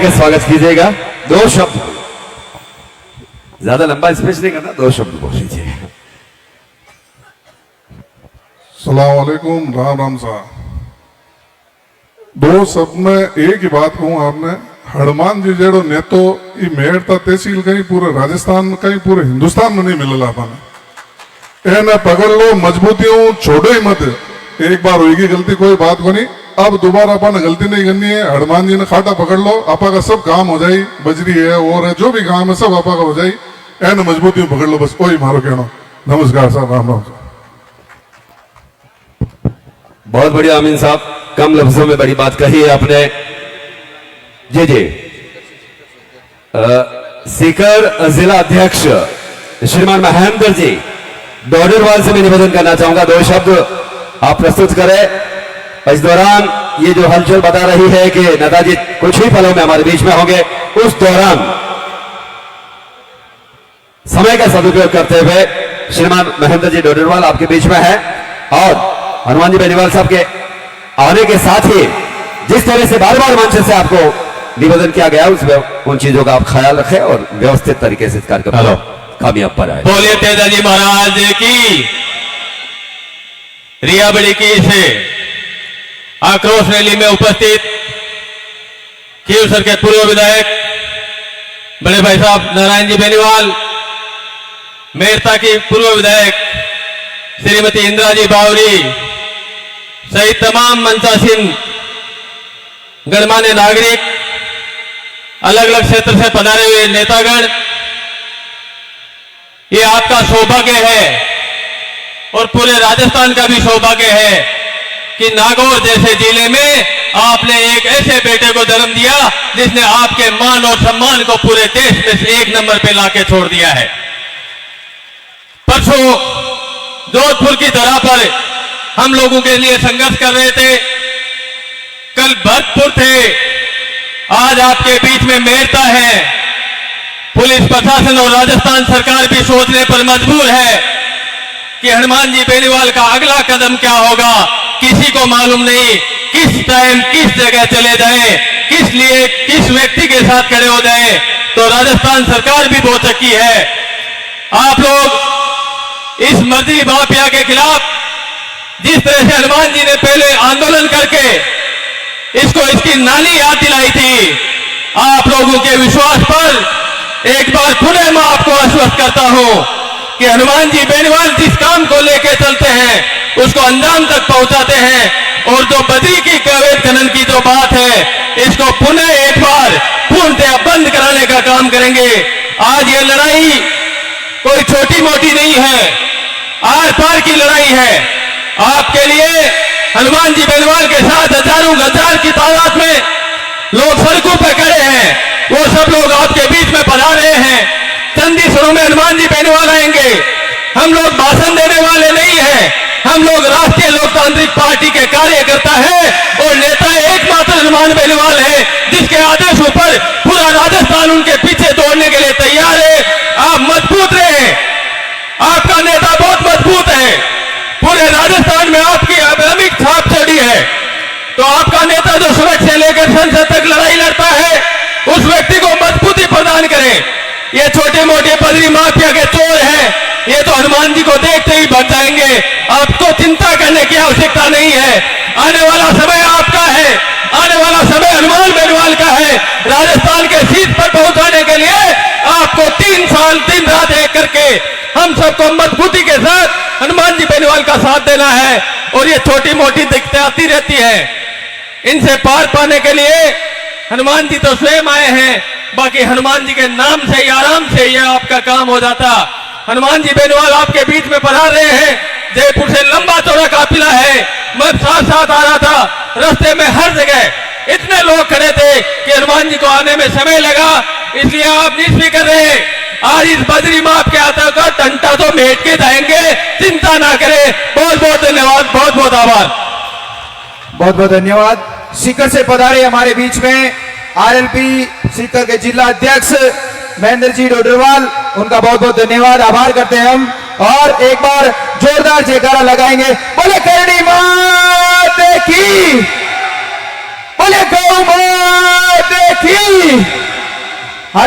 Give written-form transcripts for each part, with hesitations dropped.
आगे स्वागत कीजिएगा। 2 शब्द, ज्यादा लंबा स्पीच नहीं करना, 2 शब्द बोल लीजिए। सलाम वालेकुम, राम राम साहब। 2 शब्द में एक ही बात कहूं आपने, हनुमान जी जेड़ो नेतो ई मेड़ता तहसील कहीं पूरे राजस्थान में कहीं पूरे हिंदुस्तान में नहीं मिलला अपने। एने पकड़ लो, मजबूतियों छोड़ो ही मत। एक बार होगी गलती, कोई बात को नहीं, अब दोबारा अपन गलती नहीं करनी है। हनुमान जी ने खाटा पकड़ लो, आपा का सब काम हो जाए, बजरी है और है जो भी काम है सब आपा का हो जाए। एने मजबूतियों पकड़ लो, बस कोई मारो कहना। नमस्कार साहब, राम राम। बहुत बढ़िया अमीन साहब, कम लफ्जों में बड़ी बात कही है आपने। जी सीकर जिला अध्यक्ष श्रीमान महेंद्र जी डोडरवाल से मैं निवेदन करना चाहूंगा, 2 शब्द आप प्रस्तुत करें। इस दौरान ये जो हलचल बता रही है कि नेताजी कुछ ही पलों में हमारे बीच में होंगे, उस दौरान समय का सदुपयोग करते हुए श्रीमान महेंद्र जी डोडरवाल आपके बीच में है। और हनुमान जी बेनीवाल साहब के आने के साथ ही जिस तरह से बार बार मंच से आपको निवेदन किया गया, उन चीजों का आप ख्याल रखें और व्यवस्थित तरीके से इस कार्यक्रम कामयाब पर आए। बोलिए तेजाजी महाराज की। रियाबड़ी की से आक्रोश रैली में उपस्थित खीवसर के पूर्व विधायक बड़े भाई साहब नारायण जी बेनीवाल, मेरता की पूर्व विधायक श्रीमती इंदिरा जी बावरी सहित तमाम मंचासीन गणमान्य नागरिक, अलग अलग क्षेत्र से पधारे हुए नेतागण, ये आपका सौभाग्य है और पूरे राजस्थान का भी सौभाग्य है कि नागौर जैसे जिले में आपने एक ऐसे बेटे को जन्म दिया जिसने आपके मान और सम्मान को पूरे देश में से 1 नंबर पे लाके छोड़ दिया है। परसों जोधपुर की धरा पर हम लोगों के लिए संघर्ष कर रहे थे, कल भरतपुर थे, आज आपके बीच में मेरता है। पुलिस प्रशासन और राजस्थान सरकार भी सोचने पर मजबूर है कि हनुमान जी बेनीवाल का अगला कदम क्या होगा, किसी को मालूम नहीं। किस टाइम किस जगह चले जाए, किस लिए किस व्यक्ति के साथ खड़े हो जाए, तो राजस्थान सरकार भी भौचक्की है। आप लोग इस मर्जी माफिया के खिलाफ जिस तरह से हनुमान जी ने पहले आंदोलन करके इसको इसकी नानी याद दिलाई थी, आप लोगों के विश्वास पर एक बार पुनः मैं आपको आश्वस्त करता हूं कि हनुमान जी बेनीवाल जिस काम को लेकर चलते हैं उसको अंजाम तक पहुंचाते हैं। और जो बद्री की अवैध खनन की जो बात है, इसको पुनः एक बार पूर्णतः बंद कराने का काम करेंगे। आज ये लड़ाई कोई छोटी मोटी नहीं है, आर पार की लड़ाई है। आपके लिए हनुमान जी बेनीवाल के साथ हजारों हजार की तादाद में लोग सड़कों पर खड़े हैं, वो सब लोग आपके बीच में पधार रहे हैं। चंद ही क्षणों में हनुमान जी बेनीवाल आएंगे। हम लोग भाषण देने वाले नहीं हैं, हम लोग राष्ट्रीय लोकतांत्रिक पार्टी के कार्यकर्ता हैं और नेता एकमात्र हनुमान बेनीवाल है, जिसके आदेशों पर पूरा राजस्थान उनके पीछे दौड़ने के लिए तैयार है। आप मजबूत रहे, आपका नेता बहुत मजबूत है, पूरे राजस्थान में आपकी अमिट छाप चढ़ी है। तो आपका नेता जो सड़क से लेकर संसद तक लड़ाई लड़ता है, उस व्यक्ति को मजबूती प्रदान करें। ये छोटे मोटे बद्री माफिया के चोर हैं, ये तो हनुमान जी को देखते ही भग जाएंगे। आपको चिंता करने की आवश्यकता नहीं है। आने वाला समय आपका है, आने वाला समय हनुमान बेनीवाल का है। राजस्थान के सीट पर पहुंचाने के लिए आपको 3 साल 3 रात एक करके हम सबको मजबूती के साथ हनुमान जी बेनीवाल का साथ देना है। और ये छोटी मोटी दिक्कतें आती रहती है, इनसे पार पाने के लिए हनुमान जी तो स्वयं आए हैं, बाकी हनुमान जी के नाम से ही आराम से ये आपका काम हो जाता। हनुमान जी बेनीवाल आपके बीच में पधार रहे हैं। जयपुर से लंबा चौड़ा काफिला है, मैं साथ साथ आ रहा था, रास्ते में हर जगह इतने लोग खड़े थे कि हनुमान जी को आने में समय लगा। इसलिए आप निष्फिक्र रहे, आज इस बद्री माफ के हाथों का डंडा तो मेट के जाएंगे, चिंता ना करें। बहुत बहुत धन्यवाद, बहुत बहुत आभार। बहुत बहुत धन्यवाद। सीकर से पधारे हमारे बीच में आरएलपी सीकर के जिला अध्यक्ष महेंद्र जी डोडरवाल, उनका बहुत बहुत धन्यवाद, आभार करते हैं हम। और एक बार जोरदार जयकारा लगाएंगे, बोले करणी मात की, बोले गौ मात की।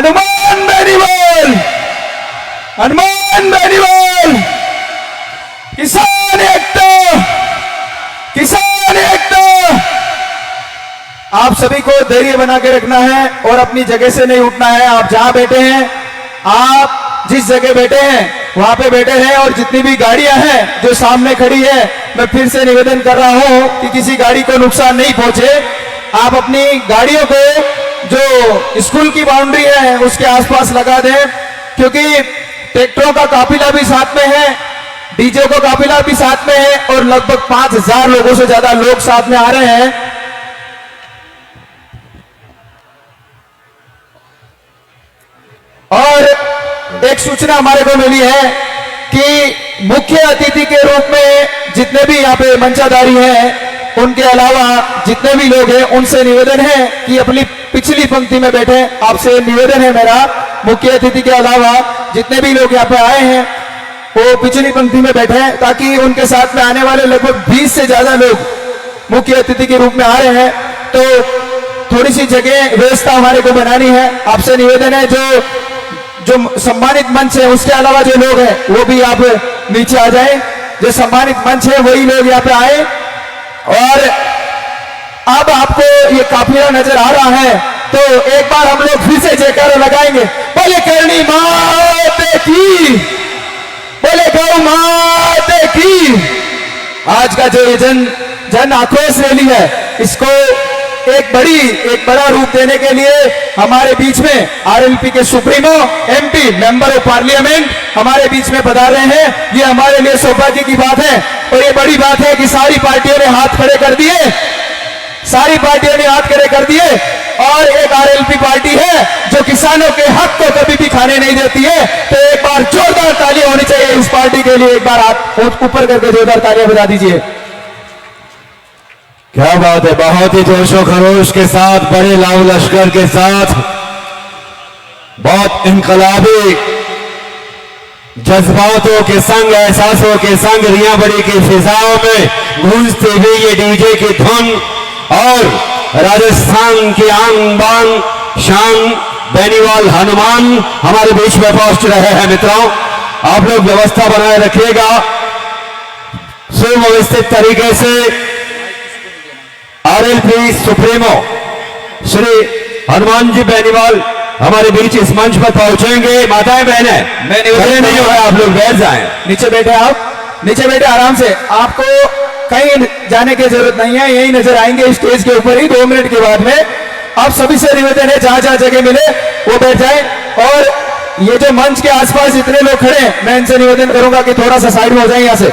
हनुमान बेनीवाल, हनुमान बेनीवाल, किसान एकता, किसान एकता। आप सभी को धैर्य बना के रखना है और अपनी जगह से नहीं उठना है। आप जहां बैठे हैं, आप जिस जगह बैठे हैं वहां पे बैठे हैं, और जितनी भी गाड़ियां हैं जो सामने खड़ी है, मैं फिर से निवेदन कर रहा हूं कि किसी गाड़ी को नुकसान नहीं पहुंचे। आप अपनी गाड़ियों को जो स्कूल की बाउंड्री है उसके आसपास लगा दें, क्योंकि ट्रैक्टरों का काफिला भी साथ में है, डीजे का काफिला भी साथ में है, और लगभग 5000 लोगों से ज्यादा लोग साथ में आ रहे हैं। और एक सूचना हमारे को मिली है कि मुख्य अतिथि के रूप में जितने भी यहाँ पे मंचाधारी हैं, उनके अलावा जितने भी लोग हैं, उनसे निवेदन है कि अपनी पिछली पंक्ति में बैठे। आपसे निवेदन है मेरा, मुख्य अतिथि के अलावा जितने भी लोग यहाँ पे आए हैं वो पिछली पंक्ति में बैठे, ताकि उनके साथ में आने वाले लगभग 20 से ज्यादा लोग मुख्य अतिथि के रूप में आ रहे हैं, तो थोड़ी सी जगह व्यवस्था हमारे को बनानी है। आपसे निवेदन है जो सम्मानित मंच है उसके अलावा जो लोग हैं वो भी आप नीचे आ जाएं। जो सम्मानित मंच है वही लोग यहाँ पे आए। और अब आपको ये काफिला नजर आ रहा है, तो एक बार हम लोग फिर से जयकारा लगाएंगे, बोले करणी माते की, बोले गौ माते की। आज का जो ये जन आक्रोश रैली है, इसको एक बड़ा रूप देने के लिए हमारे बीच में आरएलपी के supremo MP member of parliament हमारे बीच में पधार रहे हैं। ये हमारे लिए सौभाग्य की बात है, और ये बड़ी बात है कि सारी पार्टियों ने हाथ खड़े कर दिए, सारी पार्टियों ने हाथ खड़े कर दिए। और एक आरएलपी पार्टी है जो किसानों के हक को कभी भी खाने नहीं देती है। तो एक बार जोरदार तालियां होनी चाहिए इस पार्टी के लिए। एक बार आप ऊपर करके जोरदार तालियां बजा दीजिए। क्या बात है, बहुत ही जोशो खरोश के साथ, बड़े लाऊ लश्कर के साथ, बहुत इनकलाबी जज्बातों के संग, एहसासों के संग रिया बड़ी की फिजाओं में गूंजती हुई ये डीजे की धुन, और राजस्थान की आन बान शान बेनीवाल हनुमान हमारे बीच में पहुंच रहे हैं। मित्रों, आप लोग व्यवस्था बनाए रखिएगा सुव्यवस्थित तरीके से। आरएलपी सुप्रीमो श्री हनुमान जी बेनीवाल हमारे बीच इस मंच पर पहुंचेंगे। माताएं बहनें, मैं निवेदन नहीं हो रहा, आप लोग बैठ जाएं। नीचे बैठे, आप नीचे बैठे आराम से, आपको कहीं जाने की जरूरत नहीं है, यही नजर आएंगे स्टेज के ऊपर ही 2 मिनट के बाद में। आप सभी से निवेदन है जहां जहां जगह मिले वो बैठ जाए। और ये जो मंच के आसपास जितने लोग खड़े हैं, मैं इनसे निवेदन करूंगा कि थोड़ा सा साइड में हो जाए। यहाँ से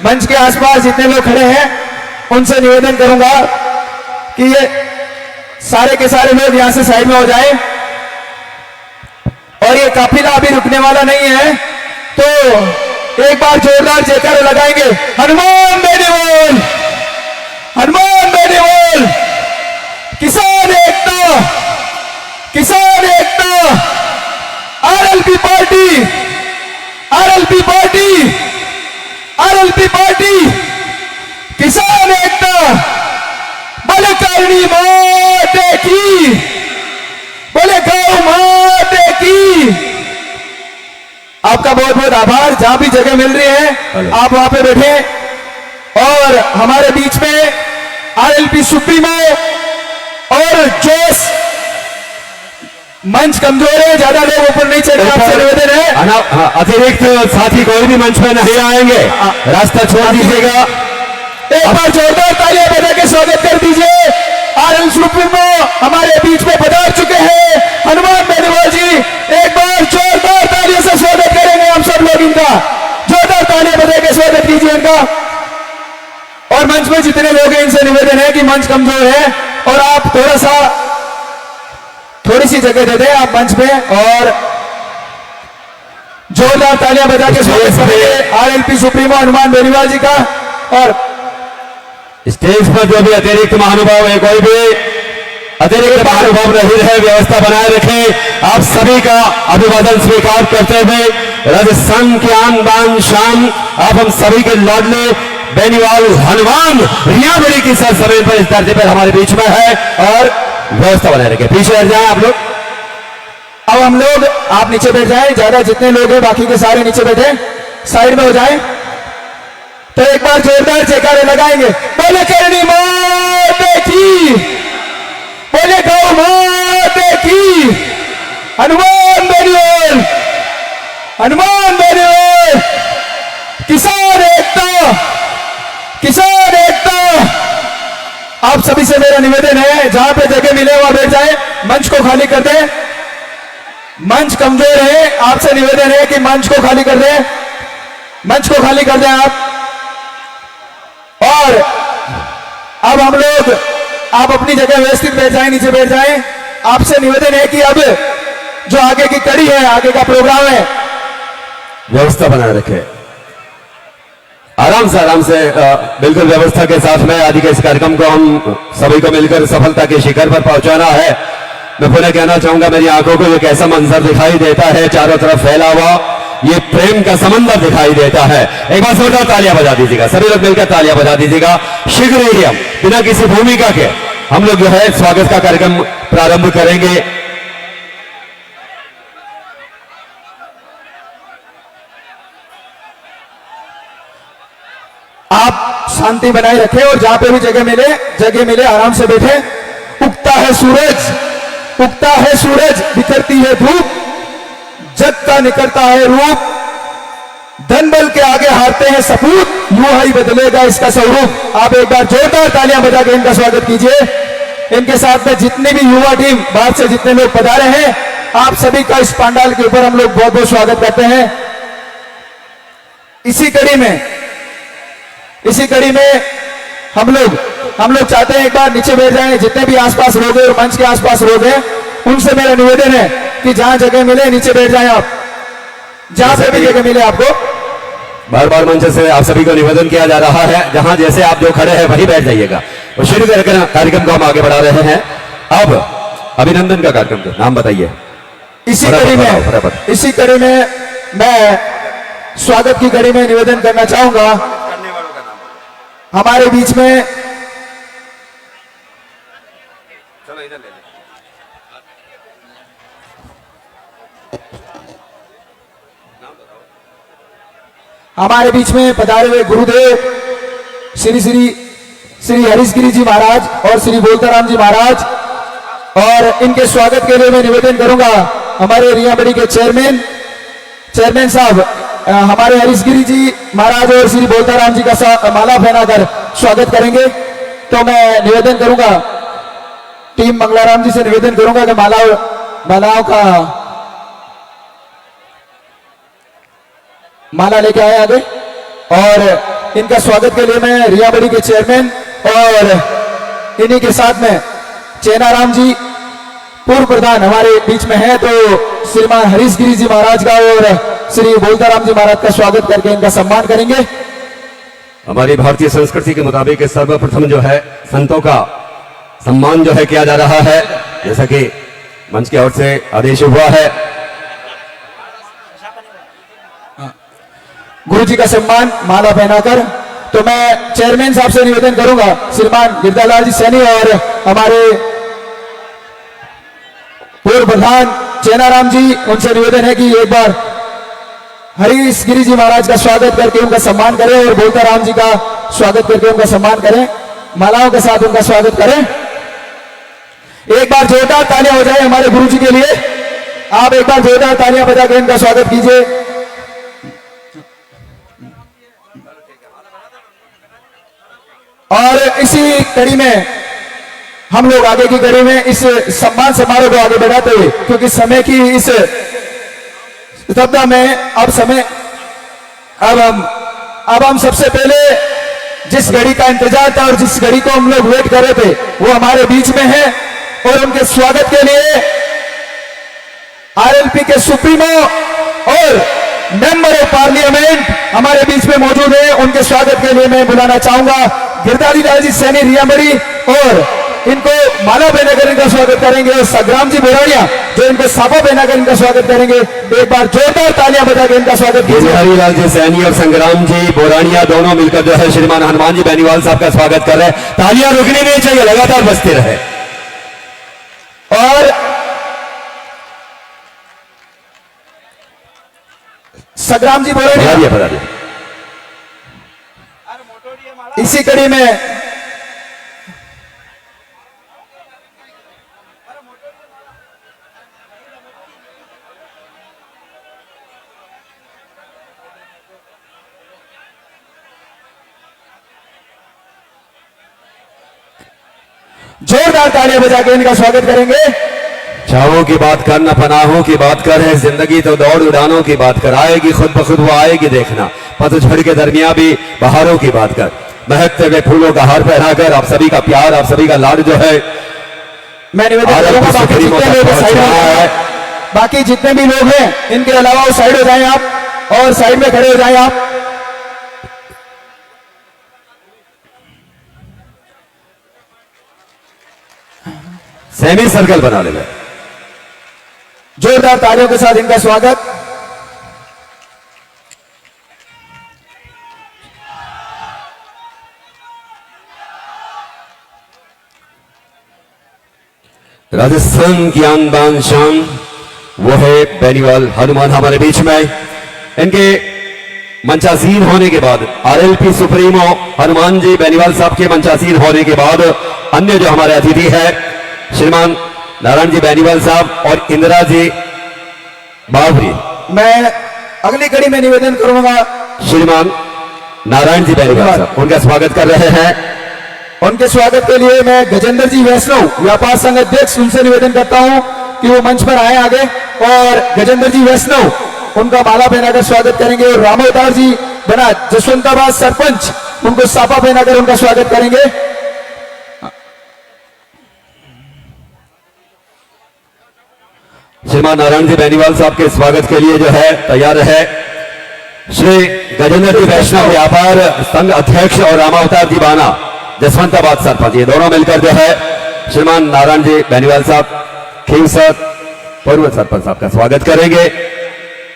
मंच के आसपास जितने लोग खड़े हैं उनसे निवेदन करूंगा कि ये सारे के सारे लोग यहां से साइड में हो जाएं। और ये काफिला अभी रुकने वाला नहीं है, तो एक बार जोरदार जयकारा लगाएंगे, हनुमान बेनीवाल, हनुमान बेनीवाल, किसान एकता, किसान एकता, RLP party, RLP party, RLP party, किसान एकता, बोले करणी माते की, बोले गौ माते की। आपका बहुत बहुत आभार। जहां भी जगह मिल रही है आप वहां पे बैठे। और हमारे बीच में आरएलपी सुप्रीमो और जोश, मंच कमजोर है, ज्यादा लोग ऊपर नहीं चढ़े, आपसे निवेदन है। अतिरिक्त साथी कोई भी मंच पर नहीं आएंगे, रास्ता छोड़ दीजिएगा। एक बार जोरदार तालियां बजा के स्वागत कर दीजिए। आरएल सुप्रीमो हमारे बीच में पधार चुके हैं, हनुमान बेनीवाल जी। एक बार जोरदार तालियों से स्वागत करेंगे हम सब लोग इनका। जोरदार तालियां बजा के स्वागत कीजिए इनका। और मंच में जितने लोग हैं इनसे निवेदन है कि मंच कमजोर है और आप थोड़ी सी जगह दे दें आप मंच पे, और जोरदार तालियां बजा के स्वागत करेंगे आरएलपी सुप्रीमो हनुमान बेनीवाल जी का। और स्टेज पर जो भी अतिरिक्त महानुभाव है, कोई भी अतिरिक्त महानुभाव नहीं रहे, व्यवस्था बनाए रखें। आप सभी का अभिवादन स्वीकार करते हुए राजस्थान की आन बान शान, आप हम सभी के लाडले बेनीवाल हनुमान रिया बड़ी की सर समय पर इस धरती पर हमारे बीच में है। और व्यवस्था बनाए रखें, पीछे हट जाए आप लोग। अब हम लोग, आप नीचे बैठ जाएं, ज्यादा जितने लोग हैं बाकी के सारे नीचे बैठे, साइड में हो जाएं। तो एक बार जोरदार जयकारे लगाएंगे, बोले करणी माता की, बोले गौ माता की, हनुमान बेनीवाल, हनुमान बेनीवाल, किसान एकता, किसान एकता। आप सभी से मेरा निवेदन है, जहां पे जगह मिले वहां बैठ जाए, मंच को खाली कर दें। मंच कमजोर है, आपसे निवेदन है कि मंच को खाली कर दें, मंच को खाली कर दें आप। और अब हम लोग, आप अपनी जगह व्यवस्थित बैठ जाएं, नीचे बैठ जाएं। आपसे निवेदन है कि अब जो आगे की कड़ी है, आगे का प्रोग्राम है, व्यवस्था बनाए रखे, आराम से बिल्कुल व्यवस्था के साथ में आदि के इस कार्यक्रम को हम सभी को मिलकर सफलता के शिखर पर पहुंचाना है। मैं पुनः कहना चाहूंगा, मेरी आंखों को एक ऐसा मंजर दिखाई देता है, चारों तरफ फैला हुआ ये प्रेम का समंदर दिखाई देता है। एक बार जोरदार तालियां बजा दीजिएगा, सभी लोग मिलकर तालियां बजा दीजिएगा। शीघ्र ही हम बिना किसी भूमिका के हम लोग जो है स्वागत का कार्यक्रम प्रारंभ करेंगे। आप शांति बनाए रखें और जहां पे भी जगह मिले आराम से बैठे। उगता है सूरज, उगता है सूरज, बिखरती है धूप, जग का निकलता है रूप, धन बल के आगे हारते हैं सपूत, यूं ही बदलेगा इसका स्वरूप। आप एक बार जोरदार तालियां बजा के इनका स्वागत कीजिए। इनके साथ में जितनी भी युवा टीम बाहर से जितने लोग पधारे हैं, आप सभी का इस पंडाल के ऊपर हम लोग बहुत बहुत स्वागत करते हैं। इसी कड़ी में हम लोग चाहते हैं एक बार नीचे बैठ जाएं। जितने भी आसपास लोग हैं और मंच के आसपास लोग हैं, उनसे मेरा निवेदन है कि जहां जगह मिले नीचे बैठ जाएं। आप जहां पे भी जगह मिले आपको, बार बार मंच से आप सभी को निवेदन किया जा रहा है, जहां जैसे आप जो खड़े हैं वहीं बैठ जाइएगा। और शुरू कार्यक्रम को हम आगे बढ़ा रहे हैं। अब अभिनंदन का कार्यक्रम का नाम बताइए। इसी कड़ी में मैं स्वागत की कड़ी में निवेदन करना चाहूंगा। हमारे बीच में पधारे हुए गुरुदेव श्री हरीशगिरी जी महाराज और श्री बोलताराम जी महाराज, और इनके स्वागत के लिए मैं निवेदन करूंगा हमारे रियाबड़ी के चेयरमैन साहब हमारे हरीशगिरी जी महाराज और श्री बोलताराम जी का माला पहनाकर स्वागत करेंगे। तो मैं निवेदन करूंगा, टीम मंगलाराम जी से निवेदन करूंगा कि मालाओं का माला लेके आए आगे। और इनका स्वागत के लिए मैं रियाबड़ी के चेयरमैन और इन्हीं के साथ में चेनाराम जी पूर्व प्रधान हमारे बीच में है, तो श्रीमान हरीशगिरी जी महाराज का और श्री बोलताराम जी महाराज का स्वागत करके इनका सम्मान करेंगे। हमारी भारतीय संस्कृति के मुताबिक सर्वप्रथम जो है संतों का सम्मान जो है किया जा रहा है, जैसा कि मंच की ओर से आदेश हुआ है। गुरु जी का सम्मान माला पहनाकर, तो मैं चेयरमैन साहब से निवेदन करूंगा, श्रीमान गिरधालाल जी सैनी और हमारे पूर्व प्रधान चेनाराम जी, उनसे निवेदन है कि एक बार हरीशगिरी जी महाराज का स्वागत करके उनका सम्मान करें और बोलताराम जी का स्वागत करके उनका सम्मान करें, मालाओं के साथ उनका स्वागत करें। एक बार जोरदार तालियां हो जाए हमारे गुरु जी के लिए। आप एक बार जोरदार तालियां बजा के इनका स्वागत कीजिए। और इसी कड़ी में हम लोग आगे की कड़ी में इस सम्मान समारोह को आगे बढ़ाते हुए, क्योंकि समय की इस स्तब्धता में अब हम सबसे पहले जिस घड़ी का इंतजार था और जिस घड़ी को हम लोग वेट कर रहे थे वो हमारे बीच में है, और उनके स्वागत के लिए आरएलपी के सुप्रीमो और मेंबर ऑफ पार्लियामेंट हमारे बीच में मौजूद है। उनके स्वागत के लिए मैं बुलाना चाहूंगा गिरधारी लाल जी सैनी रियाबड़ी, और इनको माला पहनाकर इनका स्वागत करेंगे, और संग्राम जी बोरानिया जो इनको साफा पहनाकर इनका स्वागत करेंगे। एक बार जोरदार तालियां बजाकर इनका स्वागत कीजिए। गिरधारी लाल जी सैनी और संग्राम जी बोरानिया दोनों मिलकर जो है श्रीमान हनुमान जी बेनीवाल साहब का स्वागत कर रहे हैं। तालियां रुकनी नहीं चाहिए, लगातार बजते रहे। और संग्राम जी बोले बधाइए बधाइए। इसी कड़ी में जोरदार तालियां बजा के इनका स्वागत करेंगे। छावों की बात कर न पनाहों की बात कर है जिंदगी तो दौड़ उड़ानों की बात कर, आएगी खुद ब खुद वो आएगी देखना, पतझड़ के दरमियां भी बहारों की बात कर, महकते हुए फूलों का हार पहनाकर आप सभी का प्यार आप सभी का लाड जो है मैं निवेदन करूंगा बाकी जितने लोग साइड में, बाकी जितने भी लोग हैं इनके अलावा वो साइड हो जाएं आप और साइड में खड़े हो जाएं आप। सेमी सर्कल बना ले। जोरदार तालियों के साथ इनका स्वागत। राजस्थान की आन बान शान वो है बेनीवाल हनुमान हमारे बीच में। इनके मंचासीन होने के बाद आरएलपी सुप्रीमो हनुमान जी बेनीवाल साहब के मंचासीन होने के बाद अन्य जो हमारे अतिथि है श्रीमान नारायण जी बेनीवाल साहब और इंदिरा जी बावरी। मैं अगली कड़ी में निवेदन करूंगा श्रीमान नारायण जी बेनीवाल साहब उनका स्वागत कर रहे हैं। उनके स्वागत के लिए मैं गजेंद्र जी वैष्णव व्यापार संघ अध्यक्ष उनसे निवेदन करता हूं कि वो मंच पर आए आगे और गजेंद्र जी वैष्णव उनका माला पहनाकर स्वागत करेंगे और रामोदार जी बना जसवंताबाद सरपंच उनको साफा पहनाकर उनका स्वागत करेंगे। श्रीमान नारायण जी बेनीवाल साहब के स्वागत के लिए जो है तैयार है श्री गजेंद्र जी वैष्णव व्यापार संघ अध्यक्ष और रामावतार जी बाना जसवंताबाद सरपंच, ये दोनों मिलकर जो है श्रीमान नारायण जी बेनीवाल साहब खीवसर पूर्व सरपंच साहब का स्वागत करेंगे।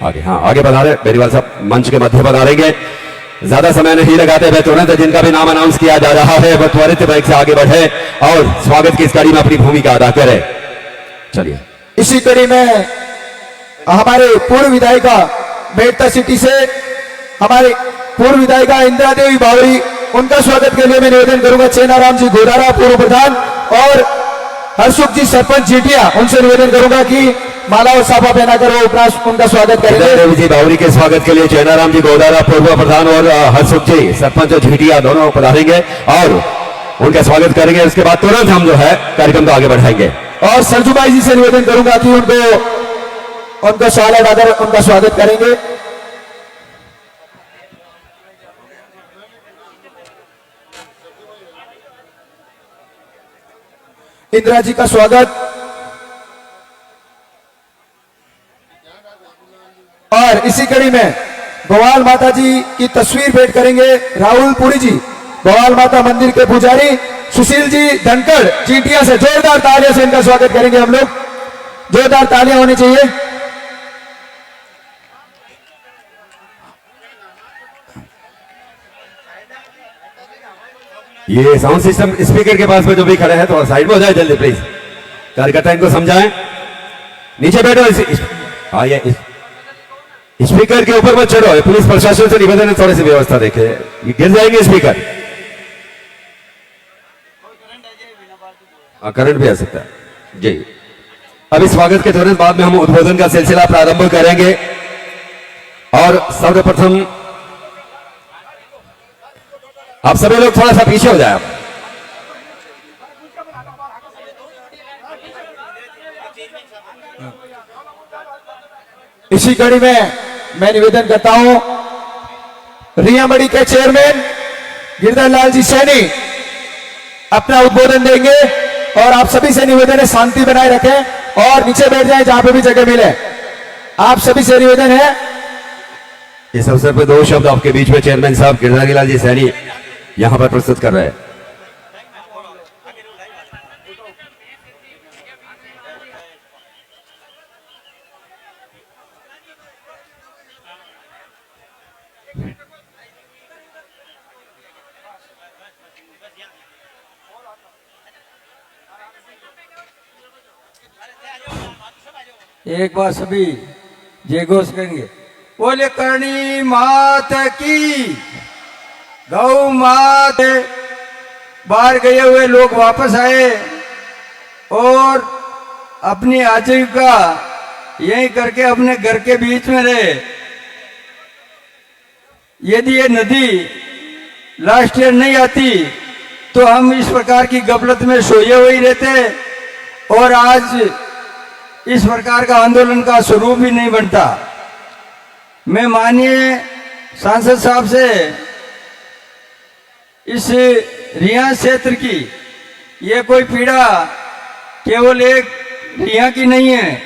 आगे हाँ आगे बढ़ा बेनीवाल साहब मंच के मध्य बढ़ाएंगे। ज्यादा समय नहीं लगाते हुए तुरंत जिनका भी नाम अनाउंस किया जा रहा है वह त्वरित वेग से आगे बढ़े और स्वागत की इस कड़ी में अपनी भूमिका अदा करे। चलिए इसी कड़ी में हमारे पूर्व विधायिका मेड़ता सिटी से हमारे पूर्व विधायिका इंदिरा देवी बावरी उनका स्वागत के लिए मैं निवेदन करूंगा चेनाराम जी गोदारा पूर्व प्रधान और हरसुख जी सरपंच जीटिया उनसे निवेदन करूंगा कि माला और साफा पहनाकर वो उनका स्वागत करेंगे। देवी जी बावरी के स्वागत के लिए चेनाराम जी गोदारा पूर्व प्रधान और हरसुख जी सरपंच झीटिया दोनों पधारेंगे और उनका स्वागत करेंगे। उसके बाद तुरंत हम जो है कार्यक्रम को आगे बढ़ाएंगे और सरजूबाई जी से निवेदन करूंगा कि उनको शाल लगाकर उनका स्वागत करेंगे। इंदिरा जी का स्वागत और इसी कड़ी में भवाल माता जी की तस्वीर भेंट करेंगे राहुल पुरी जी भवाल माता मंदिर के पुजारी, सुशील जी धनखड़ चीटिया से जोरदार तालियों से इनका स्वागत करेंगे हम लोग। जोरदार तालियां होनी चाहिए। ये साउंड सिस्टम स्पीकर के पास में जो भी खड़े हैं तो साइड में हो जाए जल्दी प्लीज। कार्यकर्ता इनको समझाएं नीचे बैठो। आइए स्पीकर के ऊपर मत चढ़ो। पुलिस प्रशासन से निवेदन है थोड़ी सी व्यवस्था देखे, गिर जाएंगे स्पीकर। करंट भी आ सकता है जी। अभी स्वागत के तुरंत बाद में हम उद्बोधन का सिलसिला प्रारंभ करेंगे और सर्वप्रथम आप सभी लोग थोड़ा सा पीछे हो जाए। आप इसी कड़ी में मैं निवेदन करता हूं रियामड़ी के चेयरमैन गिरधर लाल जी सैनी अपना उद्बोधन देंगे और आप सभी से निवेदन है शांति बनाए रखें और नीचे बैठ जाएं जहां पे भी जगह मिले। आप सभी से निवेदन है। इस अवसर पर दो शब्द आपके बीच में चेयरमैन साहब गिरधर लाल जी सैनी यहां पर प्रस्तुत कर रहे हैं। एक बार सभी जय घोष करेंगे। बोले करणी मात की, गौ मात। बाहर गए हुए लोग वापस आए और अपनी आजीविका यही करके अपने घर के बीच में रहे। यदि ये नदी लास्ट ईयर नहीं आती तो हम इस प्रकार की गफलत में सोए हुए ही रहते और आज इस प्रकार का आंदोलन का स्वरूप भी नहीं बनता। मैं माननीय सांसद साहब से इस रियासत क्षेत्र की ये कोई पीड़ा केवल एक रिया की नहीं है,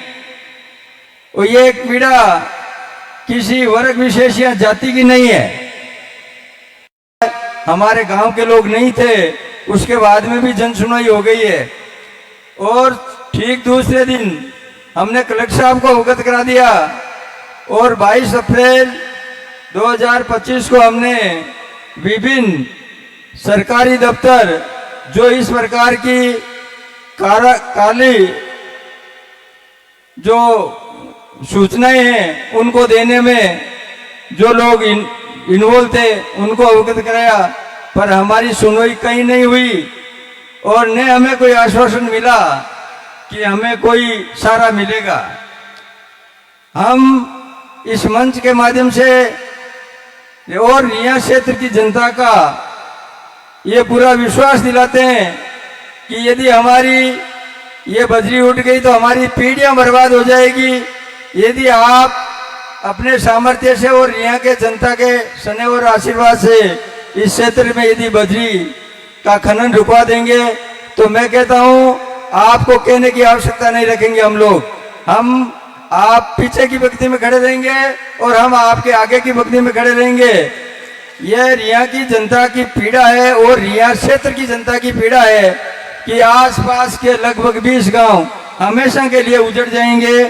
और ये एक पीड़ा किसी वर्ग विशेष या जाति की नहीं है। हमारे गांव के लोग नहीं थे, उसके बाद में भी जन सुनवाई हो गई है और ठीक दूसरे दिन हमने कलेक्टर साहब को अवगत करा दिया और 22 अप्रैल 2025 को हमने विभिन्न सरकारी दफ्तर जो इस प्रकार की काली जो सूचनाएं हैं उनको देने में जो लोग इन्वॉल्व थे उनको अवगत कराया, पर हमारी सुनवाई कहीं नहीं हुई और न हमें कोई आश्वासन मिला कि हमें कोई सारा मिलेगा। हम इस मंच के माध्यम से और रियासत क्षेत्र की जनता का ये पूरा विश्वास दिलाते हैं कि यदि हमारी ये बजरी उठ गई तो हमारी पीढ़ियां बर्बाद हो जाएगी। यदि आप अपने सामर्थ्य से और यहाँ के जनता के स्नेह और आशीर्वाद से इस क्षेत्र में यदि बजरी का खनन रुकवा देंगे तो मैं कहता हूँ आपको कहने की आवश्यकता नहीं रखेंगे हम आप पीछे की पंक्ति में खड़े रहेंगे और हम आपके आगे की पंक्ति में खड़े रहेंगे। यह रिया की जनता की पीड़ा है और रिया क्षेत्र की जनता की पीड़ा है कि आसपास के लगभग 20 गांव हमेशा के लिए उजड़ जाएंगे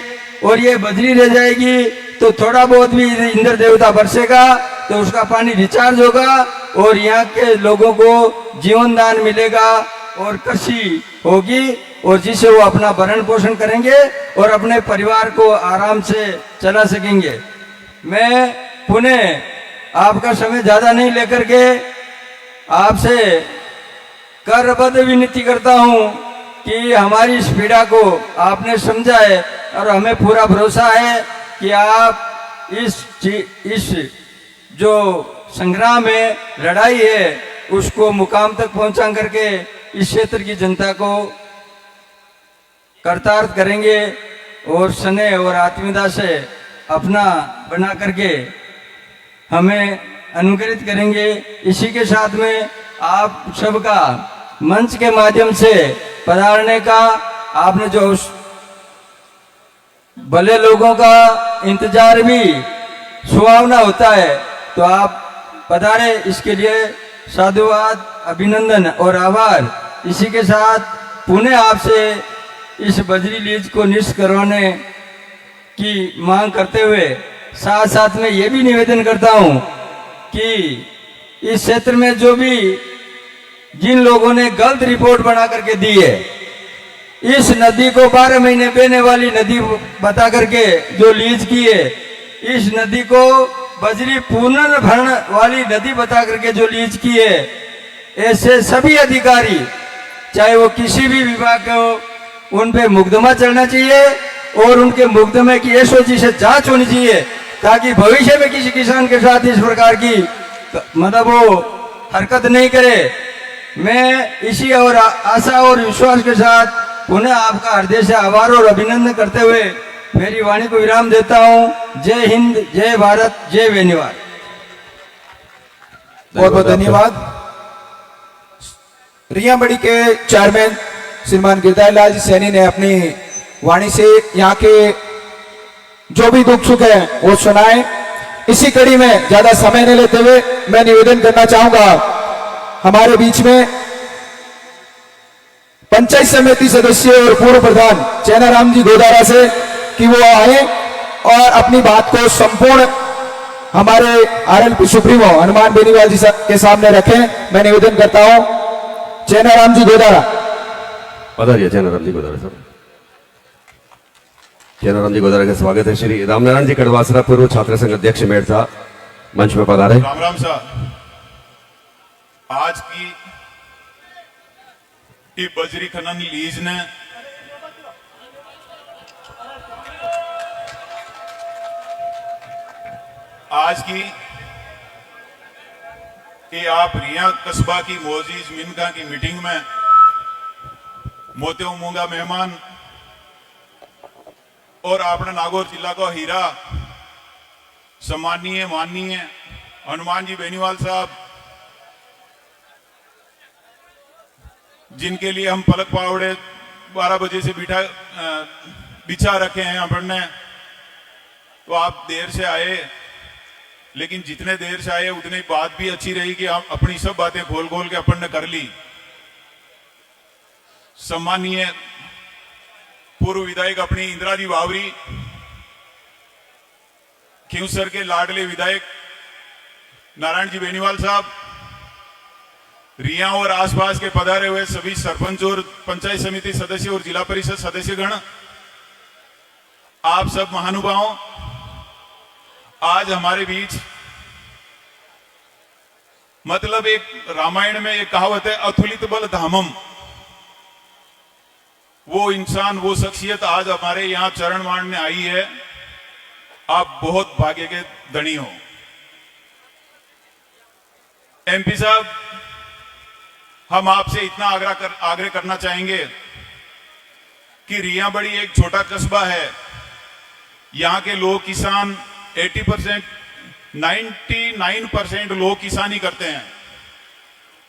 और ये बजरी रह जाएगी तो थोड़ा बहुत भी इंद्र देवता बरसेगा तो उसका पानी रिचार्ज होगा और यहाँ के लोगों को जीवन दान मिलेगा और कृषि होगी और जिससे वो अपना भरण पोषण करेंगे और अपने परिवार को आराम से चला सकेंगे। मैं पुनः आपका समय ज्यादा नहीं लेकर के आपसे करबद्ध विनती करता हूँ कि हमारी इस पीड़ा को आपने समझा है और हमें पूरा भरोसा है कि आप इस जो संग्राम है, लड़ाई है, उसको मुकाम तक पहुंचा करके इस क्षेत्र की जनता को कर्तार्थ करेंगे और स्नेह और आत्मीयता से अपना बना करके हमें अनुग्रहित करेंगे। इसी के साथ में आप सबका मंच के माध्यम से पधारने का आपने जो भले लोगों का इंतजार भी सुहावना होता है तो आप पधारे, इसके लिए साधुवाद, अभिनंदन और आभार। इसी के साथ पुनः आपसे इस बजरी लीज को निष्ठ करवाने की मांग करते हुए साथ साथ में ये भी निवेदन करता हूं कि इस क्षेत्र में जो भी जिन लोगों ने गलत रिपोर्ट बना करके दी है, इस नदी को 12 महीने बहने वाली नदी बता करके जो लीज की है, इस नदी को बजरी पुनर्भरण वाली नदी बता करके जो लीज की है, ऐसे सभी अधिकारी चाहे वो किसी भी विभाग के हो उन पे मुकदमा चलना चाहिए और उनके मुकदमे की एसओजी से जांच होनी चाहिए ताकि भविष्य में किसी किसान के साथ इस प्रकार की मतलब वो हरकत नहीं करे। मैं इसी और आशा और विश्वास के साथ पुनः आपका हृदय से आभार और अभिनंदन करते हुए मेरी वाणी को विराम देता हूं। जय हिंद, जय भारत, जय बेनीवाल। बहुत बहुत धन्यवाद। रिया बड़ी के चेयरमैन श्रीमान गिरधारी लाल जी सैनी ने अपनी वाणी से यहाँ के जो भी दुख सुख है वो सुनाए। इसी कड़ी में ज्यादा समय नहीं लेते हुए मैं निवेदन करना चाहूंगा हमारे बीच में पंचायत समिति सदस्य और पूर्व प्रधान चैनाराम जी गोदारा से कि वो आए और अपनी बात को संपूर्ण हमारे आरएलपी सुप्रीमो हनुमान बेनीवाल जी के सामने रखें। मैं निवेदन करता हूं चैनाराम जी गोदारा। पधारिए चैनाराम जी गोदारा साहब। जयनारायण जी गोदारा का स्वागत है। श्री रामनारायण जी कड़वासरा पूर्व छात्र संघ अध्यक्ष मेड़ता मंच में पधारे। राम राम साहब, आज की ये बजरी खनन लीज ने आज की ये आप रिया कस्बा की मोजीज मिनका की मीटिंग में मोत्यो मूंगा मेहमान और अपने नागौर जिला को हीरा सम्मानीय माननीय हनुमान जी बेनीवाल साहब, जिनके लिए हम पलक पावड़े 12 बजे से बिछा रखे हैं अपन ने, तो आप देर से आए, लेकिन जितने देर से आए उतनी बात भी अच्छी रही कि हम अपनी सब बातें खोल खोल के अपन ने कर ली। सम्मानीय पूर्व विधायक अपनी इंदिरा जी बावरी, खींवसर के लाडले विधायक नारायण जी बेनीवाल साहब, रिया और आसपास के पधारे हुए सभी सरपंच और पंचायत समिति सदस्य और जिला परिषद सदस्यगण, आप सब महानुभावों, आज हमारे बीच मतलब एक रामायण में एक कहावत है, अतुलित बल धामम। वो इंसान, वो शख्सियत आज हमारे यहां चरण मारने आई है। आप बहुत भाग्य के धनी हो। एमपी साहब, हम आपसे इतना आग्रह करना चाहेंगे कि रिया बड़ी एक छोटा कस्बा है। यहां के लोग किसान 80%, 99% लोग किसानी करते हैं,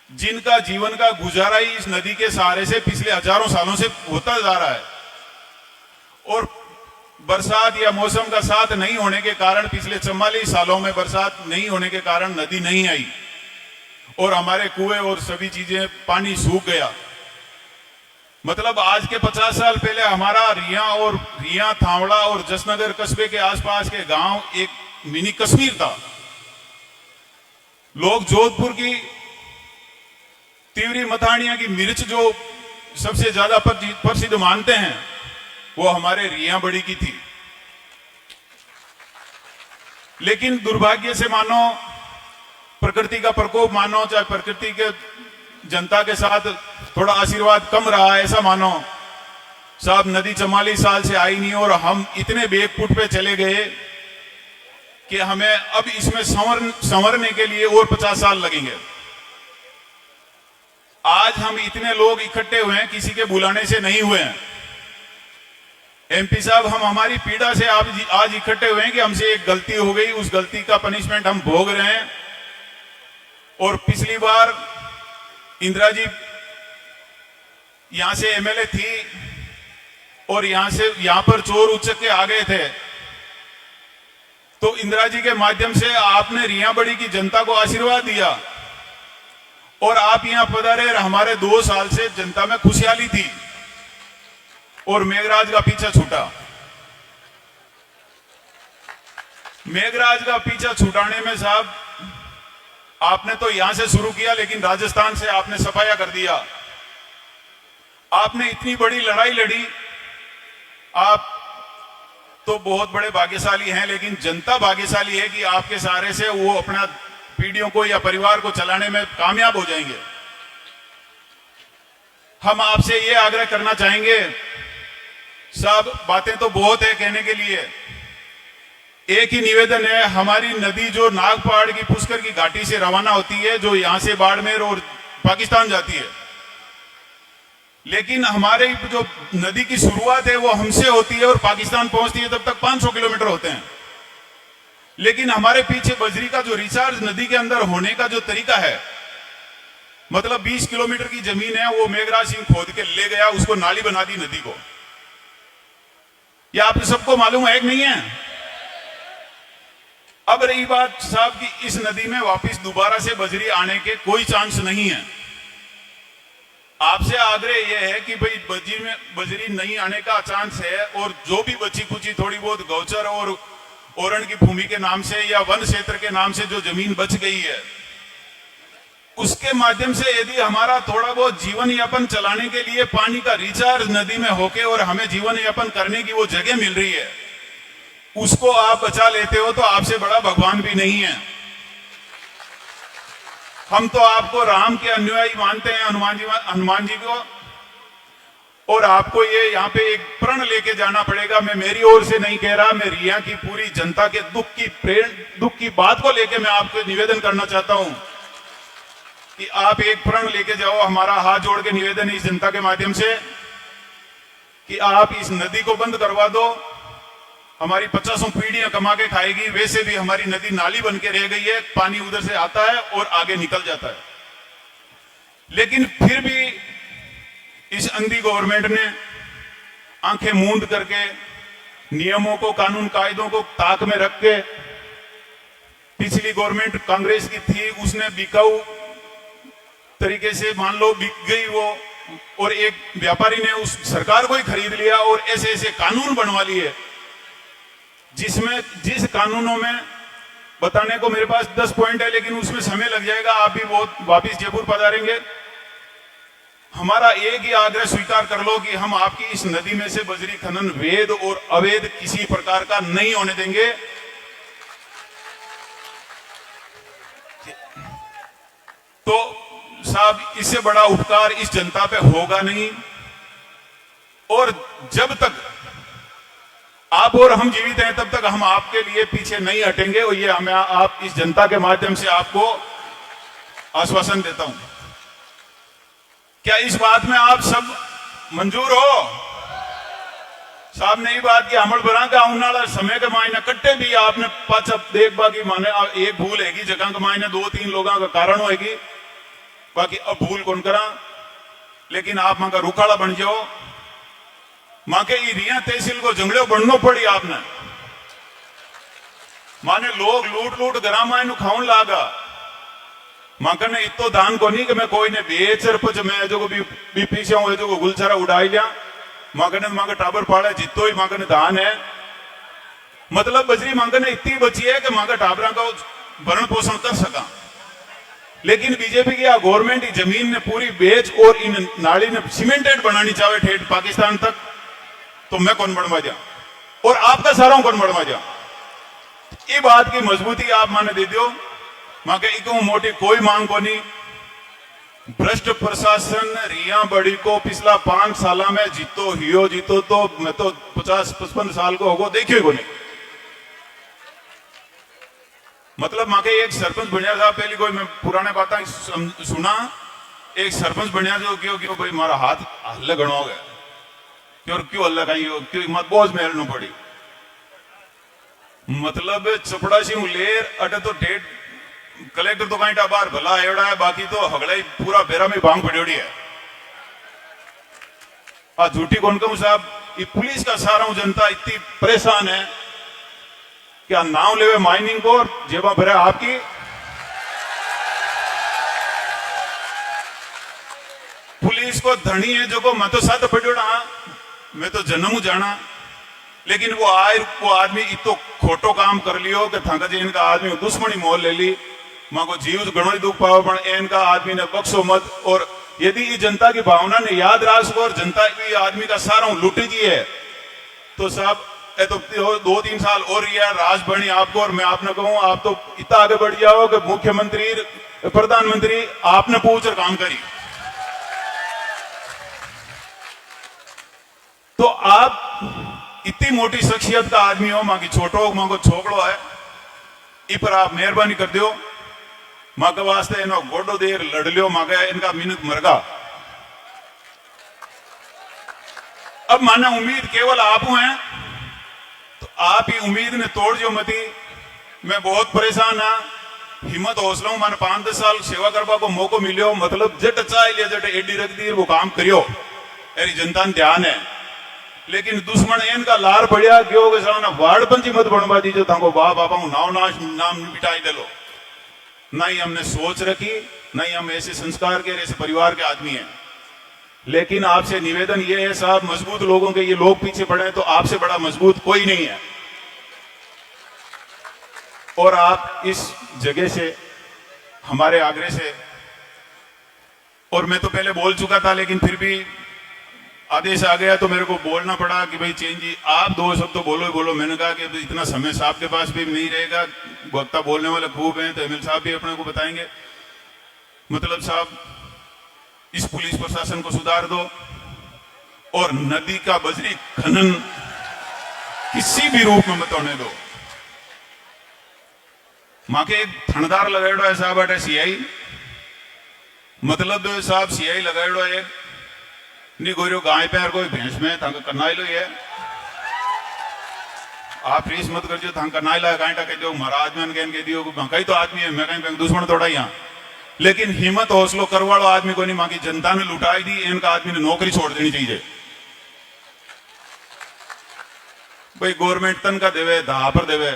जिनका जीवन का गुजारा ही इस नदी के सहारे से पिछले हजारों सालों से होता जा रहा है। और बरसात या मौसम का साथ नहीं होने के कारण, पिछले 44 सालों में बरसात नहीं होने के कारण नदी नहीं आई और हमारे कुएं और सभी चीजें, पानी सूख गया। मतलब आज के 50 साल पहले हमारा रिया, थावड़ा और जसनगर कस्बे के आसपास के गांव एक मिनी कश्मीर था। लोग जोधपुर की तिवरी मथानिया की मिर्च जो सबसे ज्यादा प्रसिद्ध मानते हैं, वो हमारे रिया बड़ी की थी। लेकिन दुर्भाग्य से मानो, प्रकृति का प्रकोप मानो, चाहे प्रकृति के जनता के साथ थोड़ा आशीर्वाद कम रहा, ऐसा मानो साहब, नदी 44 साल से आई नहीं और हम इतने बेकफुट पे चले गए कि हमें अब इसमें संवरने के लिए और 50 साल लगेंगे। आज हम इतने लोग इकट्ठे हुए हैं, किसी के बुलाने से नहीं हुए हैं। एमपी साहब, हम हमारी पीड़ा से आज इकट्ठे हुए हैं कि हमसे एक गलती हो गई, उस गलती का पनिशमेंट हम भोग रहे हैं। और पिछली बार इंदिरा जी यहां से एमएलए थी और यहां पर चोर उचक के आ गए थे, तो इंदिरा जी के माध्यम से आपने रिया बड़ी की जनता को आशीर्वाद दिया और आप यहां पधारे। हमारे 2 साल से जनता में खुशहाली थी और मेघराज का पीछा छूटा। मेघराज का पीछा छुटाने में साहब, आपने तो यहां से शुरू किया, लेकिन राजस्थान से आपने सफाया कर दिया। आपने इतनी बड़ी लड़ाई लड़ी। आप तो बहुत बड़े भाग्यशाली हैं, लेकिन जनता भाग्यशाली है कि आपके सहारे से वो अपना पीढ़ियों को या परिवार को चलाने में कामयाब हो जाएंगे। हम आपसे ये आग्रह करना चाहेंगे साहब, बातें तो बहुत है कहने के लिए, एक ही निवेदन है। हमारी नदी जो नागपहाड़ की पुष्कर की घाटी से रवाना होती है, जो यहां से बाड़मेर और पाकिस्तान जाती है, लेकिन हमारे जो नदी की शुरुआत है वो हमसे होती है और पाकिस्तान पहुंचती है तब तक 500 किलोमीटर होते हैं। लेकिन हमारे पीछे बजरी का जो रिचार्ज नदी के अंदर होने का जो तरीका है, मतलब 20 किलोमीटर की जमीन है, वो मेघराज सिंह खोद के ले गया, उसको नाली बना दी नदी को। यह आप सबको मालूम है कि नहीं है? अब रही बात साहब कि इस नदी में वापस दोबारा से बजरी आने के कोई चांस नहीं है। आपसे आग्रह यह है कि भाई बजरी नहीं आने का चांस है, और जो भी बची कुची थोड़ी बहुत गौचर और ओरण की भूमि के नाम से या वन क्षेत्र के नाम से जो जमीन बच गई है, उसके माध्यम से यदि हमारा थोड़ा बहुत जीवन यापन चलाने के लिए पानी का रिचार्ज नदी में होके और हमें जीवन यापन करने की वो जगह मिल रही है, उसको आप बचा लेते हो तो आपसे बड़ा भगवान भी नहीं है। हम तो आपको राम के अनुयायी मानते हैं, हनुमान जी को, और आपको ये यहाँ पे एक प्रण लेके जाना पड़ेगा। मैं मेरी ओर से नहीं कह रहा, मैं रिया की पूरी जनता के दुख की बात को लेके मैं आपको निवेदन करना चाहता हूं कि आप एक प्रण लेके जाओ। हमारा हाथ जोड़ के निवेदन है इस जनता के माध्यम से कि आप इस नदी को बंद करवा दो। हमारी 50 पीढ़ियां कमा के खाएगी, वैसे भी हमारी नदी नाली बन के रह गई है, पानी उधर से आता है और आगे निकल जाता है। लेकिन फिर भी इस अंधी गवर्नमेंट ने आंखें मूंद करके नियमों को, कानून कायदों को ताक में रख के, पिछली गवर्नमेंट कांग्रेस की थी, उसने बिकाऊ तरीके से मान लो बिक गई वो, और एक व्यापारी ने उस सरकार को ही खरीद लिया और ऐसे ऐसे कानून बनवा लिए जिसमें जिस कानूनों में बताने को मेरे पास 10 पॉइंट है, लेकिन उसमें समय लग जाएगा। आप भी बहुत वापिस जयपुर पधारेंगे। हमारा एक ही आग्रह स्वीकार कर लो कि हम आपकी इस नदी में से बजरी खनन वैध और अवैध किसी प्रकार का नहीं होने देंगे। तो साहब, इससे बड़ा उपकार इस जनता पे होगा नहीं, और जब तक आप और हम जीवित हैं तब तक हम आपके लिए पीछे नहीं हटेंगे। और ये हमें आप इस जनता के माध्यम से आपको आश्वासन देता हूं। क्या इस बात में आप सब मंजूर हो? साहब, नई बात की अमल बना का उन्हाड़ा समय के मायने कट्टे भी आपने पाच देख बाकी माने एक भूल हैगी जगह के मायने 2-3 लोगों का कारण होगी, बाकी अब भूल कौन करा। लेकिन आप मां का रुखाड़ा बन जाओ। मां के रिया तहसील को जंगड़ो बनना पड़ी आपने। माने लोग लूट लूट ग्राम खाऊन लागा। मां ने इतो दान को नहीं कि मैं कोई ने बेचर पच मैं जो भी पीछे हूं जो गुलछरा उड़ाई लिया। मां के टाबर पाले जितो ही मां ने दान है। मतलब बजरी मां ने इतनी बची है कि मां का टाबरा का भरण पोषण कर सका। लेकिन बीजेपी की गवर्नमेंट की जमीन ने पूरी बेच और इन नाली ने सीमेंटेड बनानी चाहे ठेठ पाकिस्तान तक, तो मैं कौन बनवा जा और आपका सारा कौन बनवा जा। ये बात की मजबूती आप माने दे दो। मां के इको मोटी कोई मांग को नहीं। भ्रष्ट प्रशासन रिया बड़ी को पिछला 5 साल में जीतो तो मैं तो 50-55 साल को होगो देखिए को नहीं। मतलब मां के एक सरपंच बनिया था पहले, कोई मैं पुराने बातें सुना, एक सरपंच बनिया जो क्यों भाई मारा हाथ हल्ले गणो गया क्यों अल्लाह कहीं क्यों मत बोझ मेल नु पड़ी। मतलब चपड़ासी लेर अटे तो डेढ़ कलेक्टर तो कहीं बार भला एवड़ा है, बाकी तो हगड़ा ही पूरा बेरा में बांग पड़ी है। आ झूठी कौन कहूं साहब, ये पुलिस का सारा जनता इतनी परेशान है क्या नाम लेवे माइनिंग को जेबा भरे आपकी। पुलिस को धनी है जो को मैं तो साथ पड़ोड़ा, मैं तो जन्म जाना, लेकिन वो आदमी इतो खोटो काम कर लियो कि थाका जी इनका आदमी दुश्मनी मोल ले ली। मां को जीव घणो ही दुख पाओ पण इनका आदमी ने बख्शो मत। और यदि इस जनता की भावना ने याद राखो और जनता भी आदमी का सारा लुटी जी है तो साहब ए तो 2-3 साल और यह राज बनी आपको। और मैं आपने कहूं आप तो इतना आगे बढ़ जाओ कि मुख्यमंत्री प्रधानमंत्री आपने पूछ काम करी। तो आप इतनी मोटी शख्सियत का आदमी हो, मां की छोटो हो, मां को छोकड़ो है, इ पर आप मेहरबानी कर दो। मां के वास्ते इनो गोडो देर लड़ लियो, मां के इनका मिनट मरगा। अब माना उम्मीद केवल आप हैं तो आप ही उम्मीद ने तोड़ जो मती। मैं बहुत परेशान हाँ, हिम्मत हौसला हूं। मैंने 5-10 साल सेवा करवा को मौको मिलियो, मतलब जट चाह लिया जट एडी रख दी वो काम करियो, मेरी जनता ने ध्यान है। लेकिन दुश्मन इनका लार पड़िया क्यों के सामने वार्ड पंची मत बनवा दीजिए थाको बाप बापा नाम मिटाई दे लो। नहीं हमने सोच रखी, नहीं हम ऐसे संस्कार के ऐसे परिवार के आदमी हैं। लेकिन आपसे निवेदन ये है साहब, मजबूत लोगों के ये लोग पीछे पड़े तो आपसे बड़ा मजबूत कोई नहीं है। और आप इस जगह से हमारे आग्रह से और मैं तो पहले बोल चुका था, लेकिन फिर भी आदेश आ गया तो मेरे को बोलना पड़ा कि भाई चेंज जी आप दो शब्द तो बोलो ही बोलो। मैंने कहा कि इतना समय साहब के पास भी नहीं रहेगा, वक्ता बोलने वाले खूब हैं, तो एमएल साहब भी अपने को बताएंगे। मतलब साहब, इस पुलिस प्रशासन को सुधार दो और नदी का बजरी खनन किसी भी रूप में मत होने दो। मां के एक थनदार लगाएड़ो है साहब अटे सीआई, मतलब साहब सीआई लगाएड़ो है नहीं कोई गाय पैर कोई भैंस में तंग करना लो है। आप रीस मत कर जो तंग करना ला गांटा कह दो महाराज में कह दियो कई तो आदमी है, मैं कहीं दुश्मन थोड़ा यहाँ, लेकिन हिम्मत हौसलो करवाड़ो आदमी को नहीं। मां की जनता ने लुटाई दी, इनका आदमी ने नौकरी छोड़ देनी चाहिए। भाई गवर्नमेंट तनखा देवे धा पर देवे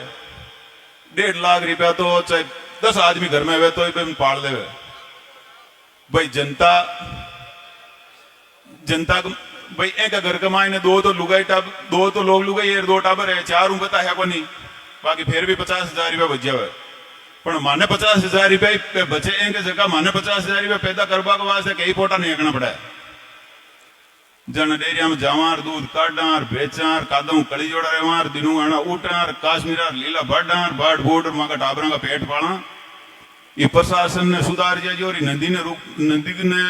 1.5 लाख रुपया तो चाहे 10 आदमी घर में हुए तो पाड़ देवे। भाई जनता भाई एक घर कमाए ने दो तो लोग लुगाई 2 टाबर है 4 बता है को नहीं, बाकी फिर भी 50,000 रुपया बच जावे। पर माने 50,000 रुपया बचे एक जगह माने 50,000 रुपया पैदा करवा के वास्ते कई पोटा नहीं हकना पड़ा है। जन डेरिया में जावार दूध काटार बेचार कादम कड़ी जोड़ा रेवार दिनू आना उठार काश्मीरार लीला बढ़ार बाढ़ बूढ़ मां का टाबरा का पेट पाला। ये प्रशासन ने सुधार जाए और नदी ने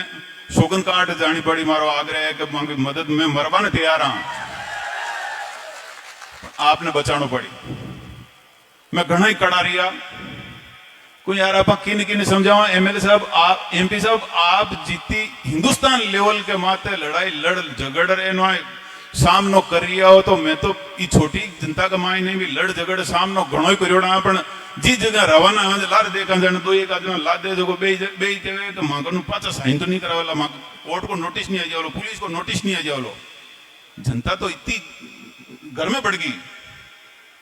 सोगन काट जानी पड़ी। मारो आग्रह है कि मांगी मदद में मरवा ने तैयार हाँ, आपने बचाना पड़ी। मैं घना ही कड़ा रिया कोई यार आप किन समझावा। एमएलए साहब आप एमपी साहब आप जीती हिंदुस्तान लेवल के माते लड़ाई लड़ झगड़ एनो सामनो कर रिया हो, तो मैं तो ये छोटी जनता का माई नहीं भी लड़ झगड़ सामनो घणो ही करियोड़ा। पण जी जगह रवाना है लार देखा जाने दो एक आदमी ला दे जो बे कहे कि मां को पाचा साइन तो नहीं करावेला, मां कोर्ट को नोटिस नहीं आ जावलो, पुलिस को नोटिस नहीं आ जावलो। जनता तो इतनी घर में पड़ गई।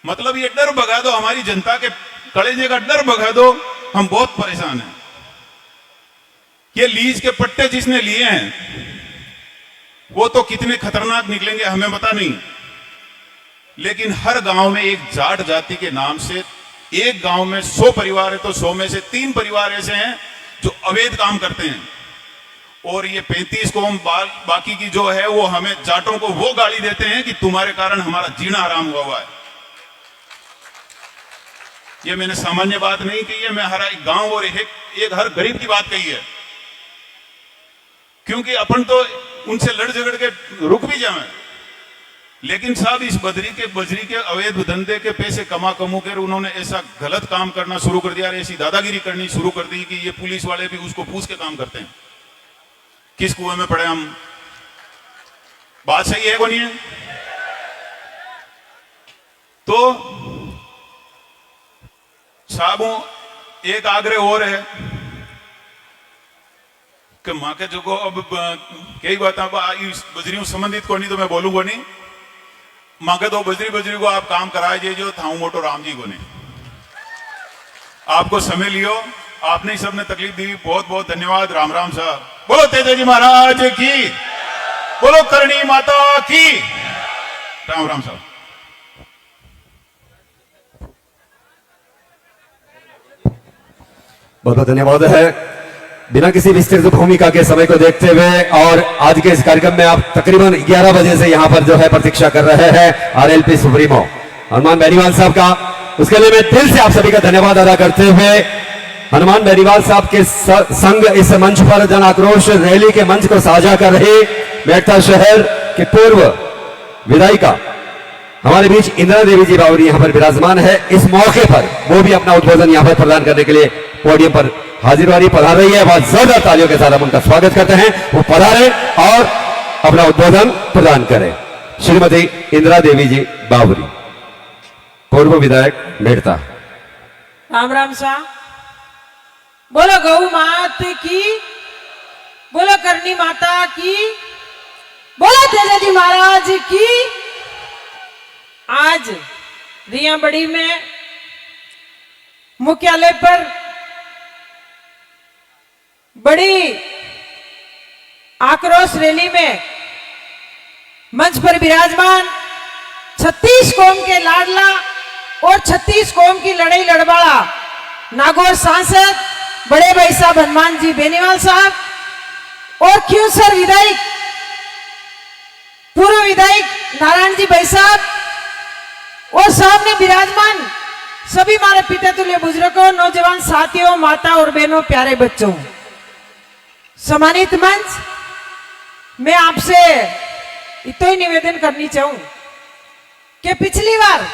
मतलब ये डर भगा दो, हमारी जनता के कलेजे का डर भगा दो। हम बहुत परेशान हैं। ये लीज के पट्टे जिसने लिए हैं वो तो कितने खतरनाक निकलेंगे हमें पता नहीं, लेकिन हर गांव में एक जाट जाति के नाम से एक गांव में 100 परिवार है तो 100 में से 3 परिवार ऐसे हैं जो अवैध काम करते हैं। और ये 35 कौम बाकी की जो है वो हमें जाटों को वो गाली देते हैं कि तुम्हारे कारण हमारा जीना आराम हुआ है। ये मैंने सामान्य बात नहीं कही है, मैं हर एक गांव और एक हर गरीब की बात कही है। क्योंकि अपन तो उनसे लड़ झगड़ के रुक भी जाए, लेकिन साहब इस बजरी के अवैध धंधे के पैसे कमू कर उन्होंने ऐसा गलत काम करना शुरू कर दिया, ऐसी दादागिरी करनी शुरू कर दी कि ये पुलिस वाले भी उसको पूछ के काम करते हैं। किस कुएं में पड़े हम? बात सही है को नहीं है? तो साहबों एक आग्रह और है कि मां के जो को अब कई बात बजरी संबंधित को नहीं तो मैं बोलूंगा नहीं। मां के तो बजरी को आप काम कराए जे जो था मोटो राम जी को नहीं। आपको समय लियो, आपने सबने तकलीफ दी, बहुत बहुत धन्यवाद। राम राम साहब। बोलो तेजा जी महाराज की, बोलो करणी माता की। राम राम साहब। बहुत बहुत धन्यवाद है। बिना किसी विस्तृत भूमिका के समय को देखते हुए और आज के इस कार्यक्रम में आप तकरीबन 11 बजे से यहां पर जो है प्रतीक्षा कर रहे हैं आरएलपी सुप्रीमो हनुमान बेनीवाल साहब का, उसके लिए मैं दिल से आप सभी का धन्यवाद अदा करते हुए हनुमान बेनीवाल साहब के संग इस मंच पर जन आक्रोश रैली के मंच को साझा कर रहे मेड़ता शहर के पूर्व विधायिका हमारे बीच इंदिरा देवी जी बावरी यहां पर विराजमान है। इस मौके पर वो भी अपना उद्बोधन यहां पर प्रदान करने के लिए पोडियम पर हाजिर पधार रही है। बहुत जोरदार तालियों के साथ हम उनका स्वागत करते हैं। वो पधारे और अपना उद्बोधन प्रदान करें। श्रीमती इंदिरा देवी जी बावरी, पूर्व विधायक मेड़ता। राम राम सा। बोलो गौ मात की, बोलो करणी माता की, बोलो तेजा जी महाराज की। आज रिया बड़ी में मुख्यालय पर बड़ी आक्रोश रैली में मंच पर विराजमान 36 कौम के लाडला और 36 कौम की लड़ाई लड़वाड़ा नागौर सांसद बड़े भाई साहब हनुमान जी बेनीवाल साहब, और क्यों सर विधायक, पूर्व विधायक नारायण जी भाई साहब और सामने विराजमान सभी हमारे पिता तुल्य बुजुर्गों, नौजवान साथियों, माता और बहनों, प्यारे बच्चों, सम्मानित मंच, मैं आपसे इतना ही निवेदन करनी चाहूं कि पिछली बार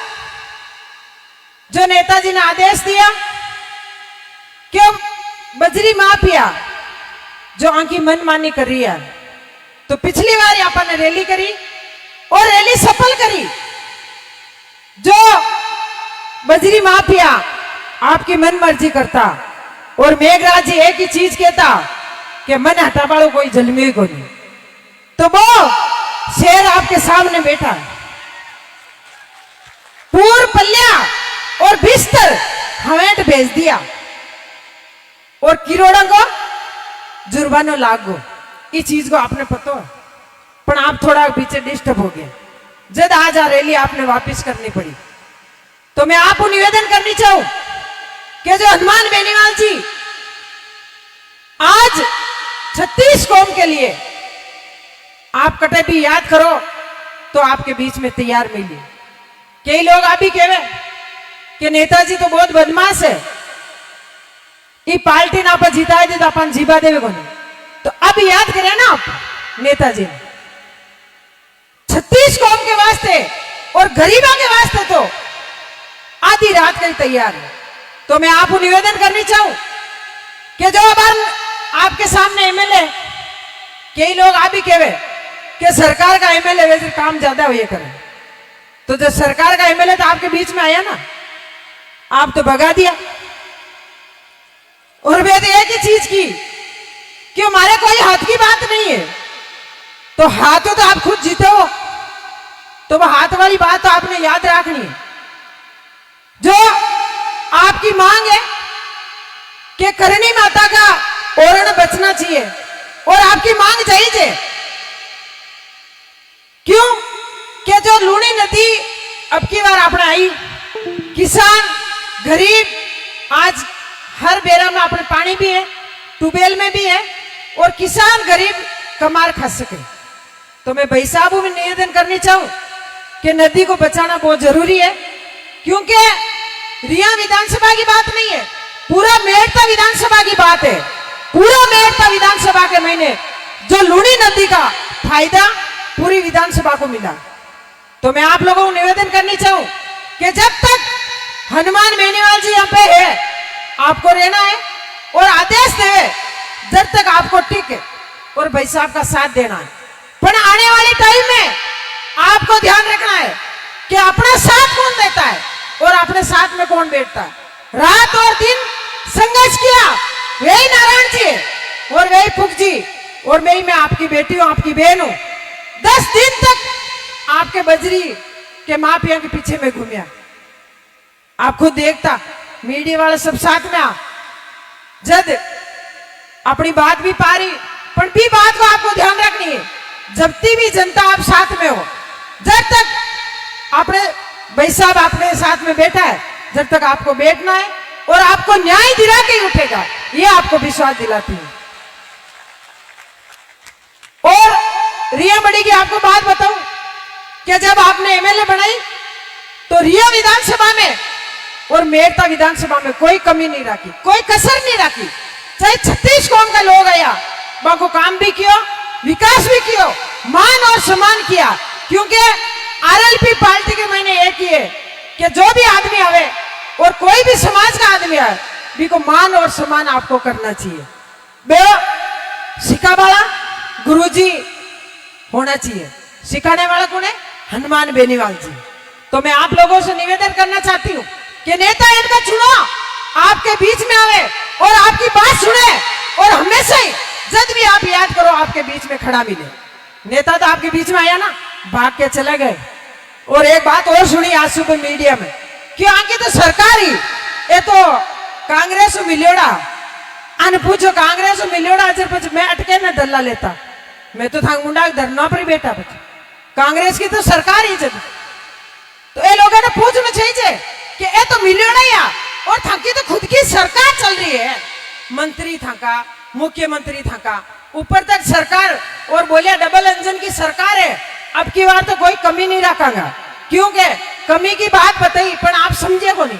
जो नेताजी ने आदेश दिया कि बजरी माफिया जो आंकी मनमानी कर रही है, तो पिछली बार अपन ने रैली करी और रैली सफल करी। जो बजरी माफिया आपकी मन मर्जी करता और मेघराज जी एक ही चीज कहता कि मन हटा वालों कोई जन्मे को नहीं, तो वो शेर आपके सामने बैठा है। पूर पल्लिया और बिस्तर हवेट भेज दिया और किरोड़ों को जुर्माना लागू। इस चीज को आपने पता है, पर आप थोड़ा पीछे डिस्टर्ब हो गए जब आज आ रैली आपने वापस करनी पड़ी। तो मैं आपको निवेदन करनी चाहूं कि जो हनुमान बेनीवाल जी आज 36 कौम के लिए आप कटे भी याद करो तो आपके बीच में तैयार मिली। कई लोग आप ही कहे कि नेताजी तो बहुत बदमाश है, ये पार्टी ना आप जिताए दे तो अपन जीवा देवे को नहीं। तो अब याद करें ना आप नेताजी 36 कौम के वास्ते और गरीबों के वास्ते तो आधी रात का ही तैयार है। तो मैं आपको निवेदन करनी चाहूं कि जो अब आपके सामने एमएलए, कई लोग आप ही कहे कि सरकार का एमएलए वैसे काम ज्यादा हुए करे, तो जो सरकार का एमएलए तो आपके बीच में आया ना, आप तो भगा दिया। और वे तो एक ही चीज की कि हमारे कोई हाथ की बात नहीं है, तो हाथों तो आप खुद जीते हो, तो वो हाथ वाली बात तो आपने याद रखनी है। जो आपकी मांग है कि करणी माता का ओरण बचना चाहिए और आपकी मांग चाहिए, क्यों कि जो लूणी नदी अब की बार आपने आई, किसान गरीब आज हर बेरा में अपने पानी भी है, ट्यूबवेल में भी है और किसान गरीब कमार खा सके। तो मैं भाई साहब में निवेदन करनी चाहूं कि नदी को बचाना बहुत जरूरी है, क्योंकि रिया विधानसभा की बात नहीं है, पूरा मेड़ता विधानसभा की बात है। पूरा मेड़ता विधानसभा के महीने जो लूणी नदी का फायदा पूरी विधानसभा को मिला। तो मैं आप लोगों को निवेदन करनी चाहूं कि जब तक हनुमान बेनीवाल जी यहाँ पे है आपको रहना है और आदेश देवे, जब तक आपको टिके और भाई साहब का साथ देना है। पर आने वाले टाइम में आपको ध्यान रखना है कि अपना साथ कौन देता है और अपने साथ में कौन बैठता है। रात और दिन संघर्ष किया वही नारायण जी और वही फुक जी और मैं आपकी बेटी हूं, आपकी बहन हूं। 10 दिन तक आपके बजरी के माफिया के पीछे में घूमिया, आप खुद देखता, मीडिया वाले सब साथ में आ, जब अपनी बात भी पारी, पर भी बात को आपको ध्यान रखनी है, जब भी जनता आप साथ में हो, जब तक अपने भाई साहब अपने साथ में बैठा है, जब तक आपको बैठना है और आपको न्याय दिला के ही उठेगा, ये आपको विश्वास दिलाती है। और रिया बड़ी की आपको बात बताऊं कि जब आपने एमएलए बनाई तो रिया विधानसभा में और मेड़ता विधानसभा में कोई कमी नहीं रखी, कोई कसर नहीं रखी। चाहे 36 कौम का लोग आया, वहां को काम भी किया, विकास भी किया, मान और सम्मान किया, क्योंकि आरएलपी पार्टी के मैंने एक ही है कि जो भी आदमी आवे और कोई भी समाज का आदमी आए, भी को मान और सम्मान आपको करना चाहिए। बे सिखा वाला गुरुजी होना चाहिए, सिखाने वाला कौन है? हनुमान बेनीवाल जी। तो मैं आप लोगों से निवेदन करना चाहती हूँ कि नेता इनका चुनो, आपके बीच में आवे और आपकी बात सुने और हमेशा ही जब भी आप याद करो आपके बीच में खड़ा मिले। नेता तो आपके बीच में आया ना, भाग के चले गए। और एक बात और सुनी आज सुबह मीडिया में कि आगे तो सरकार ही ये तो कांग्रेस मिलोड़ा अन पूछो कांग्रेस मिलोड़ा अजर पच मैं अटके ना दल्ला लेता, मैं तो थांग मुंडा धरना पर ही बैठा बच, कांग्रेस की तो सरकार ही जब तो ये लोगों ने पूछना चाहिए कि ये तो मिलोड़ा या और थाकी तो खुद की सरकार चल रही है, मंत्री थाका, मुख्यमंत्री थाका ऊपर तक सरकार और बोलिया डबल इंजन की सरकार है, अब की बार तो कोई कमी नहीं रखागा, क्योंकि कमी की बात बताई पर आप समझे को नहीं,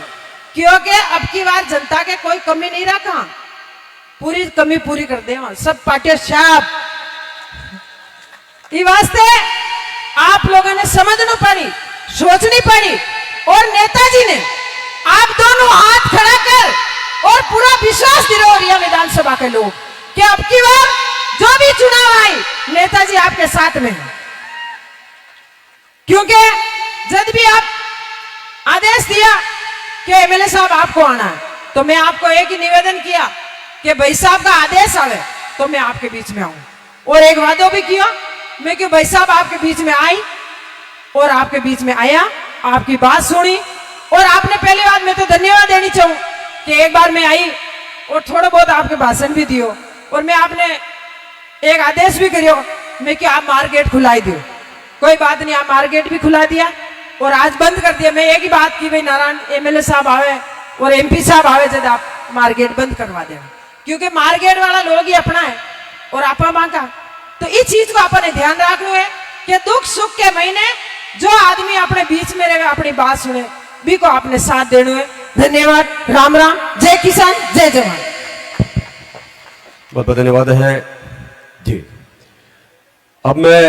क्योंकि अब की बार जनता के कोई कमी नहीं रखा, पूरी कमी पूरी कर दे सब पार्टियां साफ। इस वास्ते आप लोगों ने समझना पड़ी, सोचनी पड़ी, और नेताजी ने आप दोनों हाथ खड़ा कर और पूरा विश्वास दिलाओ रिया विधानसभा के लोग कि अब की बार जो भी चुनाव आई नेताजी आपके साथ में है, क्योंकि जब भी आप आदेश दिया कि एमएलए साहब आपको आना है, तो मैं आपको एक ही निवेदन किया कि भाई साहब का आदेश आवे तो मैं आपके बीच में आऊं, और एक वादा भी किया मैं कि भाई साहब आपके बीच में आई, और आपके बीच में आया, आपकी बात सुनी, और आपने पहली बात मैं तो धन्यवाद देनी चाहूं कि एक बार मैं आई और थोड़ा बहुत आपके भाषण भी दियो, और मैं आपने एक आदेश भी करियो मैं कि आप मार्केट खुलाई दियो, कोई बात नहीं, आप मार्केट भी खुला दिया और आज बंद कर दिया। मैं एक ही बात की भाई नारायण एमएलए साहब आवे और एमपी साहब आवे जब आप मार्केट बंद करवा देना, क्योंकि मार्केट वाला लोग ही अपना है और आपा मां का, तो इस चीज को अपने ध्यान रखना है कि दुख सुख के महीने जो आदमी अपने बीच में रहेगा अपनी बात सुने भी को आपने साथ देना है। धन्यवाद, राम राम, जय किसान जय जवान। बहुत बहुत धन्यवाद है जी। अब मैं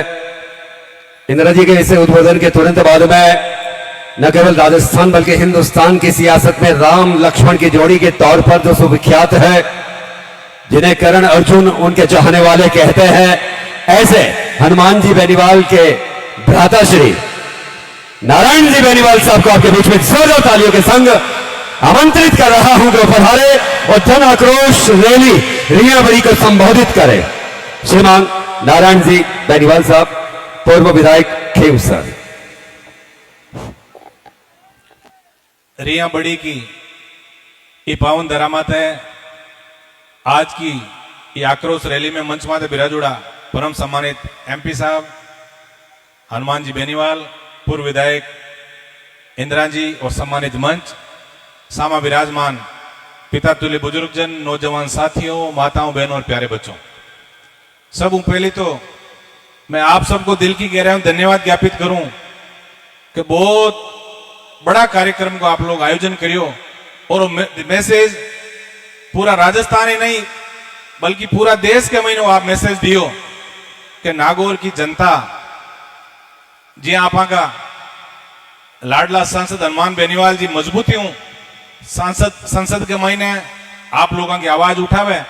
इंदिरा जी के इसे उद्बोधन के तुरंत बाद में न केवल राजस्थान बल्कि हिंदुस्तान की सियासत में राम लक्ष्मण की जोड़ी के तौर पर जो सुविख्यात है, जिन्हें करण अर्जुन उनके चाहने वाले कहते हैं, ऐसे हनुमान जी बेनीवाल के भ्राता श्री नारायण जी बेनीवाल साहब को आपके बीच में जोरदार तालियों के संग आमंत्रित कर रहा हूं कि पधारे और जन आक्रोश रैली रिया बड़ी को संबोधित करें। श्रीमान नारायण जी बेनीवाल साहब, पूर्व विधायक खेव सर। रिया बड़ी की ये पावन दरामत है। आज की ये आक्रोश रैली में मंच माते बिराजुड़ा परम सम्मानित एमपी साहब हनुमान जी बेनीवाल, पूर्व विधायक इंदिरा जी और सम्मानित मंच, सामा विराजमान पिता तुल्य बुजुर्गजन, नौजवान साथियों, माताओं, बहनों और प्यारे बच्चों, सब पहले तो मैं आप सबको दिल की गहराइयों धन्यवाद ज्ञापित करूं कि बहुत बड़ा कार्यक्रम को आप लोग आयोजन करियो, और मैसेज पूरा राजस्थान ही नहीं बल्कि पूरा देश के महीनों आप मैसेज दियो कि नागौर की जनता जी आपा का लाडला सांसद हनुमान बेनीवाल जी मजबूती हूं संसद के महीने आप लोगों की आवाज उठावे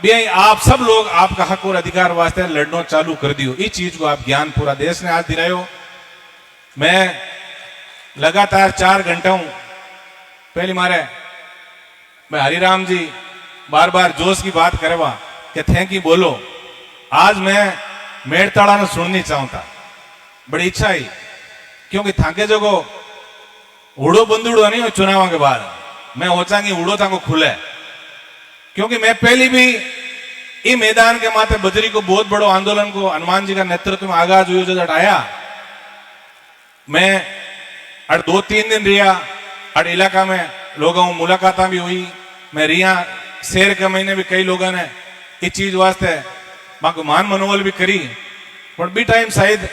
भी, आप सब लोग आपका हक और अधिकार वास्ते लड़ना चालू कर दियो। इस चीज को आप ज्ञान पूरा देश ने आज दिलायो। मैं लगातार 4 घंटा हूं पहली मारे मैं हरिराम जी बार बार जोश की बात करवा कि थैंक यू बोलो, आज मैं मेड़ताड़ा ने सुननी चाहता, बड़ी इच्छा ही, क्योंकि थाके जो को उड़ो बंदूड़ो नहीं हो चुनाव के बाद मैं होचा कि उड़ो था को खुले, क्योंकि मैं पहली भी ये मैदान के माथे बजरी को बहुत बड़ो आंदोलन को हनुमान जी का नेतृत्व में आगाज हुई जो आया। मैं 2-3 दिन रिया और इलाका में लोगों मुलाकात भी हुई, मैं रिया शहर के महीने भी कई लोगों ने इस चीज वास्ते को मान मनोबल भी करी, पर भी टाइम शायद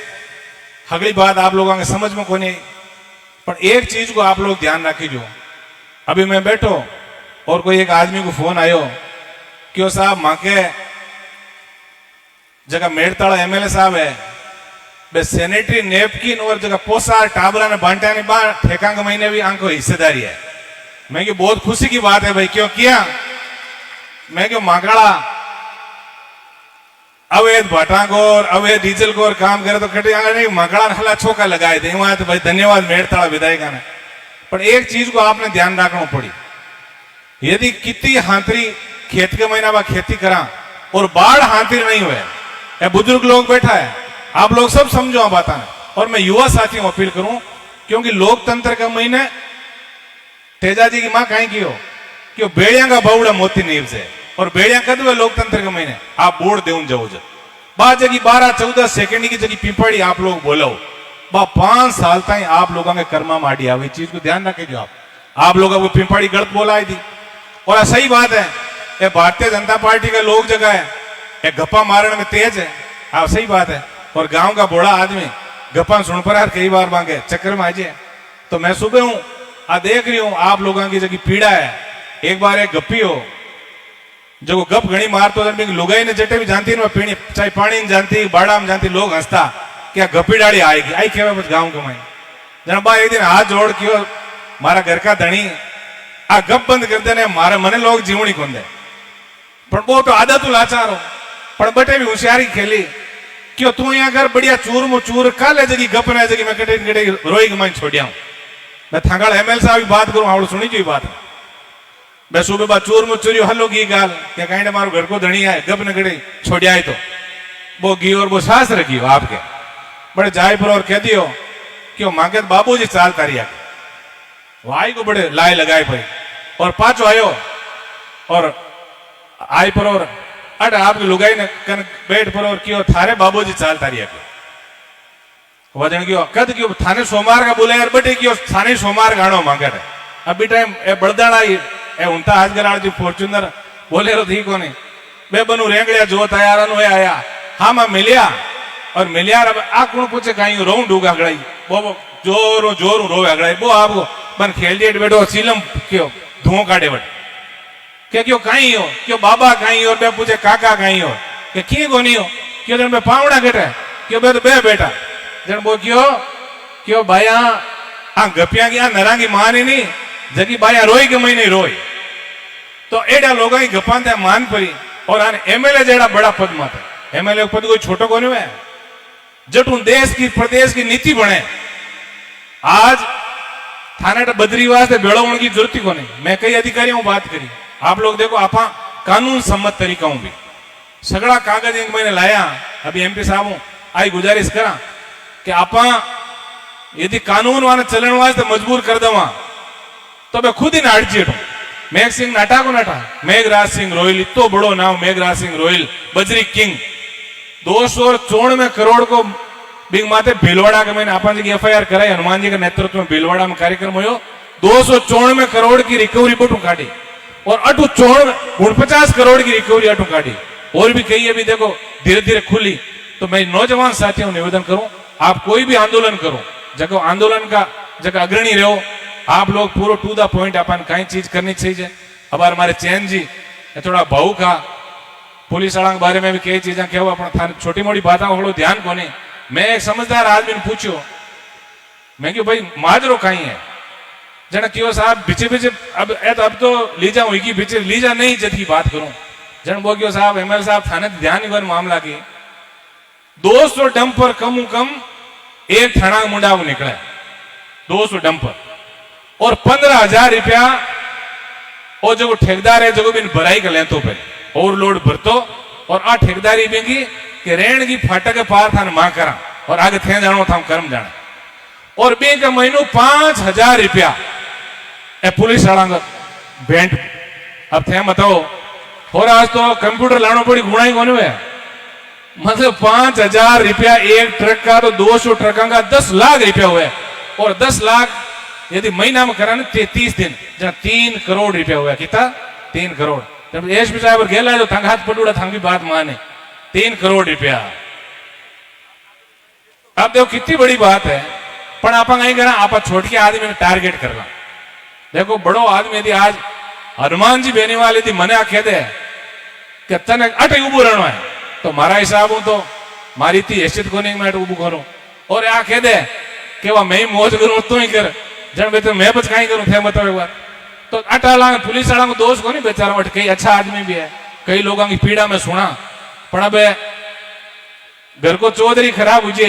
अगली बात आप लोगों के समझ में को नहीं, पर एक चीज को आप लोग ध्यान रखीजो। अभी मैं बैठो और कोई एक आदमी को फोन आयो क्यों साहब मां के जगह मेड़ताड़ा एमएलए साहब है बे सैनिटरी नेपकिन और जगह पोसा टाबरा ने बांटा ने बा ठेका के महीने भी आंको हिस्सेदारी है। मैं क्यों बहुत खुशी की बात है भाई, क्यों किया मैं क्यों मांगड़ा अवैध भाटा को और अवैध डीजल को और काम करे तो कटे नहीं मांगड़ा हला छोका लगाए थे वहां, तो भाई धन्यवाद मेड़ताड़ा विधायक ने। पर एक चीज को आपने ध्यान रखना पड़ी, यदि कितनी हाथरी खेत के महीना बाद खेती करा और बाढ़ हाथरी नहीं हुए, बुजुर्ग लोग बैठा है, आप लोग सब समझो बात है। और मैं युवा साथियों को अपील करूं, क्योंकि लोकतंत्र के महीने तेजा जी की मां कहीं की हो कि बेड़िया का बावड़ा मोती नीव से, और बेड़िया कद हुए लोकतंत्र के महीने आप बोर्ड देउन जाओ बात जगह 12-14 सेकंड की जगह पिंपड़ी आप लोग बोलो बा 5 साल तक आप लोगों के कर्मा माटी आ, चीज को ध्यान रखे आप लोगों को पिंपड़ी गलत बोला थी, और सही बात है, ये भारतीय जनता पार्टी के लोग जगह है ये गप्पा मारने में तेज है। हाँ सही बात है। और गांव का बूढ़ा आदमी गप्पा सुन पर यार कई बार मांगे चक्कर में आ जाए। तो मैं सुबह हूं आ देख रही हूं आप लोगों की जगह पीड़ा है। एक बार एक गप्पी हो जो गप घनी मारतो लुगाई ने जटे भी जानती ना पीणी चाहे पानी में जानती बाड़ा में जानती लोग हंसता क्या गप्पी डाली आएगी आई खेवे बस गांव के माई जना बा एक दिन हाथ जोड़ क्यों मारा घर का धनी आ गप बंद कर देने मारे मने लोग जीवनी को दे पर वो तो आदत लाचार हो पर बटे भी होशियारी खेली क्यों तू यहाँ घर बढ़िया चूर मु चूर का ले जगी गप ने जगी मैं कटे कटे रोई के मैं छोड़िया मैं थांगाड़ एमएल साहब भी बात करूं आवड़ सुनी जो बात मैं सुबह बात चूर मु चूरी हलो की गाल क्या कहीं मारो घर को धनी है गप ने कटे छोड़िया तो वो घी और वो शास्त्र घी आपके बड़े जाय पर और कह दियो क्यों मांगे बाबू जी चाल तारिया वाई को बड़े लाए लगाए भाई और पांचो आयो और आई पर और अट आपकी लुगाई ने कन बैठ पर और क्यों थारे बाबूजी चाल तारिया के वजन क्यों कद क्यों थाने सोमवार का बोले यार बटे क्यों थाने सोमवार गाणो मांगे रे अभी टाइम ए बड़दाड़ा ए उनता आज गराड़ जी फॉर्च्यूनर बोले रो थी कोनी बे बनू रेंगड़िया जो तैयार नो आया हाँ मैं मिलिया और मिलिया अब आ कौन पूछे कहीं रो डूगा गड़ाई वो जोरो जोरू रो गड़ाई वो आपको बन खेल जेट बैठो सीलम क्यों धुओं काटे बट क्या क्यों कहीं हो क्यों बाबा कहीं और मैं पूछे काका कहीं हो कि की को नहीं हो क्यों जन मैं पावड़ा कटे क्यों बे तो बे बेटा जन वो क्यों भाया आ गपिया की आ नरा की मान ही नहीं जगी भाया रोई के महीने रोई तो एडा लोग की गपान थे मान परी और आने एमएलए जेड़ा बड़ा पद मत है एमएलए पद कोई छोटो को नहीं है जटू देश की प्रदेश की नीति बने आज थाने बद्रीवास से बेड़ो की जरूरत को नहीं मैं कई अधिकारियों बात करी आप लोग देखो आप कानून सम्मत तरीका भी सगड़ा कागज एक मैंने लाया अभी एमपी साहब हूं आई गुजारिश करा कि आप यदि कानून वाने चलन वास्ते मजबूर कर दवा तो मैं खुद ही नाट जेठू मेघ सिंह नाटा को नाटा मेघराज सिंह रोहिल इतो बड़ो नाम मेघराज सिंह रोहिल बजरी किंग 294 करोड़ को बिग माते भीलवाड़ा के मैंने अपन जी एफआईआर कराई हनुमान जी के नेतृत्व में भीलवाड़ा में कार्यक्रम हो 294 करोड़ की रिकवरी बटू काटी और 49 करोड़ की रिकवरी अटू काटी और भी कही अभी देखो धीरे धीरे खुली। तो मैं नौजवान साथियों निवेदन करूं आप कोई भी आंदोलन करो जगह आंदोलन का जगह अग्रणी रहो आप लोग पूरा टू द पॉइंट अपन कई चीज करनी चाहिए। अब हमारे चैन जी थोड़ा भाऊ का पुलिस वाला के बारे में भी कई चीजें क्या अपना छोटी मोटी बातों ध्यान को नहीं। मैं एक समझदार आदमी ने पूछो मैं क्यों भाई माजरो कहीं है जना क्यों साहब पीछे पीछे अब तो लीजा हुई पीछे लीजा नहीं जत की बात करूं जन वो क्यों साहब एमएल साहब थाने ध्यान नहीं मामला की 200 डंपर कम कम एक थाना मुंडा को निकला 200 डंपर और 15,000 रुपया और जो ठेकेदार है जो बिन भराई कर ले तो पहले ओवरलोड भरतो और आ ठेकेदारी भी कि रेण की फाटक के पार था मां करा और आगे थे जानो था कर्म जाना और बे का महीनों 5,000 रुपया पुलिस वाला भेंट अब थे बताओ और आज तो कंप्यूटर लाना पड़ी गुणाई कौन है मतलब 5,000 रुपया एक ट्रक का तो 200 ट्रकों का 10 लाख रुपया हुआ और 10 लाख यदि महीना में करा 30 दिन जहाँ 3 करोड़ रुपया हुआ कितना 3 करोड़ जब एसपी साहब गेला जो थंग हाथ पटूड़ा थंग की बात माने 3 करोड़ रुपया। अब देखो कितनी बड़ी बात है पर आप नहीं करा आप छोटे आदमी ने टारगेट करना। देखो बड़ो आदमी यदि आज हनुमान जी बेनीवाल यदि मने कह दे कि तने अटे उबू रहना है तो मारा हिसाब हूं तो मारी थी हैसियत को नहीं मैं उबू करूं और आ कह दे कि वह मैं मौज करूं तू ही कर जन बे तो मैं बच कहीं करूं थे बताओ एक बार तो अटाला पुलिस वाला को दोष को नहीं बेचारा बट कई अच्छा आदमी भी है कई लोगों की पीड़ा में सुना पर अब घर को चौधरी खराब हुई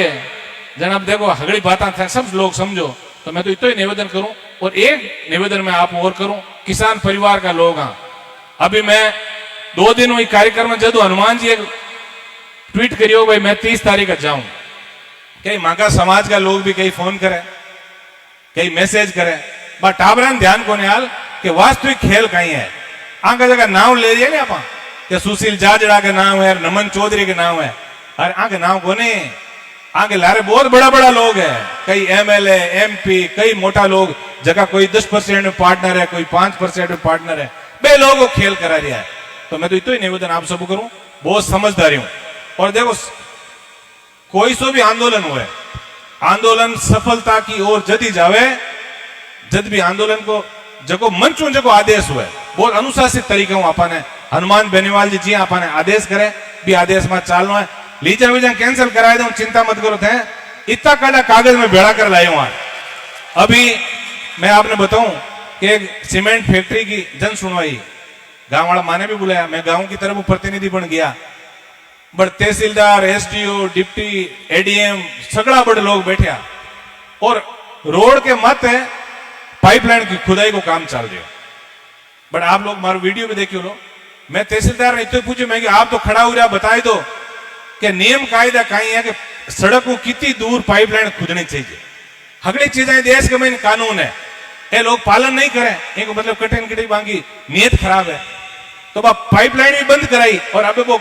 जन अब देखो हगड़ी बातें सब लोग समझो तो मैं तो इतना ही निवेदन करूं और एक निवेदन मैं आप और करूं किसान परिवार का लोग हाँ अभी मैं 2 दिन हुई कार्यक्रम में जदू हनुमान जी एक ट्वीट करियो भाई मैं 30 तारीख का जाऊं कई मांगा समाज का लोग भी कई फोन करे कई मैसेज करे बट टाबरान ध्यान को निहाल कि वास्तविक खेल कहीं है आगे जगह नाम ले रही है आप कि सुशील जाजड़ा के नाम है नमन चौधरी के नाम है अरे आगे नाम को नहीं आगे लारे बहुत बड़ा बड़ा लोग है कई एमएलए एमपी कई मोटा लोग जगह कोई 10% में पार्टनर है कोई 5% में पार्टनर है बे लोगों को खेल करा रहा है। तो मैं तो इतना ही निवेदन आप सब करूं बहुत समझदारी हूं। और देखो कोई सो भी आंदोलन हुए, आंदोलन सफलता की ओर जदी जावे, जद भी आंदोलन को जको मंचों जको आदेश हुए बहुत अनुशासित तरीके हूं आपने हनुमान बेनीवाल जी आपने आदेश करे भी आदेश में चालनो है, लीजा वीजा कैंसिल कराए दो, चिंता मत करो थे। इतना काला कागज में बेड़ा कर लाए हूं। अभी मैं आपने बताऊं कि एक सीमेंट फैक्ट्री की जन सुनवाई गांव वाला माने भी बुलाया, मैं गांव की तरफ प्रतिनिधि बन गया, बड़ तहसीलदार, एसडीओ, डिप्टी, एडीएम सगड़ा बड़े लोग बैठे और रोड के मत पाइपलाइन की खुदाई को काम चल रहा है। बट आप लोग मारो वीडियो में देखियो लो, मैं तहसीलदार ने इतना पूछू मैं कि आप तो खड़ा हो रहा बताए दो कि नियम कायदा कहीं है कि सड़क को कितनी दूर पाइपलाइन खुदनी चाहिए। हगड़ी चीजें देश के में कानून है, ये लोग पालन नहीं करें, इनको मतलब कठिन कठिन बांगी नीयत खराब है। तो पाइपलाइन भी बंद कराई और अब वो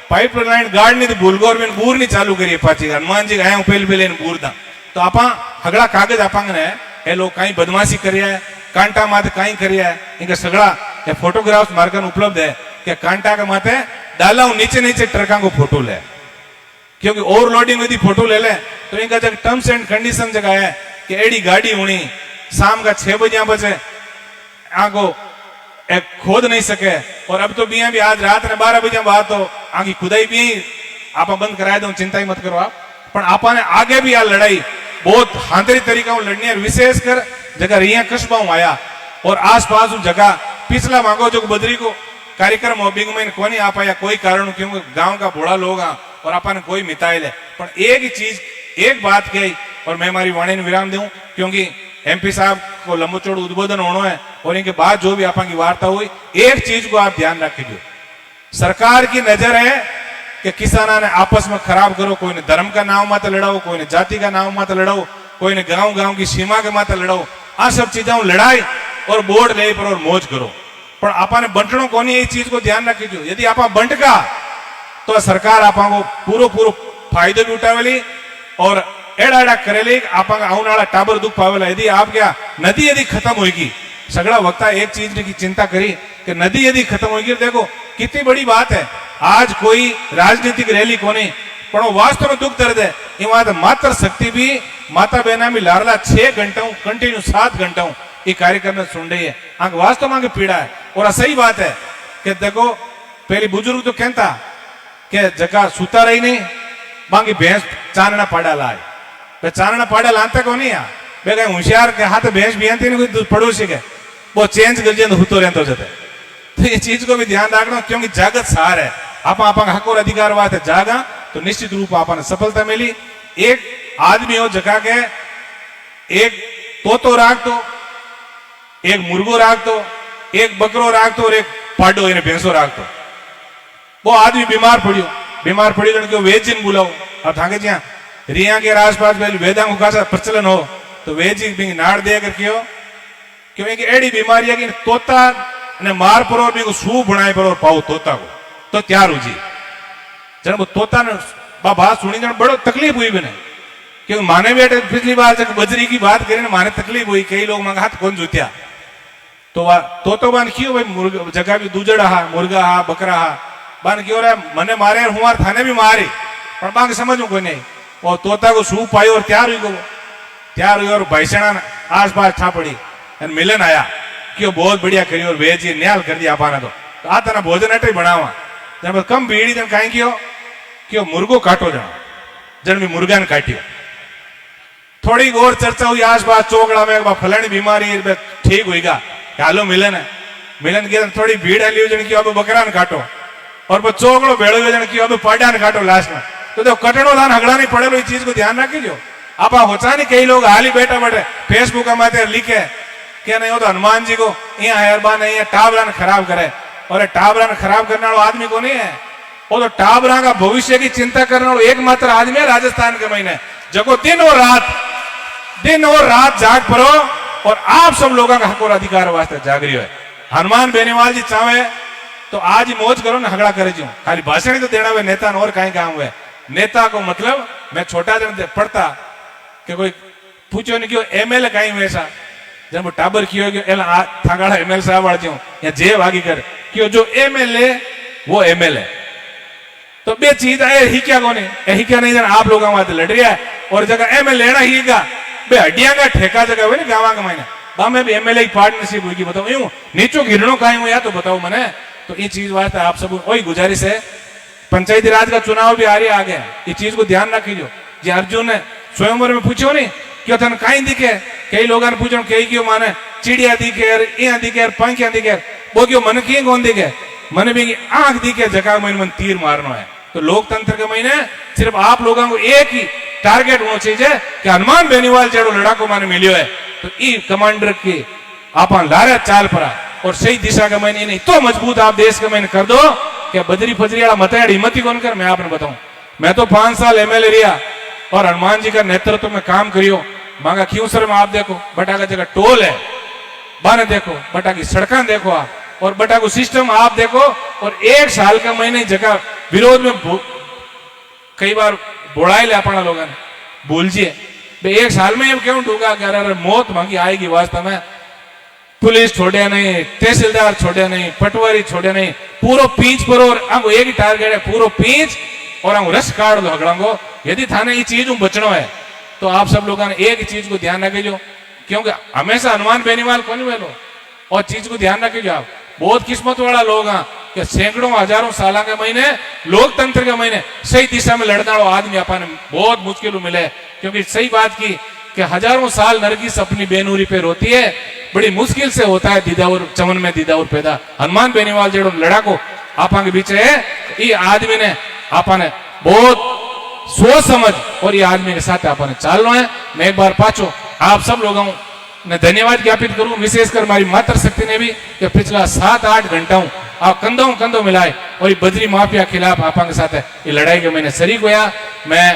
पाइपलाइन गार्ड नहीं भूल गौर में बूर नहीं चालू करिए पाची हनुमान जी आया पहले पहले बूर था। तो आप हगड़ा कागज आपांगे ये लोग कहीं बदमाशी करिए है, कांटा माथे कहीं करिए है, इनका सगड़ा ये फोटोग्राफ्स मार्कर उपलब्ध है कि कांटा के माथे डाला नीचे नीचे ट्रकों को फोटो ले, क्योंकि ओवरलोडिंग यदि फोटो ले ले तो इनका जब टर्म्स एंड कंडीशन जगह है कि एडी गाड़ी होनी शाम का 6 बजे बचे आगो खोद नहीं सके। और अब तो भी आज रात ने 12 बजे बात तो आगे खुदाई भी आप बंद कराए दो, चिंता ही मत करो आप। पर आपने आगे भी आ लड़ाई बहुत हांतरी तरीका लड़नी है, विशेषकर जगह रिया कस्बा आया और आसपास जगह पिछला मांगो जो बदरी को कार्यक्रम होबिंग में कोनी आ पाया कोई कारण, क्योंकि गांव का बूढ़ा लोग और अपन कोई मिताइल है। पर एक ही चीज एक बात कही और मैं हमारी वाणी ने विराम दूं, क्योंकि एमपी साहब को लंबो चौड़ उद्बोधन होना है और इनके बाद जो भी आपकी वार्ता हुई एक चीज को आप ध्यान रखिए, सरकार की नजर है कि किसाना ने आपस में खराब करो, कोई ने धर्म का नाम मत लड़ाओ, कोई ने जाति का नाम मत लड़ाओ, कोई ने गांव गांव की सीमा के मत लड़ाओ, आ सब चीजों लड़ाई और बोर्ड ले पर और मौज करो। पर आपने बंटनो को नहीं, ये चीज को ध्यान रखिए, यदि आप बंटका तो सरकार आपको पूरो पूरो फायदो भी उठावेली और एड़ा एड़ा करेली आप आने वाला टाबर दुख पावेला। यदि आप क्या नदी यदि खत्म होगी, सगड़ा वक्ता एक चीज की चिंता करी कि नदी यदि खत्म होगी, देखो कितनी बड़ी बात है, आज कोई राजनीतिक रैली को नहीं पर वास्तव में दुख दर्द है। ये बात मात्र शक्ति भी माता बहना भी लारला 6 घंटा कंटिन्यू 7 घंटा ये कार्यक्रम में सुन रही है, आंख वास्तव में पीड़ा है। और सही बात है कि देखो पहले बुजुर्ग तो कहता कि जगह सुता रही नहीं बाकी भैंस चानना पाड़ा लाए, चानना पाड़ा लाता को नहीं आ बे कहीं होशियार के हाथ भैंस भी आती नहीं कोई पड़ोसी के वो चेंज कर जाए तो रहते जाते। तो ये चीज को भी ध्यान रखना, क्योंकि जागत सार है, आप हक और अधिकार बात है जागा तो निश्चित रूप आपने सफलता मिली। एक आदमी हो जगह के एक तोतो राख दो, एक मुर्गो राख दो, एक बकरो राख दो और एक पाडो इन्हें भैंसो राख दो। वो आदमी बीमार पड़ियो वेद जी बुलाओ, अब थाके जी रिया के आसपास वेदांग का प्रचलन हो तो वेद जी नाड़ दे कर क्योंकि एडी बीमारी है कि तोता ने मार पर और सूप बनाए पर और पाओ तोता को तो त्यार हो जी जन वो तोता ने बात सुनी जन बड़ो तकलीफ हुई बने, क्योंकि माने बेटे पिछली बार जब बजरी की बात करें माने तकलीफ हुई, कई लोग मांगा हाथ कौन जुत्या तो बान क्यों भाई मुर्गा जगह भी दूजड़ा हा मुर्गा हा बकरा हा बान क्यों रहा मने मारे हुआ थाने भी मारी पर बांग समझू कोई नहीं। और तोता को सूप पाई और तैयार हुई और भैंसना आस पास छा पड़ी मिलन आया क्यों बहुत बढ़िया करी और वेज न्याल कर दिया पाना तो आ तना भोजन अटे बनावा जन कम भीड़ी जन कहीं क्यों मुर्गो काटो जन भी मुर्गा ने काटियो। थोड़ी और चर्चा हुई आस पास चौकड़ा में फलानी बीमारी ठीक हुईगा हालो मिलन है, मिलन की थोड़ी भीड़ हली जन की अब बकरा ने काटो और चौकड़ो भेड़ो जन की अब पाडा ने काटो लास्ट में तो कटड़ो दान हगड़ा नहीं पड़ेलो, इस चीज को ध्यान रखियो। आप होचा नहीं कई लोग हाली बैठा बैठे फेसबुक माते लिखे क्या नहीं हो तो हनुमान जी को यहाँ हैरबान है, यहाँ टाबरा खराब करे और टाबरा खराब करने वाला आदमी को नहीं है, वो तो टाबरा का भविष्य की चिंता करने वाला एकमात्र आदमी है राजस्थान के महीने जगो दिन और रात जाग पड़ो और आप सब लोगों का हक और अधिकार वास्ते जाग रही है। हनुमान बेनीवाल जी चाहे तो आज ही मौज करो ना हगड़ा करे जो खाली भाषण ही तो देना हुए नेता और कहीं काम हुए नेता को मतलब मैं छोटा जन पढ़ता कि कोई पूछो नहीं क्यों एमएलए कहीं वैसा जब टाबर कियो थागाड़ा एमएलए साहब वाल या जे भागी कर क्यों जो एमएलए वो एमएलए तो बे चीज है ही क्या कोने ही क्या नहीं जाना आप लोगों वास्ते लड़ रहा है और जगह एम लेना ही का बे हड्डियां का ठेका जगह हुए ना गाँव का मैंने बा मैं भी एमएलए की पार्टनरशिप हुई बताऊं यूं नीचो गिरणों का हूं या तो बताओ मैंने तो ये चीज वास्ते आप सब वही गुजारिश है पंचायती राज का चुनाव भी आ रही आगे ये चीज को ध्यान रखियो जी अर्जुन ने स्वयंवर में पूछो नहीं क्यों थन कहीं दिखे कई लोगों ने पूछो कई क्यों माने चिड़िया दिखे यहाँ दिखे पंखिया दिखे वो क्यों मन की कौन दिखे मन भी आंख दिखे जगह में मन तीर मारना है तो लोकतंत्र के महीने सिर्फ आप लोगों को एक ही टारगेट होना चाहिए कि हनुमान बेनीवाल जेड़ो लड़ाको माने मिलियो है तो ई कमांडर की आप लारे चाल पड़ा और सही दिशा के महीने नहीं तो मजबूत आप देश के महीने कर दो कि बदरी फजरी वाला मत हिम्मत ही कौन कर मैं आपने बताऊं मैं तो 5 साल एमएलए रहा और हनुमान जी का नेतृत्व में काम करियो मांगा क्यों सर में आप देखो बटा का जगह टोल है बाने देखो बटा की सड़कें देखो आप और बटा को सिस्टम आप देखो और 1 साल का महीने जगह विरोध में कई बार बोड़ाई ले अपना लोगों ने भूल जिए 1 साल में क्यों ढूंगा कह रहा मौत मांगी आएगी वास्तव में पुलिस छोड़े नहीं तहसीलदार छोड़े नहीं पटवारी छोड़े नहीं पूरा पींच पर और अंग एक ही टारगेट है पूरा पींच और अंग रस काट दो हगड़ों यदि थाने ये चीज बचना है तो आप सब लोगों ने एक चीज को ध्यान रखियो क्योंकि हमेशा हनुमान बेनीवाल कौन वेलो और चीज को ध्यान रखियो आप बहुत किस्मत वाला लोग हैं कि सैकड़ों हजारों साल के महीने लोकतंत्र के महीने सही दिशा में लड़ने वाला आदमी अपन बहुत मुश्किल मिले क्योंकि सही बात की कि हजारों साल नरगिस अपनी बेनूरी पे रोती है बड़ी मुश्किल से होता है दीदावर चमन में दीदावर पैदा हनुमान बेनीवाल जेड़ो लड़ाको आपा के बीच है ये आदमी ने आपा ने बहुत सोच समझ और ये आदमी के साथ आपा ने चालना है मैं एक बार पाचो आप सब लोगों ने धन्यवाद ज्ञापित करूं विशेषकर हमारी मातृशक्ति ने भी कि पिछला 7-8 घंटा आप कंधों मिलाए और ये बद्री माफिया खिलाफ आपा के साथ ये लड़ाई के मैंने शरीक हुआ मैं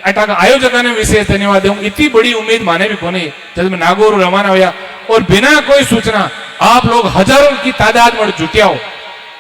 अटा का आयोजक ने विशेष धन्यवाद दूं इतनी बड़ी उम्मीद माने भी कोनी जब मैं नागौर रवाना हुआ और बिना कोई सूचना आप लोग हजारों की तादाद में जुटिया हो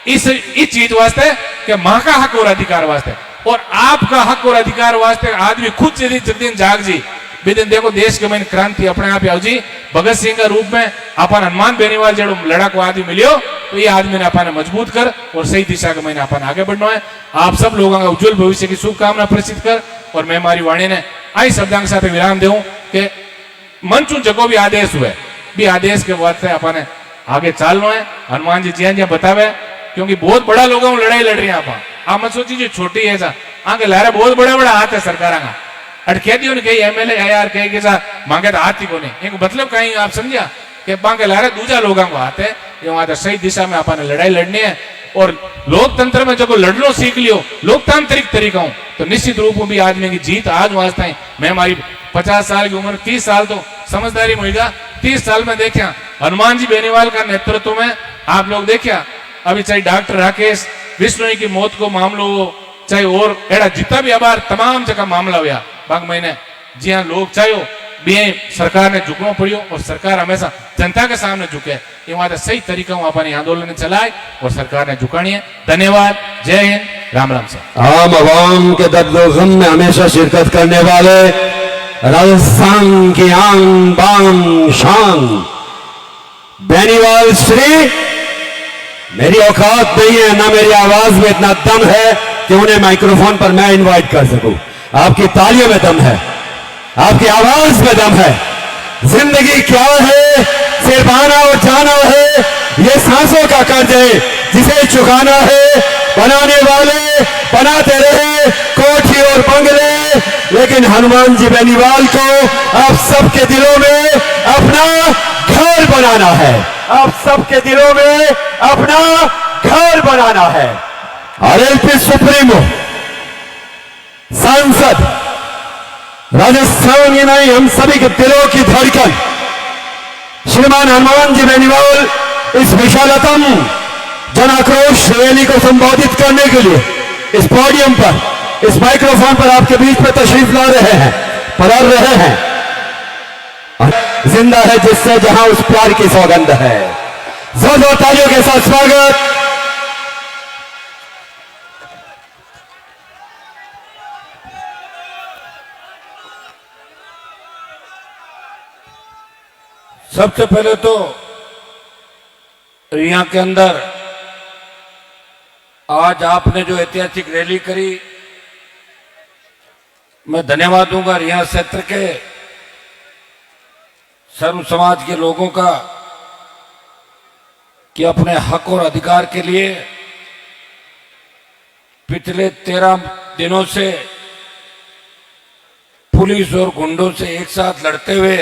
इस चीज वास्ते कि मां का हक और अधिकार वास्ते और आपका हक और अधिकार वास्ते आदमी खुद जगदीन जाग जी बेदिन देखो देश के मैंने क्रांति अपने आप आओ जी भगत सिंह का रूप में अपन हनुमान बेनीवाल जेड़ो लड़ाको आदमी मिलियो तो ये आदमी ने अपन मजबूत कर और सही दिशा के मैंने अपन आगे बढ़ना है आप सब लोगों का उज्जवल भविष्य की शुभकामना प्रसिद्ध कर और मैं हमारी वाणी ने आई शब्दां के साथ विराम दूं कि मंचू जगो भी आदेश हुए भी आदेश के वास्ते अपन आगे चालना है हनुमान जी जिया बतावे क्योंकि बहुत बड़ा लोगों लड़ाई लड़ रही है आप मत सोची जो छोटी है आगे लारे बहुत बड़ा बड़ा हाथ है सरकार का अटके दियो कहीं एमएलए यार कहीं के साथ मांगे तो हाथ ही को नहीं मतलब कहीं आप समझा कि मांगे लारे दूसरा लोगों को हाथ है ये वहां सही दिशा में अपन लड़ाई लड़नी है और लोकतंत्र में जब लड़ना सीख लियो लोकतांत्रिक तरीका तो निश्चित रूप में भी आदमी की जीत आज वास्ता है मैं हमारी 50 साल की उम्र 30 साल तो समझदारी होगा 30 साल में देखा हनुमान जी बेनीवाल का नेतृत्व में आप लोग देखा अभी चाहे डॉक्टर राकेश विष्णु की मौत को मामलो हो चाहे और एड़ा जितना भी अबार तमाम जगह मामला हुआ बाग महीने जी हाँ लोग चाहो भी सरकार ने झुकना पड़ियो और सरकार हमेशा जनता के सामने झुके ये वहां सही तरीका अपने आंदोलन चलाए और सरकार ने झुकानी है धन्यवाद जय हिंद राम राम सर आम आवाम के दर्द गम में हमेशा शिरकत करने वाले राजस्थान की आन बान शान बेनीवाल श्री मेरी औकात नहीं है ना मेरी आवाज में इतना दम है कि उन्हें माइक्रोफोन पर मैं इनवाइट कर सकूं आपकी तालियों में दम है आपकी आवाज में दम है जिंदगी क्या है सिर्फ आना और जाना है ये सांसों का कर्ज है जिसे चुकाना है बनाने वाले बनाते रहे कोठी और बंगले लेकिन हनुमान जी बेनीवाल को आप सबके दिलों में अपना घर बनाना है आप सबके दिलों में अपना घर बनाना है आरएलपी सुप्रीमो सांसद राजस्थान ही नहीं हम सभी के दिलों की धड़कन श्रीमान हनुमान जी बेनीवाल इस विशालतम जन आक्रोश रैली को संबोधित करने के लिए इस पोडियम पर इस माइक्रोफोन पर आपके बीच में तशरीफ ला रहे हैं पधार रहे हैं जिंदा है जिससे जहां उस प्यार की सौगंध है जोरदार तालियों के साथ स्वागत सबसे पहले तो यहाँ के अंदर आज आपने जो ऐतिहासिक रैली करी, मैं धन्यवाद दूंगा रिया क्षेत्र के सर्व समाज के लोगों का कि अपने हक और अधिकार के लिए पिछले 13 दिनों से पुलिस और गुंडों से एक साथ लड़ते हुए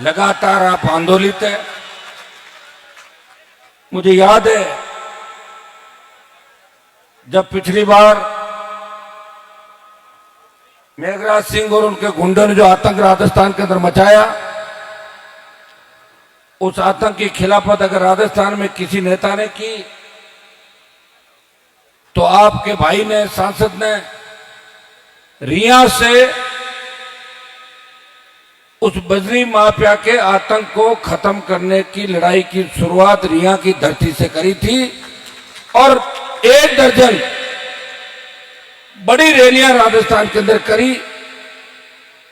लगातार आप आंदोलित है। मुझे याद है जब पिछली बार मेघराज सिंह और उनके गुंडों ने जो आतंक राजस्थान के अंदर मचाया, उस आतंक की खिलाफत अगर राजस्थान में किसी नेता ने की तो आपके भाई ने, सांसद ने रिया से उस बजरी माफिया के आतंक को खत्म करने की लड़ाई की शुरुआत रिया की धरती से करी थी और 1 दर्जन बड़ी रैलियां राजस्थान के अंदर करी।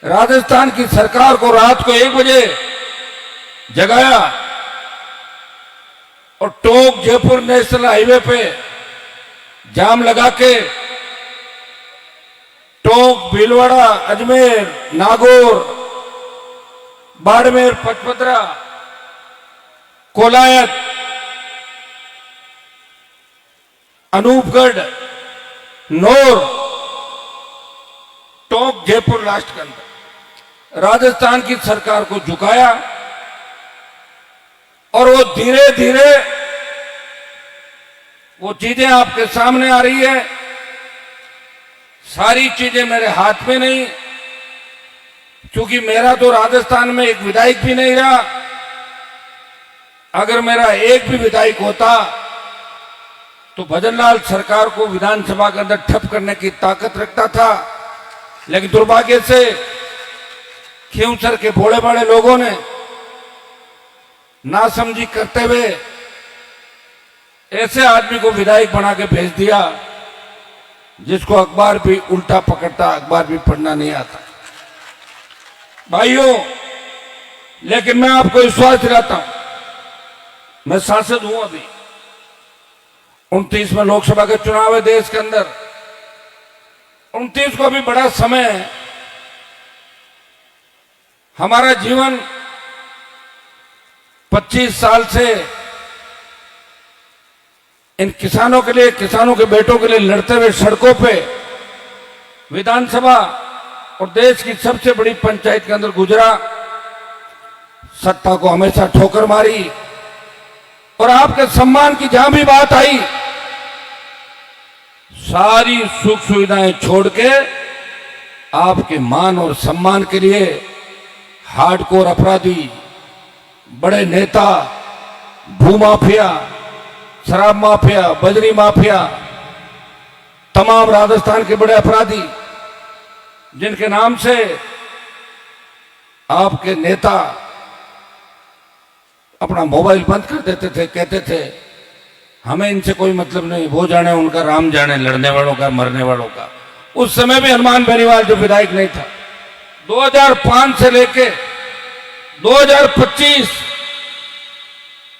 राजस्थान की सरकार को रात को 1 बजे जगाया और टोंक जयपुर नेशनल हाईवे पे जाम लगा के टोंक, भीलवाड़ा, अजमेर, नागौर, बाड़मेर, पचपदरा, कोलायत, अनूपगढ़, नौर, टोंक, जयपुर लास्ट के अंदर राजस्थान की सरकार को झुकाया और वो धीरे धीरे वो चीजें आपके सामने आ रही है। सारी चीजें मेरे हाथ में नहीं, क्योंकि मेरा तो राजस्थान में एक विधायक भी नहीं रहा। अगर मेरा एक भी विधायक होता तो भजनलाल सरकार को विधानसभा के अंदर ठप करने की ताकत रखता था, लेकिन दुर्भाग्य से खींवसर के भोले भाले लोगों ने नासमझी करते हुए ऐसे आदमी को विधायक बना के भेज दिया जिसको अखबार भी उल्टा पकड़ता, अखबार भी पढ़ना नहीं आता। भाइयों, लेकिन मैं आपको विश्वास दिलाता हूं, मैं सांसद हूं। अभी 29 में लोकसभा के चुनाव है देश के अंदर। 29 को अभी बड़ा समय है। हमारा जीवन 25 साल से इन किसानों के लिए, किसानों के बेटों के लिए लड़ते हुए सड़कों पे, विधानसभा और देश की सबसे बड़ी पंचायत के अंदर गुजरा। सत्ता को हमेशा ठोकर मारी और आपके सम्मान की जहां भी बात आई, सारी सुख सुविधाएं छोड़ के आपके मान और सम्मान के लिए हार्डकोर अपराधी, बड़े नेता, भूमाफिया, शराब माफिया, बजरी माफिया, तमाम राजस्थान के बड़े अपराधी जिनके नाम से आपके नेता अपना मोबाइल बंद कर देते थे, कहते थे हमें इनसे कोई मतलब नहीं, वो जाने उनका, राम जाने लड़ने वालों का, मरने वालों का। उस समय भी हनुमान बेनीवाल जो विधायक नहीं था, 2005 से लेके 2025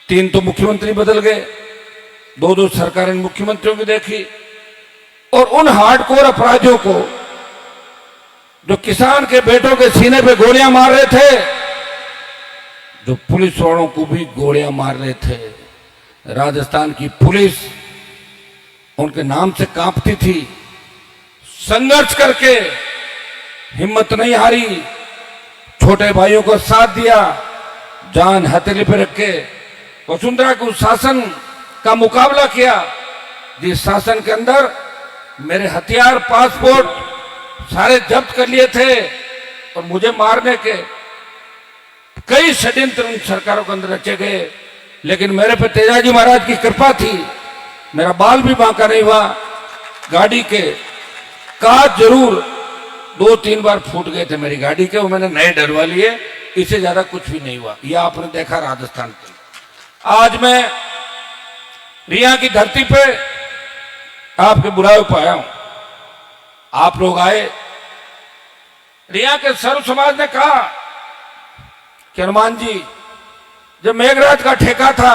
3 तो मुख्यमंत्री बदल गए, 2 सरकारें मुख्यमंत्रियों की देखी, और उन हार्डकोर अपराधियों को जो किसान के बेटों के सीने पे गोलियां मार रहे थे, जो पुलिस वालों को भी गोलियां मार रहे थे, राजस्थान की पुलिस उनके नाम से कांपती थी। संघर्ष करके हिम्मत नहीं हारी, छोटे भाइयों को साथ दिया, जान हथेली पे रख के वसुंधरा के उस शासन का मुकाबला किया जिस शासन के अंदर मेरे हथियार, पासपोर्ट सारे जब्त कर लिए थे और मुझे मारने के कई षड्यंत्र उन सरकारों के अंदर रचे गए। लेकिन मेरे पे तेजाजी महाराज की कृपा थी, मेरा बाल भी बांका नहीं हुआ। गाड़ी के कांच जरूर 2-3 बार फूट गए थे मेरी गाड़ी के, वो मैंने नए डलवा लिए, इससे ज्यादा कुछ भी नहीं हुआ। यह आपने देखा राजस्थान के। आज मैं रिया की धरती पे आपके बुलावे पर आया हूं, आप लोग आए। रिया के सर्व समाज ने कहा कि हनुमान जी, जब मेघराज का ठेका था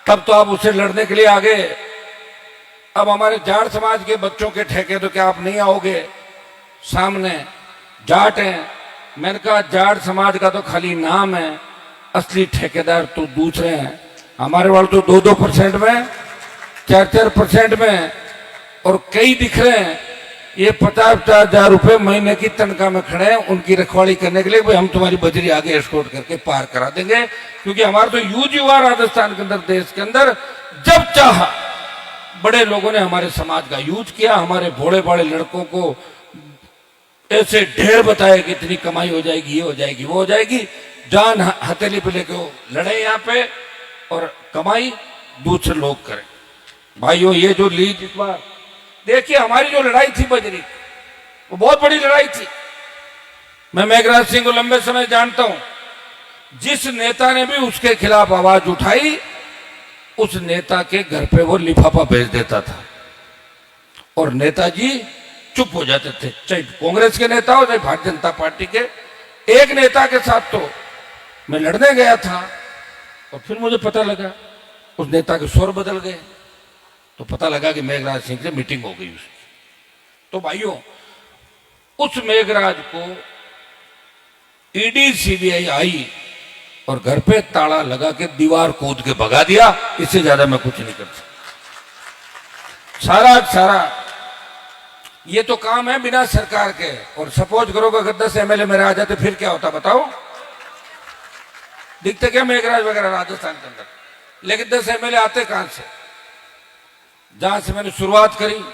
तब तो आप उससे लड़ने के लिए आ गए। अब हमारे जाट समाज के बच्चों के ठेके तो क्या आप नहीं आओगे? सामने जाट हैं। मैंने कहा जाट समाज का तो खाली नाम है, असली ठेकेदार तो दूसरे हैं। हमारे वाले तो 2-2% में, 4-4% में, और कई दिख रहे हैं ये 50-50 हजार रुपए महीने की तनख्वाह में खड़े हैं उनकी रखवाली करने के लिए। भाई हम तुम्हारी बजरी आगे एस्कॉर्ट करके पार करा देंगे, क्योंकि हमारा तो यूज हुआ राजस्थान के अंदर, देश के अंदर। जब चाहा बड़े लोगों ने हमारे समाज का यूज किया, हमारे भोले भाले लड़कों को ऐसे ढेर बताया कि इतनी कमाई हो जाएगी, ये हो जाएगी, वो हो जाएगी। जान हथेली पे लेके वो लड़े यहाँ पे और कमाई दूसरे लोग करें। भाइयों ये जो लीड इस बार देखिए, हमारी जो लड़ाई थी बजरी, वो बहुत बड़ी लड़ाई थी। मैं मेघराज सिंह को लंबे समय जानता हूं। जिस नेता ने भी उसके खिलाफ आवाज उठाई, उस नेता के घर पे वो लिफाफा भेज देता था और नेताजी चुप हो जाते थे, चाहे कांग्रेस के नेता हो चाहे भारतीय जनता पार्टी के। एक नेता के साथ तो मैं लड़ने गया था और फिर मुझे पता लगा उस नेता के स्वर बदल गए, तो पता लगा कि मेघराज सिंह से मीटिंग हो गई उसकी। तो भाइयों, उस मेघराज को ईडी सीबीआई आई और घर पे ताला लगा के दीवार कूद के भगा दिया। इससे ज्यादा मैं कुछ नहीं कर सकता। सारा ये तो काम है बिना सरकार के। और सपोज करो कि अगर 10 एमएलए मेरे आ जाते फिर क्या होता बताओ? दिखते क्या मेघराज वगैरह राजस्थान के अंदर? लेकिन 10 एमएलए आते कहां से? जहां से मैंने शुरुआत करी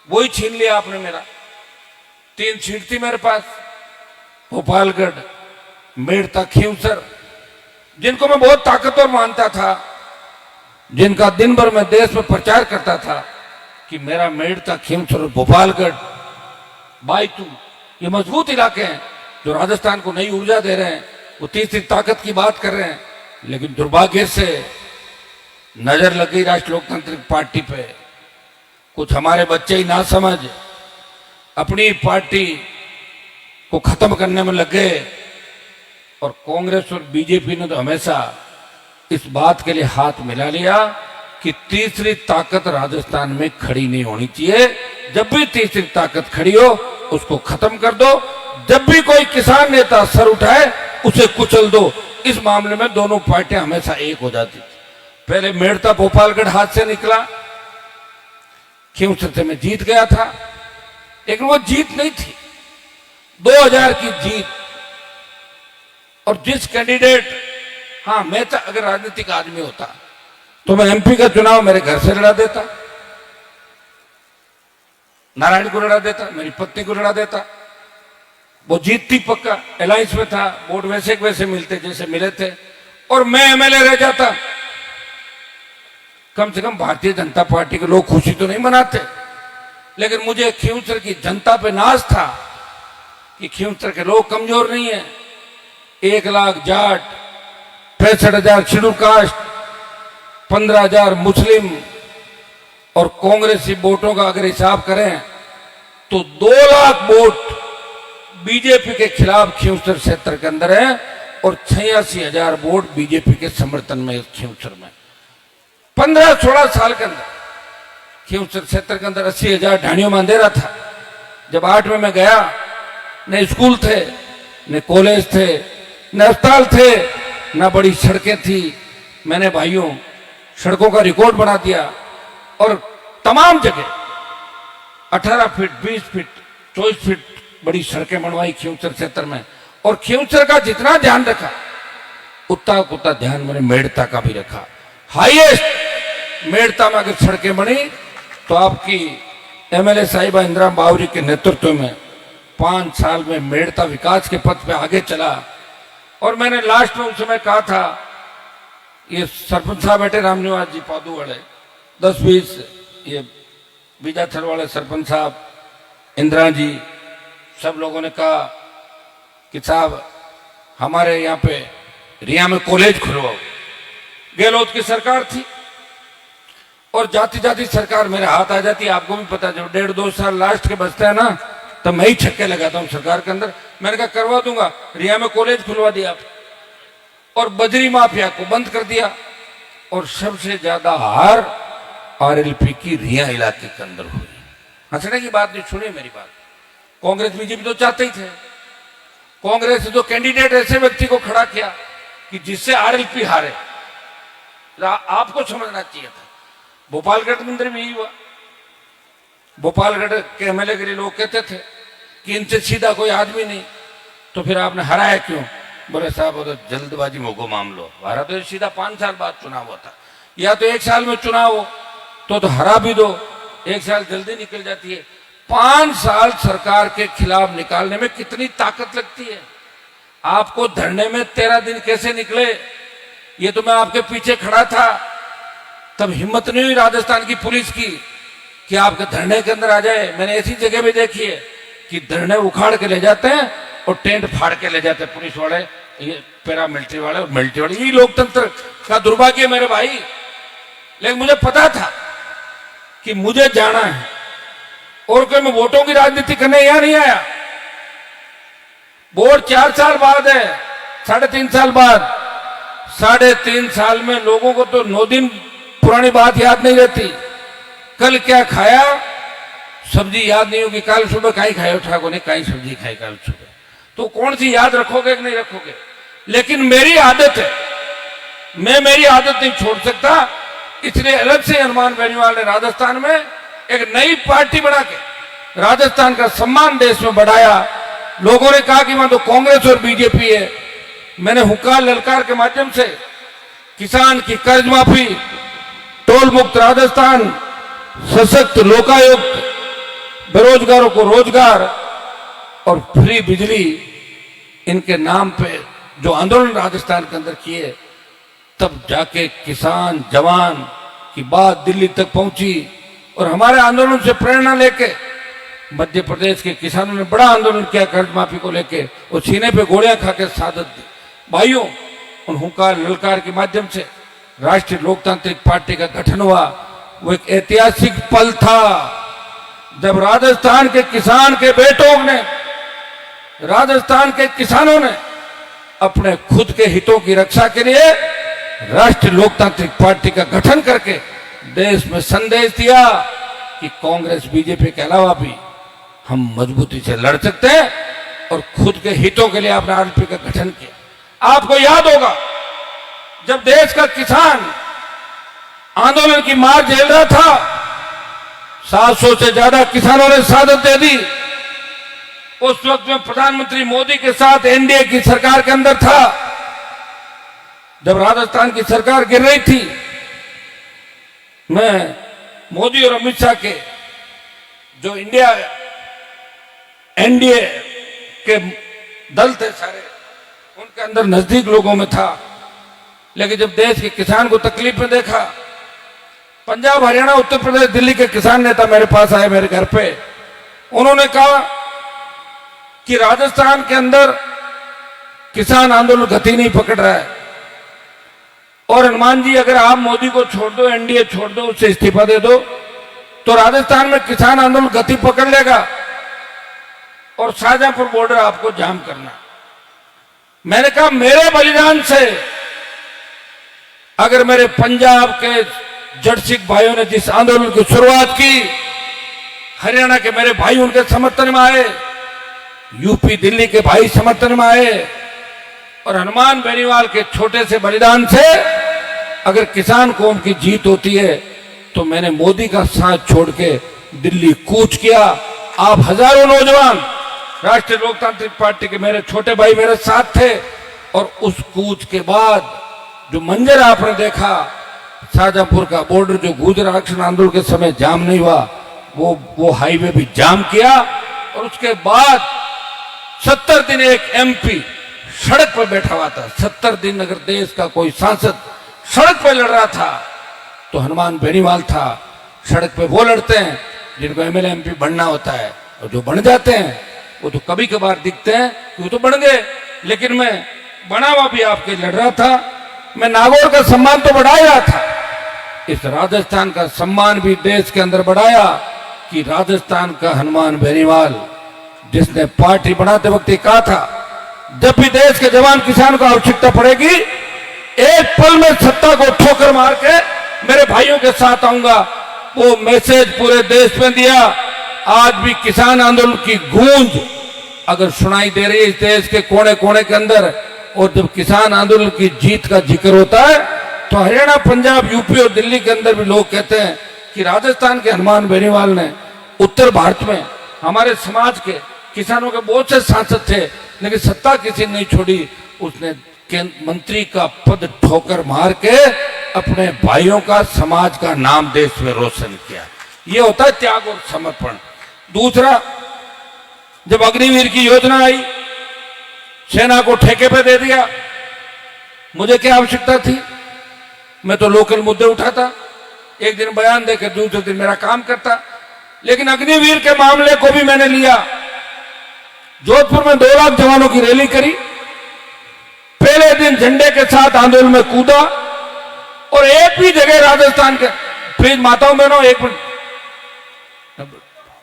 वही छीन लिया आपने मेरा। 3 सीट थी मेरे पास, भोपालगढ़, मेड़ता, खींवसर, जिनको मैं बहुत ताकतवर मानता था, जिनका दिन भर मैं देश में प्रचार करता था कि मेरा मेड़ता, खींवसर और भोपालगढ़, भाई तुम ये मजबूत इलाके हैं जो राजस्थान को नई ऊर्जा दे रहे हैं, वो तीसरी ताकत की बात कर रहे हैं। लेकिन दुर्भाग्य से नजर लग गई राष्ट्रीय लोकतांत्रिक पार्टी पे। कुछ हमारे बच्चे ही ना समझ अपनी पार्टी को खत्म करने में लग गए। और कांग्रेस और बीजेपी ने तो हमेशा इस बात के लिए हाथ मिला लिया कि तीसरी ताकत राजस्थान में खड़ी नहीं होनी चाहिए। जब भी तीसरी ताकत खड़ी हो उसको खत्म कर दो। जब भी कोई किसान नेता सर उठाए उसे कुचल दो। इस मामले में दोनों पार्टियां हमेशा एक हो जाती थी। पहले मेड़ता भोपालगढ़ हाथ से निकला, खींवसर से मैं जीत गया था, लेकिन वो जीत नहीं थी, 2000 की जीत। और जिस कैंडिडेट, हाँ मैं तो अगर राजनीतिक आदमी होता तो मैं एमपी का चुनाव मेरे घर से लड़ा देता, नारायण को लड़ा देता, मेरी पत्नी को लड़ा देता। वो जीतती पक्का, अलायंस में था, वोट वैसे वैसे मिलते जैसे मिले थे, और मैं एमएलए रह जाता। कम से कम भारतीय जनता पार्टी के लोग खुशी तो नहीं मनाते, लेकिन मुझे खींवसर की जनता पे नाज था कि खींवसर के लोग कमजोर नहीं है। 1 लाख जाट, 65,000 शेड्यूल कास्ट, 15,000 मुस्लिम और कांग्रेसी वोटों का अगर हिसाब करें तो 2 लाख वोट बीजेपी के खिलाफ खींवसर क्षेत्र के अंदर है और 86,000 वोट बीजेपी के समर्थन में खींवसर में। 15-16 साल के अंदर खींवसर क्षेत्र के अंदर 80,000 ढाणियों में अंधेरा था। जब 8 में मैं गया, न स्कूल थे, न कॉलेज थे, न अस्पताल थे, न बड़ी सड़कें थी। मैंने भाइयों सड़कों का रिकॉर्ड बना दिया और तमाम जगह 18 फीट, 20 फीट, 24 फीट बड़ी सड़कें बनवाई खींवसर क्षेत्र में। और खींवसर का जितना ध्यान रखा उतना ध्यान मैंने मेड़ता का भी रखा। हाईएस्ट मेड़ता में अगर सड़कें बनी तो आपकी एमएलए साहिबा इंदिरा बावरी के नेतृत्व में 5 साल में मेड़ता विकास के पथ पे आगे चला। और मैंने लास्ट में उस समय कहा था, ये सरपंच साहब बैठे रामनिवास जी पादू वाले, 10-20 ये बीजाथल वाले सरपंच साहब, इंदिरा जी, सब लोगों ने कहा कि साहब हमारे यहाँ पे रिया में कॉलेज खुलवाओ। गहलोत की सरकार थी और जाती जाती सरकार मेरे हाथ आ जाती। आपको भी पता, जब 1.5-2 साल लास्ट के बचते हैं ना, तब मैं ही छक्के लगाता हूँ सरकार के अंदर। मैंने कहा करवा दूंगा, रिया में कॉलेज खुलवा दिया और बजरी माफिया को बंद कर दिया। और सबसे ज्यादा हार आरएलपी की रिया इलाके के अंदर हुई। हंसने की बात नहीं, सुनिए मेरी बात। कांग्रेस बीजेपी तो चाहते ही थे। कांग्रेस ने जो कैंडिडेट ऐसे व्यक्ति को खड़ा किया कि जिससे आरएलपी हारे, आपको समझना चाहिए था। भोपालगढ़ के अंदर भी यही हुआ। भोपालगढ़ के एमएलए के लिए लोग कहते थे कि इनसे सीधा कोई आदमी नहीं, तो फिर आपने हराया क्यों? बोले साहब वो तो जल्दबाजी में को मामलो हरा, तो सीधा 5 साल बाद चुनाव होता, या तो 1 साल में चुनाव हो तो हरा भी दो, 1 साल जल्दी निकल जाती है। 5 साल सरकार के खिलाफ निकालने में कितनी ताकत लगती है। आपको धरने में 13 दिन कैसे निकले, ये तो मैं आपके पीछे खड़ा था, तब हिम्मत नहीं हुई राजस्थान की पुलिस की कि आपके धरने के अंदर आ जाए। मैंने ऐसी जगह भी देखी है कि धरने उखाड़ के ले जाते हैं और टेंट फाड़ के ले जाते हैं पुलिस वाले, ये पैरामिलिट्री वाले और मिलिट्री वाले। ये लोकतंत्र का दुर्भाग्य है मेरे भाई। लेकिन मुझे पता था कि मुझे जाना है और कोई मैं वोटों की राजनीति करने यहां नहीं आया। वोट 4 साल बाद है, 3.5 साल बाद। 3.5 साल में लोगों को तो 9 दिन पुरानी बात याद नहीं रहती। कल क्या खाया सब्जी याद नहीं होगी, कल सुबह काई खाए ठाकुर ने काई सब्जी खाई कल सुबह, तो कौन सी याद रखोगे कि नहीं रखोगे। लेकिन मेरी आदत है, मैं मेरी आदत नहीं छोड़ सकता, इसलिए अलग से हनुमान बेनीवाल ने राजस्थान में एक नई पार्टी बना के राजस्थान का सम्मान देश में बढ़ाया। लोगों ने कहा कि वहां तो कांग्रेस और बीजेपी है। मैंने हुंकार ललकार के माध्यम से किसान की कर्ज माफी, टोल मुक्त राजस्थान, सशक्त लोकायुक्त, बेरोजगारों को रोजगार और फ्री बिजली, इनके नाम पे जो आंदोलन राजस्थान के अंदर किए, तब जाके किसान जवान की बात दिल्ली तक पहुंची। और हमारे आंदोलन से प्रेरणा लेके मध्य प्रदेश के किसानों ने बड़ा आंदोलन किया कर्ज माफी को लेके, और सीने पे गोलियां खा के शहादत दी। भाइयों, उन हुंकार ललकार के माध्यम से राष्ट्रीय लोकतांत्रिक पार्टी का गठन हुआ। वो एक ऐतिहासिक पल था जब राजस्थान के किसान के बेटों ने, राजस्थान के किसानों ने अपने खुद के हितों की रक्षा के लिए राष्ट्रीय लोकतांत्रिक पार्टी का गठन करके देश में संदेश दिया कि कांग्रेस बीजेपी के अलावा भी हम मजबूती से लड़ सकते हैं, और खुद के हितों के लिए आपने आरएलपी का गठन किया। आपको याद होगा जब देश का किसान आंदोलन की मार झेल रहा था, 700 से ज्यादा किसानों ने शहादत दे दी। उस वक्त में प्रधानमंत्री मोदी के साथ एनडीए की सरकार के अंदर था। जब राजस्थान की सरकार गिर रही थी, मैं मोदी और अमित शाह के जो इंडिया एनडीए के दल थे सारे, उनके अंदर नजदीक लोगों में था। लेकिन जब देश के किसान को तकलीफ में देखा, पंजाब, हरियाणा, उत्तर प्रदेश, दिल्ली के किसान नेता मेरे पास आए, मेरे घर पे। उन्होंने कहा कि राजस्थान के अंदर किसान आंदोलन गति नहीं पकड़ रहा है, और हनुमान जी अगर आप मोदी को छोड़ दो, एनडीए छोड़ दो, उससे इस्तीफा दे दो, तो राजस्थान में किसान आंदोलन गति पकड़ लेगा और शाहजहांपुर बॉर्डर आपको जाम करना। मैंने कहा मेरे बलिदान से अगर मेरे पंजाब के जट सिख भाइयों ने जिस आंदोलन की शुरुआत की, हरियाणा के मेरे भाई उनके समर्थन में आए, यूपी दिल्ली के भाई समर्थन में आए, और हनुमान बेनीवाल के छोटे से बलिदान से अगर किसान कौम की जीत होती है, तो मैंने मोदी का साथ छोड़ के दिल्ली कूच किया। आप हजारों नौजवान राष्ट्रीय लोकतांत्रिक पार्टी के मेरे छोटे भाई मेरे साथ थे, और उस कूच के बाद जो मंजर आपने देखा, शाहजहांपुर का बॉर्डर जो गुजर आरक्षण आंदोलन के समय जाम नहीं हुआ, वो हाईवे भी जाम किया। और उसके बाद 70 दिन एक एमपी सड़क पर बैठा हुआ था। 70 दिन अगर देश का कोई सांसद सड़क पर लड़ रहा था, तो हनुमान बेनीवाल था। सड़क पे वो लड़ते हैं जिनको एमएलए एमपी बनना होता है, और जो बन जाते हैं वो तो कभी कभार दिखते हैं कि वो तो बन गए, लेकिन मैं बना हुआ भी आपके लड़ रहा था। मैं नागौर का सम्मान तो बढ़ा रहा था, इस राजस्थान का सम्मान भी देश के अंदर बढ़ाया कि राजस्थान का हनुमान बेनीवाल, जिसने पार्टी बनाते वक्त कहा था जब भी देश के जवान किसान को आवश्यकता पड़ेगी एक पल में सत्ता को ठोकर मार के मेरे भाइयों के साथ आऊंगा, वो मैसेज पूरे देश में दिया। आज भी किसान आंदोलन की गूंज अगर सुनाई दे रही है इस देश के कोने कोने के अंदर, और जब किसान आंदोलन की जीत का जिक्र होता है तो हरियाणा, पंजाब, यूपी और दिल्ली के अंदर भी लोग कहते हैं कि राजस्थान के हनुमान बेनीवाल ने उत्तर भारत में हमारे समाज के किसानों के बहुत से सांसद थे, लेकिन सत्ता किसी ने नहीं छोड़ी। उसने मंत्री का पद ठोकर मार के अपने भाइयों का, समाज का नाम देश में रोशन किया। ये होता है त्याग और समर्पण। दूसरा, जब अग्निवीर की योजना आई, सेना को ठेके पे दे दिया। मुझे क्या आवश्यकता थी? मैं तो लोकल मुद्दे उठाता, एक दिन बयान देकर दूसरे दिन मेरा काम करता। लेकिन अग्निवीर के मामले को भी मैंने लिया। जोधपुर में 2 लाख जवानों की रैली करी, पहले दिन झंडे के साथ आंदोलन में कूदा, और एक भी जगह राजस्थान के, प्लीज माताओं बहनों 1 मिनट,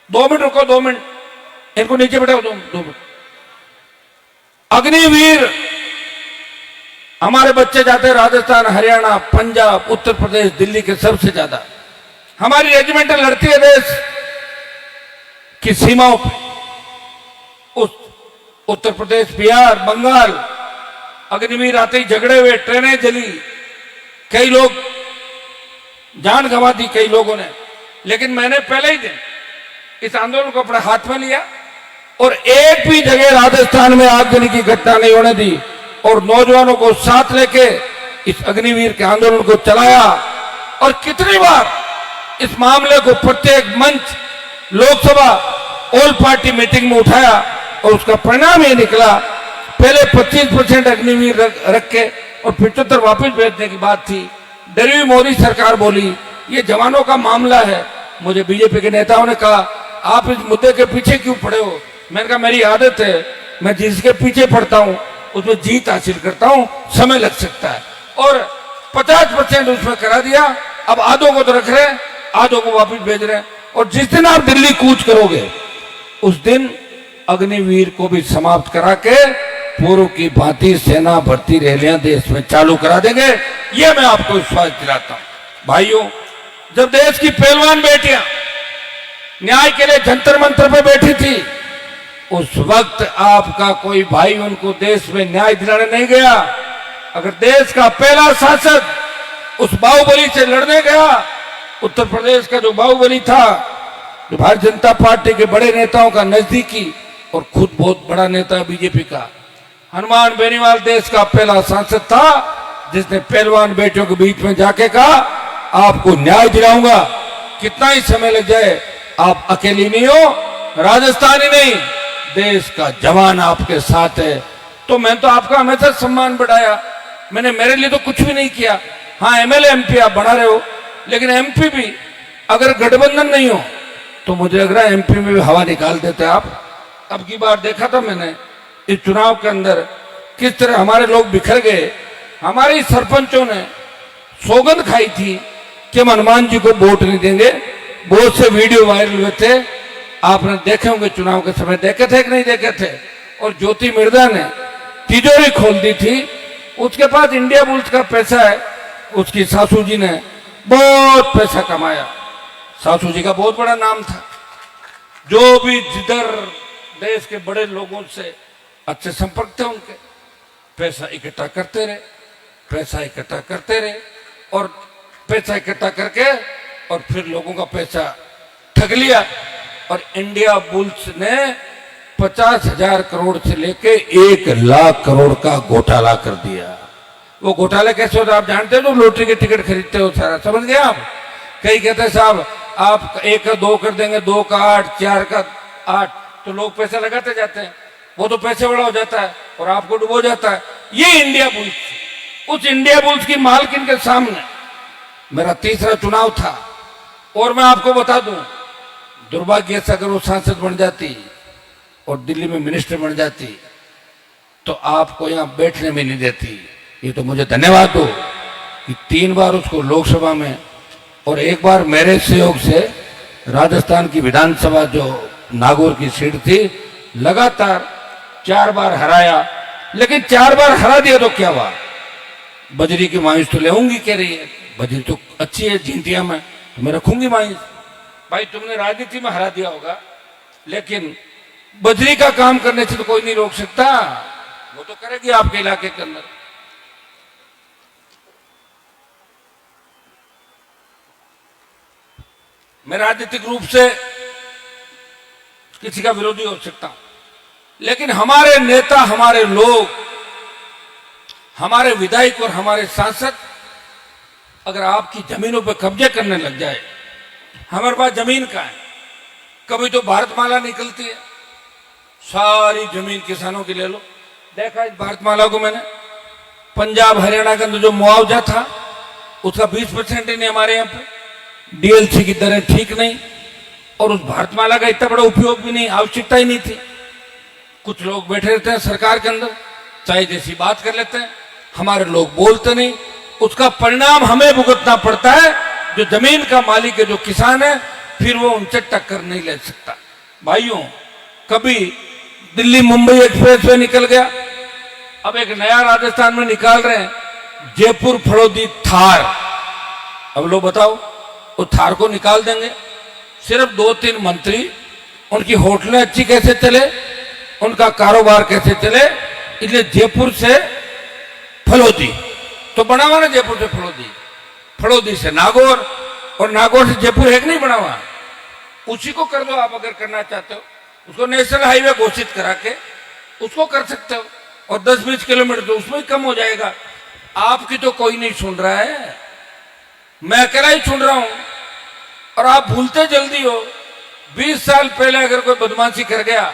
2 मिनट रुको, 2 मिनट, इनको नीचे बैठाओ, 2 मिनट। अग्निवीर हमारे बच्चे जाते हैं राजस्थान, हरियाणा, पंजाब, उत्तर प्रदेश, दिल्ली के सबसे ज्यादा। हमारी रेजिमेंटें लड़ती है देश की सीमाओं पे, उस उत्तर प्रदेश, बिहार, बंगाल। अग्निवीर आते ही झगड़े हुए, ट्रेनें जली, कई लोग जान गंवा दी कई लोगों ने। लेकिन मैंने पहले ही दिन इस आंदोलन को अपने हाथ में लिया और एक भी जगह राजस्थान में आगजनी की घटना नहीं होने दी, और नौजवानों को साथ लेके इस अग्निवीर के आंदोलन को चलाया। और कितनी बार इस मामले को प्रत्येक मंच, लोकसभा, ऑल पार्टी मीटिंग में उठाया, और उसका परिणाम ये निकला, पहले 25% अग्निवीर रख के और 75 वापस भेजने की बात थी। डरी हुई मोदी सरकार बोली ये जवानों का मामला है। मुझे बीजेपी के नेताओं ने कहा आप इस मुद्दे के पीछे क्यों पड़े हो? मैंने कहा मेरी आदत है, मैं जिसके पीछे पड़ता हूं उसमें जीत हासिल करता हूं, समय लग सकता है। और 50% उसमें करा दिया। अब आधों को तो रख रहे हैं, आधों को वापस भेज रहे हैं। और जिस दिन आप दिल्ली कूच करोगे उस दिन अग्निवीर को भी समाप्त करा के पूर्व की भांति सेना भर्ती रैलियां देश में चालू करा देंगे, यह मैं आपको विश्वास दिलाता हूं। भाइयों, जब देश की पहलवान बेटियां न्याय के लिए जंतर मंतर पर बैठी थी, उस वक्त आपका कोई भाई उनको देश में न्याय दिलाने नहीं गया। अगर देश का पहला सांसद उस बाहुबली से लड़ने गया, उत्तर प्रदेश का जो बाहुबली था, जो भारतीय जनता पार्टी के बड़े नेताओं का नजदीकी और खुद बहुत बड़ा नेता बीजेपी का, हनुमान बेनीवाल देश का पहला सांसद था जिसने पहलवान बेटियों के बीच में जाके कहा आपको न्याय दिलाऊंगा, कितना ही समय लग जाए, आप अकेली नहीं हो, राजस्थान ही नहीं देश का जवान आपके साथ है। तो मैं तो आपका हमेशा सम्मान बढ़ाया, मैंने मेरे लिए तो कुछ भी नहीं किया। हाँ, एमएलए एमपी आप बना रहे हो, लेकिन एमपी भी अगर गठबंधन नहीं हो तो मुझे लग रहा है एमपी में भी हवा निकाल देते आप। अब की बार देखा था मैंने इस चुनाव के अंदर किस तरह हमारे लोग बिखर गए। हमारे सरपंचों ने सौगंध खाई थी कि हम हनुमान जी को वोट नहीं देंगे। बहुत से वीडियो वायरल हुए थे, आपने देखे होंगे, चुनाव के समय देखे थे कि नहीं देखे थे। और ज्योति मिर्धा ने तिजोरी खोल दी थी, उसके पास इंडिया बुल्स का पैसा है, उसकी सासू जी ने बहुत पैसा कमाया। सासू जी का बहुत बड़ा नाम था, जो भी जिधर देश के बड़े लोगों से अच्छे संपर्क थे उनके, पैसा इकट्ठा करते रहे, पैसा इकट्ठा करते रहे, और पैसा इकट्ठा करके और फिर लोगों का पैसा ठग लिया। और इंडिया बुल्स ने 50,000 करोड़ से लेके 1 लाख करोड़ का घोटाला कर दिया। वो घोटाले कैसे होता आप जानते हो? जो लॉटरी के टिकट खरीदते हो सारा, समझ गए आप? कई कहते हैं साहब आप 1 का 2 कर देंगे, 2 का 8, 4 का 8, तो लोग पैसा लगाते जाते हैं, वो तो पैसे बड़ा हो जाता है और आपको डुबो जाता है। ये इंडिया बुल्स, उस इंडिया बुल्स की मालकिन के सामने मेरा तीसरा चुनाव था। और मैं आपको बता दूं, दुर्भाग्य से अगर वो सांसद बन जाती और दिल्ली में मिनिस्टर बन जाती तो आपको यहां बैठने में नहीं देती। ये तो मुझे धन्यवाद दो कि 3 बार उसको लोकसभा में और 1 बार मेरे सहयोग से राजस्थान की विधानसभा जो नागौर की सीट थी, लगातार 4 बार हराया। लेकिन 4 बार हरा दिया तो क्या हुआ? बजरी की मायूस तो ले आऊंगी कह रही है, बजरी तो अच्छी है झींटिया में, तो मैं रखूंगी मायूस। भाई तुमने राजनीति में हरा दिया होगा, लेकिन बजरी का काम करने से तो कोई नहीं रोक सकता, वो तो करेगी आपके इलाके के अंदर। मैं राजनीतिक रूप से किसी का विरोधी हो सकता हूं, लेकिन हमारे नेता, हमारे लोग, हमारे विधायक और हमारे सांसद अगर आपकी जमीनों पर कब्जे करने लग जाए, हमारे पास जमीन का है, कभी तो भारतमाला निकलती है, सारी जमीन किसानों की ले लो। देखा इस भारतमाला को मैंने, पंजाब हरियाणा के अंदर जो मुआवजा था उसका 20% ही नहीं हमारे यहाँ पे, डीएलसी की दरें ठीक नहीं, और उस भारतमाला का इतना बड़ा उपयोग भी नहीं, आवश्यकता ही नहीं थी। कुछ लोग बैठे रहते हैं सरकार के अंदर, चाहे जैसी बात कर लेते हैं, हमारे लोग बोलते नहीं, उसका परिणाम हमें भुगतना पड़ता है। जो जमीन का मालिक है, जो किसान है, फिर वो उनसे टक्कर नहीं ले सकता। भाइयों, कभी दिल्ली मुंबई एक्सप्रेस वे निकल गया, अब एक नया राजस्थान में निकाल रहे हैं, जयपुर फड़ौदी थार। अब लोग बताओ, वो थार को निकाल देंगे, सिर्फ 2-3 मंत्री, उनकी होटलें अच्छी कैसे चले, उनका कारोबार कैसे चले, इसलिए जयपुर से फलौदी तो बना हुआ ना, जयपुर से फलौदी, फलौदी से नागौर, और नागौर से जयपुर है कि नहीं बना हुआ, उसी को कर दो आप अगर करना चाहते हो। उसको नेशनल हाईवे घोषित करा के उसको कर सकते हो, और 10-20 किलोमीटर तो उसमें ही कम हो जाएगा। आपकी तो कोई नहीं सुन रहा है, मैं अकेला ही सुन रहा हूं, और आप भूलते जल्दी हो। 20 साल पहले अगर कोई बदमाशी कर गया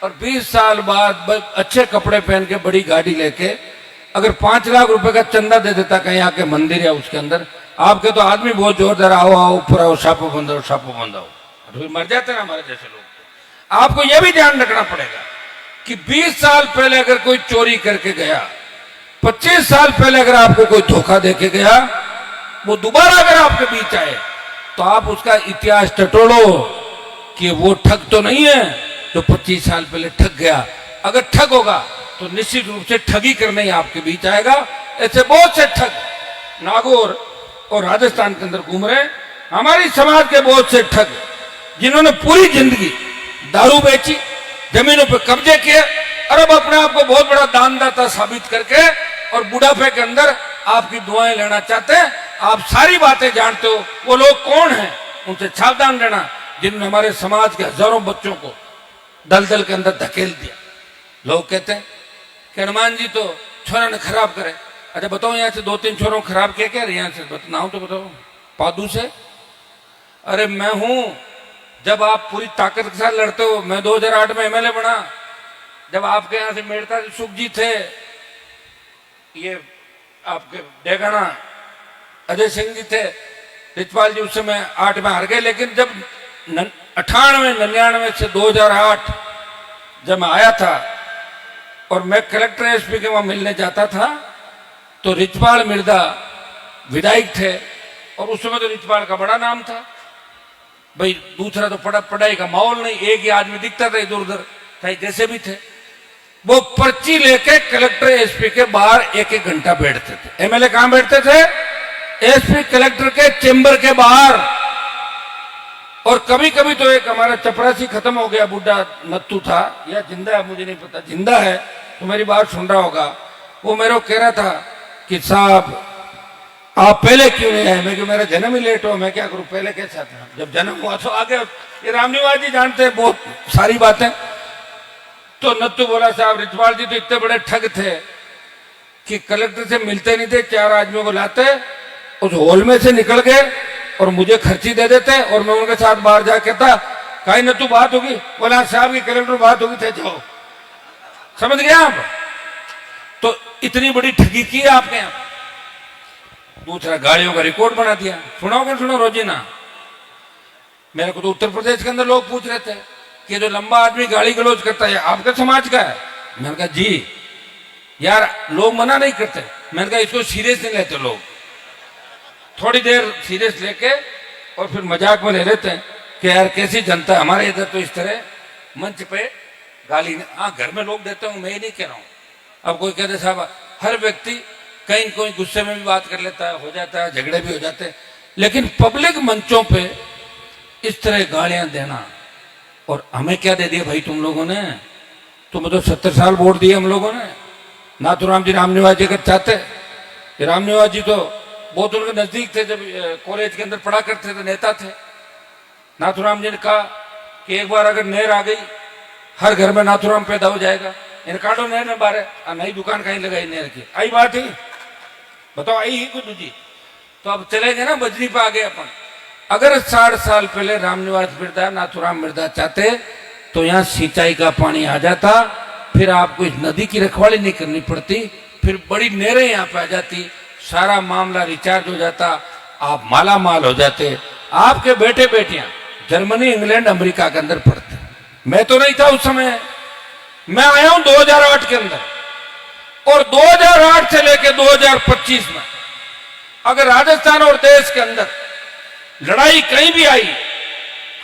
और 20 साल बाद अच्छे कपड़े पहन के बड़ी गाड़ी लेके अगर 5 लाख रुपए का चंदा दे देता कहीं आके मंदिर या उसके अंदर, आपके तो आदमी बहुत जोरदार, आओ आओ ऊपर आओ, शापो बंदाओ, शापो बंदाओ, तो मर जाते हैं हमारे जैसे लोग। आपको यह भी ध्यान रखना पड़ेगा कि 20 साल पहले अगर कोई चोरी करके गया, 25 साल पहले अगर आपको कोई धोखा देके गया, वो दोबारा अगर आपके बीच आए तो आप उसका इतिहास टटोलो कि वो ठग तो नहीं है जो 25 साल पहले ठग गया। अगर ठग होगा तो निश्चित रूप से ठगी करने ही आपके बीच आएगा। ऐसे बहुत से ठग नागौर और राजस्थान के अंदर घूम रहे हैं, हमारी समाज के बहुत से ठग, जिन्होंने पूरी जिंदगी दारू बेची, जमीनों पर कब्जे किए, और अब अपने आप को बहुत बड़ा दानदाता साबित करके और बुढ़ापे के अंदर आपकी दुआएं लेना चाहते हैं। आप सारी बातें जानते हो, वो लोग कौन हैं, उनसे सावधान रहना, जिन्होंने हमारे समाज के हजारों बच्चों को दलदल के अंदर धकेल दिया। लोग कहते हैं कि हनुमान जी तो छोरा ने खराब करे। अच्छा बताओ, यहाँ से 2-3 छोरों खराब किया क्या? यहाँ से नाम तो बताओ। पादू से? अरे मैं हूं, जब आप पूरी ताकत के साथ लड़ते हो। मैं 2008 में एमएलए बना, जब आपके यहाँ से मेड़ता सुख जी थे, ये आपके डेगाना अजय सिंह जी थे, रिचपाल जी उस समय 8 में हार गए। लेकिन जब 98-99 से 2008 जब मैं आया था और मैं कलेक्टर एसपी के वहां मिलने जाता था, तो रिचपाल मिर्दा विधायक थे, और उस समय तो रिचपाल का बड़ा नाम था भाई। दूसरा तो पढ़ाई का माहौल नहीं, एक ही आदमी दिखता था इधर उधर, चाहे जैसे भी थे। वो पर्ची लेके कलेक्टर एसपी के बाहर 1-1 घंटा बैठते थे। एमएलए कहां बैठते थे? एसपी कलेक्टर के चेंबर के बाहर। और कभी कभी तो एक हमारा चपरासी खत्म हो गया, बुढ़ा नत्तू था, या जिंदा है मुझे नहीं पता, जिंदा है तो मेरी बात सुन रहा होगा। वो मेरे को कह रहा था कि साहब आप पहले क्यों नहीं आए? मैं कि मेरा जन्म ही लेट हो, मैं क्या करूं, पहले कैसा था, जब जन्म हुआ तो आगे। ये रामनिवास जी जानते हैं बहुत सारी बातें। तो नत्तू बोला साहब रिचपाल जी तो इतने बड़े ठग थे कि कलेक्टर से मिलते नहीं थे, 4 आदमियों को लाते, उस हॉल में से निकल गए और मुझे खर्ची दे देते, और मैं उनके साथ बाहर जाके कहता कहीं नत्तू बात होगी? बोला साहब की कलेक्टर बात होगी थे, जाओ। समझ गए आप? तो इतनी बड़ी ठगी की है आपके यहाँ। दूसरा, गाड़ियों का रिकॉर्ड बना दिया। सुनोगे? सुनो रोजीना। मेरे को तो उत्तर प्रदेश के अंदर लोग पूछ रहे थे कि जो लंबा आदमी गाड़ी गलौज करता है आपके समाज का है? मैंने कहा जी यार, लोग मना नहीं करते। मैंने कहा इसको सीरियस नहीं लेते लोग, थोड़ी देर सीरियस लेके और फिर मजाक में ले लेते हैं कि यार कैसी जनता है। हमारे इधर तो इस तरह मंच पे गाली, हाँ घर में लोग देते हूँ, मैं ही नहीं कह रहा हूँ। अब कोई कहते साहब हर व्यक्ति कहीं कोई गुस्से में भी बात कर लेता है, हो जाता है, झगड़े भी हो जाते हैं, लेकिन पब्लिक मंचों पे इस तरह गालियां देना, और हमें क्या दे दिया भाई तुम लोगों ने? तुम्हें तो 70 साल वोट दिए हम लोगों ने। नाथूराम जी रामनिवास जी अगर चाहते, रामनिवास जी तो बहुत उनके नजदीक थे, जब कॉलेज के अंदर पढ़ा करते थे, नेता थे। नाथूराम जी ने कहा कि एक बार अगर नहर आ गई, हर घर में नाथूराम पैदा हो जाएगा। इन काटो नहर में बारे नई दुकान कहीं लगाई नहर की, आई बात ही बताओ, आई ही कुछ जी। तो अब चले गए ना, बजरी पे आ गए अपन। अगर 60 साल पहले रामनिवास मिर्जा, नाथूराम मिर्जा चाहते तो यहाँ सिंचाई का पानी आ जाता, फिर आपको इस नदी की रखवाली नहीं करनी पड़ती, फिर बड़ी नहरें यहाँ पे आ जाती, सारा मामला रिचार्ज हो जाता, आप माला माल हो जाते। आपके बेटे बेटियां जर्मनी, इंग्लैंड, अमेरिका के अंदर पढ़ते। मैं तो नहीं था उस समय, मैं आया हूं 2008 के अंदर, और 2008 से लेकर 2025 में अगर राजस्थान और देश के अंदर लड़ाई कहीं भी आई,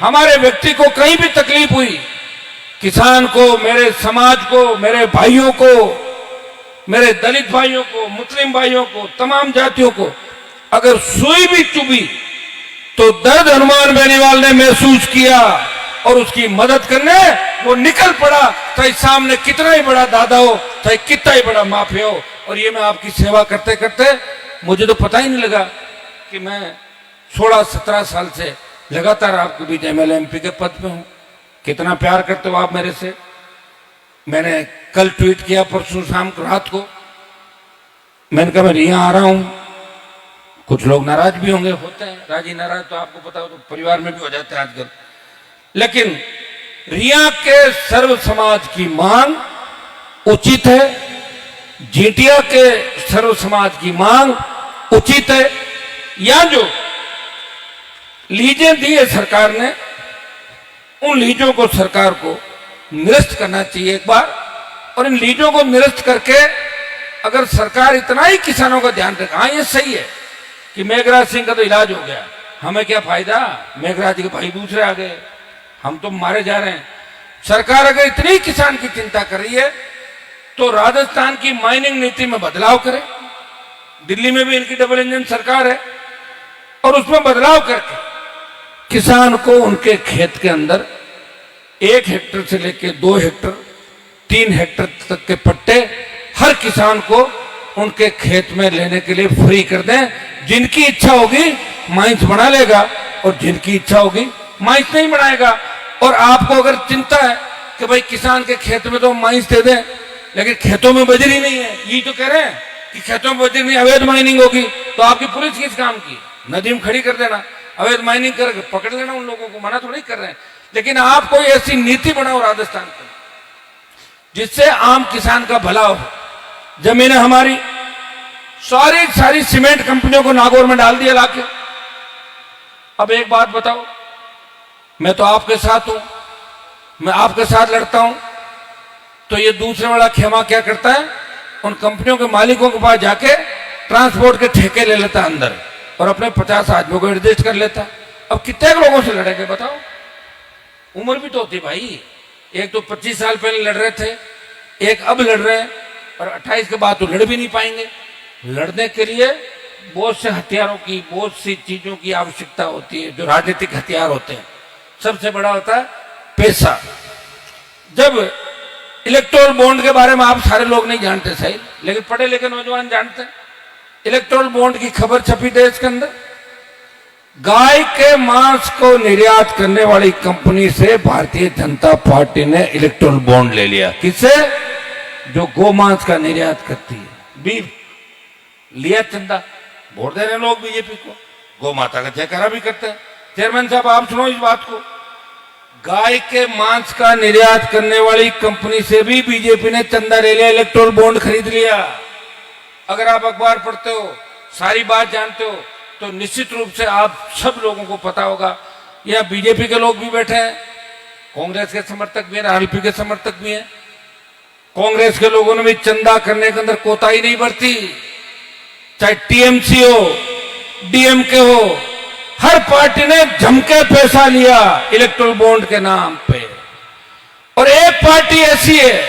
हमारे व्यक्ति को कहीं भी तकलीफ हुई, किसान को, मेरे समाज को, मेरे भाइयों को, मेरे दलित भाइयों को, मुस्लिम भाइयों को, तमाम जातियों को अगर सुई भी चुभी तो दर्द हनुमान बेनीवाल ने महसूस किया और उसकी मदद करने वो निकल पड़ा, चाहे सामने कितना ही बड़ा दादा हो, चाहे कितना ही बड़ा माफिया हो। और ये मैं आपकी सेवा करते करते मुझे तो पता ही नहीं लगा कि मैं 16-17 साल से लगातार आपके बीच MLA MP के पद पे हूं। कितना प्यार करते हो आप मेरे से। मैंने कल ट्वीट किया, परसों शाम को रात को, मैंने कहा मैं यहाँ आ रहा हूं। कुछ लोग नाराज भी होंगे, होते हैं राजी नाराज, तो आपको पता हो, तो परिवार में भी हो जाते हैं आजकल। लेकिन रिया के सर्व समाज की मांग उचित है, जीटिया के सर्व समाज की मांग उचित है। या जो लीजें दी है सरकार ने, उन लीजों को सरकार को निरस्त करना चाहिए एक बार, और इन लीजों को निरस्त करके अगर सरकार इतना ही किसानों का ध्यान रखे। हाँ, ये सही है कि मेघराज सिंह का तो इलाज हो गया, हमें क्या फायदा, मेघराज के भाई दूसरे आ गए, हम तो मारे जा रहे हैं। सरकार अगर इतनी किसान की चिंता कर रही है तो राजस्थान की माइनिंग नीति में बदलाव करे। दिल्ली में भी इनकी डबल इंजन सरकार है, और उसमें बदलाव करके किसान को उनके खेत के अंदर 1 हेक्टर से लेकर 2 हेक्टर 3 हेक्टर तक के पट्टे हर किसान को उनके खेत में लेने के लिए फ्री कर दें। जिनकी इच्छा होगी माइंस बना लेगा, और जिनकी इच्छा होगी माइंस नहीं बनाएगा। और आपको अगर चिंता है कि भाई किसान के खेत में तो माइंस दे दें, लेकिन खेतों में बजरी नहीं है, यही तो कह रहे हैं कि खेतों में बजरी नहीं, अवैध माइनिंग होगी, तो आपकी पुलिस किस काम की? नदी में खड़ी कर देना, अवैध माइनिंग करके पकड़ लेना उन लोगों को, मना तो नहीं कर रहे हैं। लेकिन आप कोई ऐसी नीति बनाओ राजस्थान की जिससे आम किसान का भला हो। जमीनें हमारी सारी सीमेंट कंपनियों को नागौर में डाल दिया लाके। अब एक बात बताओ, मैं तो आपके साथ हूं, मैं आपके साथ लड़ता हूं, तो ये दूसरे वाला खेमा क्या करता है, उन कंपनियों के मालिकों के पास जाके ट्रांसपोर्ट के ठेके ले लेता अंदर, और अपने 50 आदमियों को एडजस्ट कर लेता। अब कितने लोगों से लड़ेंगे बताओ? उम्र भी तो होती भाई, एक तो 25 साल पहले लड़ रहे थे, एक अब लड़ रहे हैं, और 28 के बाद तो लड़ भी नहीं पाएंगे। लड़ने के लिए बहुत से हथियारों की, बहुत सी चीजों की आवश्यकता होती है, जो राजनीतिक हथियार होते हैं। सबसे बड़ा होता है पैसा। जब इलेक्टोरल बॉन्ड के बारे में आप सारे लोग नहीं जानते सही, लेकिन पढ़े लिखे नौजवान जानते हैं। इलेक्टोरल बॉन्ड की खबर छपी देश के अंदर, गाय के मांस को निर्यात करने वाली कंपनी से भारतीय जनता पार्टी ने इलेक्टोरल बॉन्ड ले लिया। किससे? जो गो मांस का निर्यात करती है, बीफ। लिया चंदा, वोट दे रहे लोग बीजेपी को, गौ माता का जयकारा भी करते हैं। चेयरमैन साहब आप सुनो इस बात को, गाय के मांस का निर्यात करने वाली कंपनी से भी बीजेपी ने चंदा ले लिया, इलेक्टोरल बॉन्ड खरीद लिया। अगर आप अखबार पढ़ते हो, सारी बात जानते हो, तो निश्चित रूप से आप सब लोगों को पता होगा। यहाँ बीजेपी के लोग भी बैठे हैं, कांग्रेस के समर्थक भी हैं, आरएलपी के समर्थक भी हैं। कांग्रेस के लोगों ने भी चंदा करने के अंदर कोताही नहीं बरती, चाहे टीएमसी हो, डीएमके हो, हर पार्टी ने जमके पैसा लिया इलेक्टोरल बॉन्ड के नाम पे। और एक पार्टी ऐसी है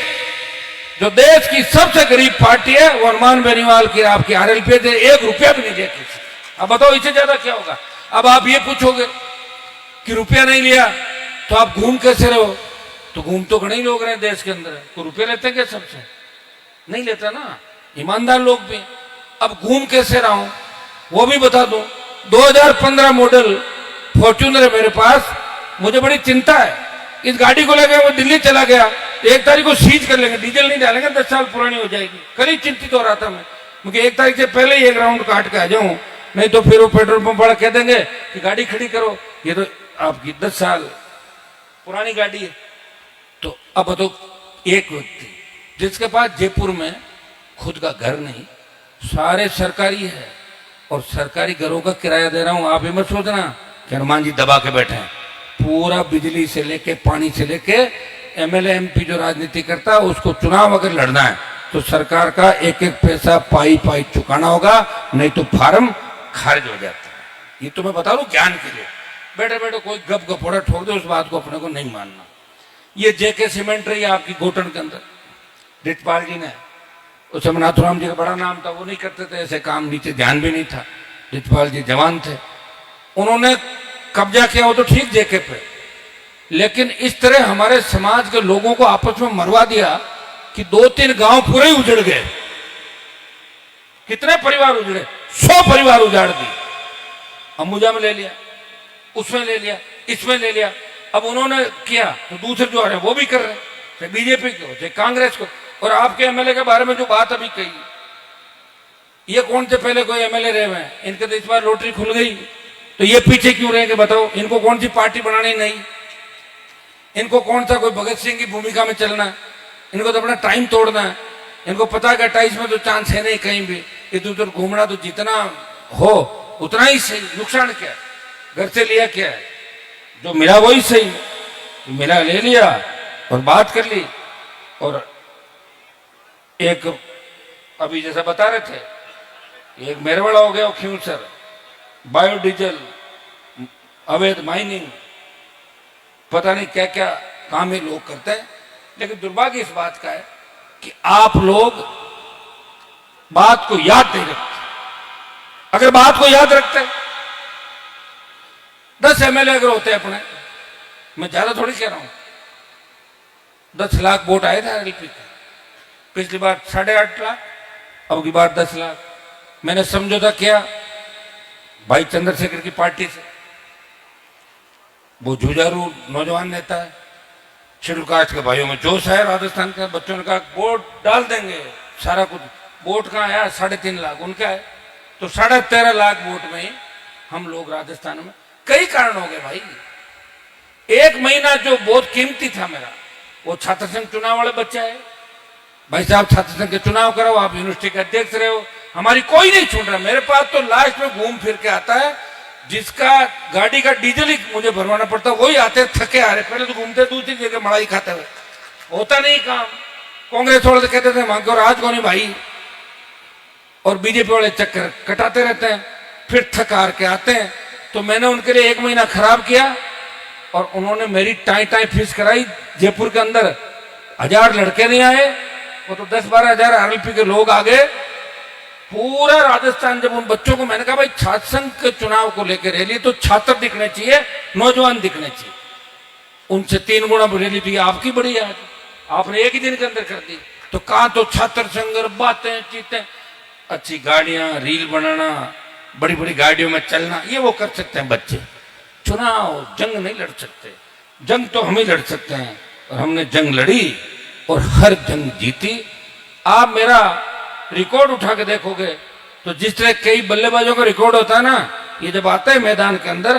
जो देश की सबसे गरीब पार्टी है वो हनुमान बेनीवाल की आपकी आरएलपी से 1 रुपया भी नहीं दिया किसी। अब बताओ इससे ज्यादा क्या होगा। अब आप ये पूछोगे कि रुपया नहीं लिया तो आप घूम कैसे रहे हो, तो घूम तो घने ही लोग रहे देश के अंदर, तो रुपये लेते हैं क्या सबसे? नहीं लेता ना, ईमानदार लोग भी। अब घूम कैसे रहा हूं वो भी बता दूं। 2015 मॉडल फॉर्च्यूनर है मेरे पास, मुझे बड़ी चिंता है इस गाड़ी को लेकर। वो दिल्ली चला गया, 1 तारीख को सीज कर लेंगे, डीजल नहीं डालेंगे, 10 साल पुरानी हो जाएगी। कल ही चिंतित हो रहा था मैं, क्योंकि 1 तारीख से पहले ही 1 राउंड काट के आ जाऊं, नहीं तो फिर वो पेट्रोल पंप वाला कह देंगे कि गाड़ी खड़ी करो, ये तो आपकी 10 साल पुरानी गाड़ी है। तो अब बताओ, एक व्यक्ति जिसके पास जयपुर में खुद का घर नहीं, सारे सरकारी है, और सरकारी घरों का किराया दे रहा हूं। आप ये मत सोचना कि हनुमान जी दबा के बैठे हैं। पूरा बिजली से लेके पानी से लेके एमएलए एमपी जो राजनीति करता है उसको चुनाव अगर लड़ना है तो सरकार का 1-1 पैसा पाई पाई चुकाना होगा, नहीं तो फार्म खारिज हो जाता है। ये तो मैं बता दूं ज्ञान के लिए। बैठे बैठे कोई गप गपोड़ा ठोक दे, उस बात को अपने को नहीं मानना। ये जेके सीमेंट रही है आपकी गोटन के अंदर, रितपाल जी ने, उस समय नाथुराम जी का बड़ा नाम था, वो नहीं करते थे ऐसे काम, नीचे ध्यान भी नहीं था। रितपाल जी जवान थे, उन्होंने कब्जा किया, वो तो ठीक जेके पे, लेकिन इस तरह हमारे समाज के लोगों को आपस में मरवा दिया कि 2-3 गांव पूरे ही उजड़ गए। कितने परिवार उजड़े? 100 परिवार उजाड़ दी। अंबुजा में ले लिया, उसमें ले लिया, इसमें ले लिया। अब उन्होंने किया तो दूसरे जो आ रहे हैं वो भी कर रहे हैं, चाहे बीजेपी को चाहे कांग्रेस को। और आपके एमएलए के बारे में जो बात अभी कही, ये कौन से पहले कोई एमएलए रहे हुए हैं, इनके तो इस बार लॉटरी खुल गई, तो ये पीछे क्यों रहेंगे बताओ? इनको कौन सी पार्टी बनानी नहीं, इनको कौन सा कोई भगत सिंह की भूमिका में चलना है, इनको तो अपना टाइम तोड़ना है। इनको पता है कि 28 में तो चांस है नहीं कहीं भी, इधर उधर घूमना तो जितना हो उतना ही सही। नुकसान क्या है? घर से लिया क्या है? जो मिला वही सही, जो मिला ले लिया और बात कर ली। और एक अभी जैसा बता रहे थे, एक मेरवाड़ा हो गया खियूसर, बायोडीजल, अवैध माइनिंग, पता नहीं क्या क्या काम ये लोग करते हैं। लेकिन दुर्भाग्य इस बात का है कि आप लोग बात को याद नहीं रखते। अगर बात को याद रखते, 10 एमएलए अगर होते अपने, मैं ज्यादा थोड़ी कह रहा हूं, 10 लाख वोट आए थे आरएलपी के। पिछली बार 8.5 लाख, अब की बार 10 लाख। मैंने समझौता किया भाई चंद्रशेखर की पार्टी से, वो जुझारू नौजवान नेता है, शेड्यूल कास्ट के भाइयों में जोश है, राजस्थान के बच्चों ने कहा वोट डाल देंगे, सारा कुछ। वोट कहाँ आया? 3.5 लाख उनका है, तो 13.5 लाख वोट में हम लोग राजस्थान में। कई कारण हो गए भाई। 1 महीना जो बहुत कीमती था मेरा, वो छात्र संघ चुनाव वाले बच्चे आए, भाई साहब छात्र संघ के चुनाव कराओ, आप यूनिवर्सिटी के अध्यक्ष रहे हो, हमारी कोई नहीं छूट रहा। मेरे पास तो लास्ट में घूम फिर के आता है, जिसका गाड़ी का डीजल ही मुझे भरवाना पड़ता, वही आते थके आ रहे। पहले तो घूमते दूसरी जगह मलाई खाते हुए, होता नहीं काम। कांग्रेस वाले तो कहते थे मांगे, और आज कौन भाई, और बीजेपी वाले चक्कर कटाते रहते हैं, फिर थक हार के आते हैं। तो मैंने उनके लिए 1 महीना खराब किया, और उन्होंने मेरी टाई टाई फीस कराई। जयपुर के अंदर 1000 लड़के नहीं आए, वो तो 10-12 हजार आरएलपी के लोग आ गए। पूरा राजस्थान, जब उन बच्चों को मैंने कहा भाई छात्र संघ के चुनाव को लेकर रैली तो छात्र दिखने चाहिए, नौजवान दिखने चाहिए, उनसे 3 गुना रैली थी आपकी बड़ी है, आपने 1 ही दिन के अंदर कर दी। तो कहा तो छात्र संघ, बातें चीतें, अच्छी गाड़ियां, रील बनाना, बड़ी बड़ी गाड़ियों में चलना, ये वो कर सकते हैं बच्चे। चुनाव जंग नहीं लड़ सकते, जंग तो हम ही लड़ सकते हैं, और हमने जंग लड़ी और हर जंग जीती। आप मेरा रिकॉर्ड उठा के देखोगे तो जिस तरह कई बल्लेबाजों का रिकॉर्ड होता है ना, ये जब आता है मैदान के अंदर